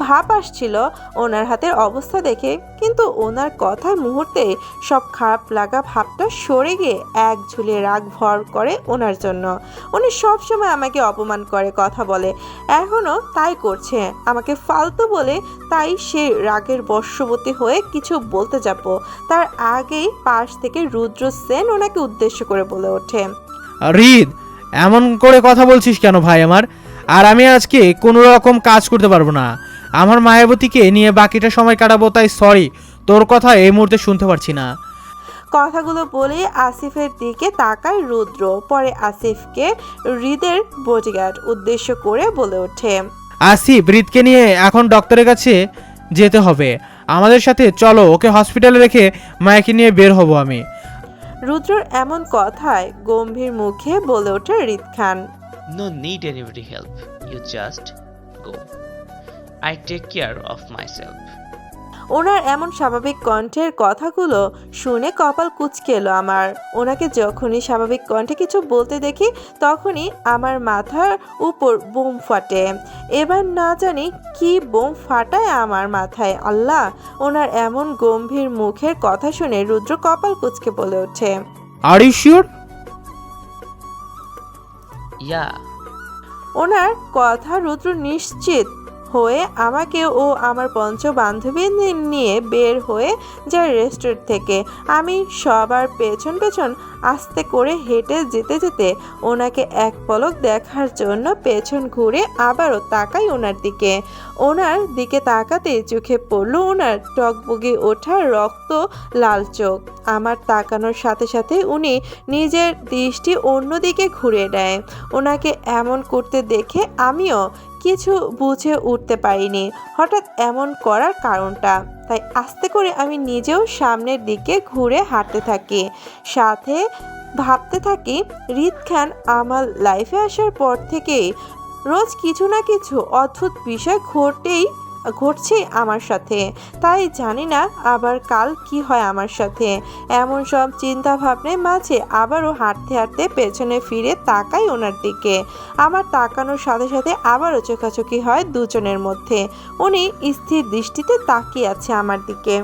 ভাব আসছিল ওনার হাতের অবস্থা দেখে, কিন্তু ওনার কথার মুহূর্তে সব খারাপ লাগা ভাবটা সরে গিয়ে এক ঝুলিয়ে রাগ ভর করে ওনার জন্য। উনি সবসময় আমাকে অপমান করে কথা বলে, এখনও তাই করছে। আমাকে ফালতু বলে, তাই সে রাগের বশবর্তী হয়ে কিছু বলতে যাব তার আগেই পাশ থেকে রুদ্র সেন ওনাকে উদ্দেশ্য করে বলে ওঠে, হৃদ, এমন করে কথা বলছিস কেন ভাই আমার? আর আমি আজকে কোনো রকম কাজ করতে পারবো না। আমার মায়াবতীকে নিয়ে বাকিটা সময় কাটাবো, তাই সরি, তোর কথা এই মুহূর্তে শুনতে পারছি না। কথাগুলো বলে আসিফের দিকে তাকায় রুদ্র, পরে আসিফকে হৃদের বডিগার্ড উদ্দেশ্য করে বলে ওঠে, আসিফ, হৃদকে নিয়ে এখন ডক্টরের কাছে যেতে হবে, আমাদের সাথে চলো, ওকে হসপিটালে রেখে মায়াকে নিয়ে বের হব আমি। রুদ্রর এমন কথায় গম্ভীর মুখে বলে ওঠে Hrid Khan, no need anybody help, you just go, I take care of myself. ওনার এমন স্বাভাবিক কণ্ঠের কথাগুলো শুনে কপাল কুঁচকে এলো আমার। ওনাকে যখনই স্বাভাবিক কণ্ঠে কিছু বলতে দেখি তখনই আমার মাথার উপর বোম ফাটে। এবার না জানি কি বোম ফাটায় আমার মাথায়, আল্লাহ। ওনার এমন গম্ভীর মুখের কথা শুনে রুদ্র কপাল কুঁচকে বলে ওঠে, আর ইউ শিওর? ইয়া। ওনার কথা রুদ্র নিশ্চিত হয়ে আমাকে ও আমার পঞ্চ বান্ধবী নিয়ে বের হয়ে যায় রেস্টুরেন্ট থেকে। আমি সবার পেছন পেছন আস্তে করে হেঁটে যেতে যেতে ওনাকে এক পলক দেখার জন্য পেছন ঘুরে আবারও তাকাই ওনার দিকে। ওনার দিকে তাকাতে চোখে পড়লো ওনার টকবগে ওঠা রক্ত লাল চোখ। আমার তাকানোর সাথে সাথে উনি নিজের দৃষ্টি অন্যদিকে ঘুরে নেয়। ওনাকে এমন করতে দেখে আমিও কিছু বুঝে উঠতে পারিনি হঠাৎ এমন করার কারণটা, তাই আস্তে করে আমি নিজেও সামনের দিকে ঘুরে হাঁটতে থাকি, সাথে ভাবতে থাকি হৃদ খান আমার লাইফে আসার পর থেকেই রোজ কিছু না কিছু অদ্ভুত বিষয় ঘটছে আমার সাথে, তাই জানি না আবার কাল কি হয় আমার সাথে। এমন সব চিন্তা ভাবনার মাঝে আবারও হাঁটতে হাঁটতে পেছনে ফিরে তাকাই ওনার দিকে। আমার তাকানোর সাথে সাথে আবারও চোখাচোখি হয় দুজনের মধ্যে। উনি স্থির দৃষ্টিতে তাকিয়ে আছে আমার দিকে।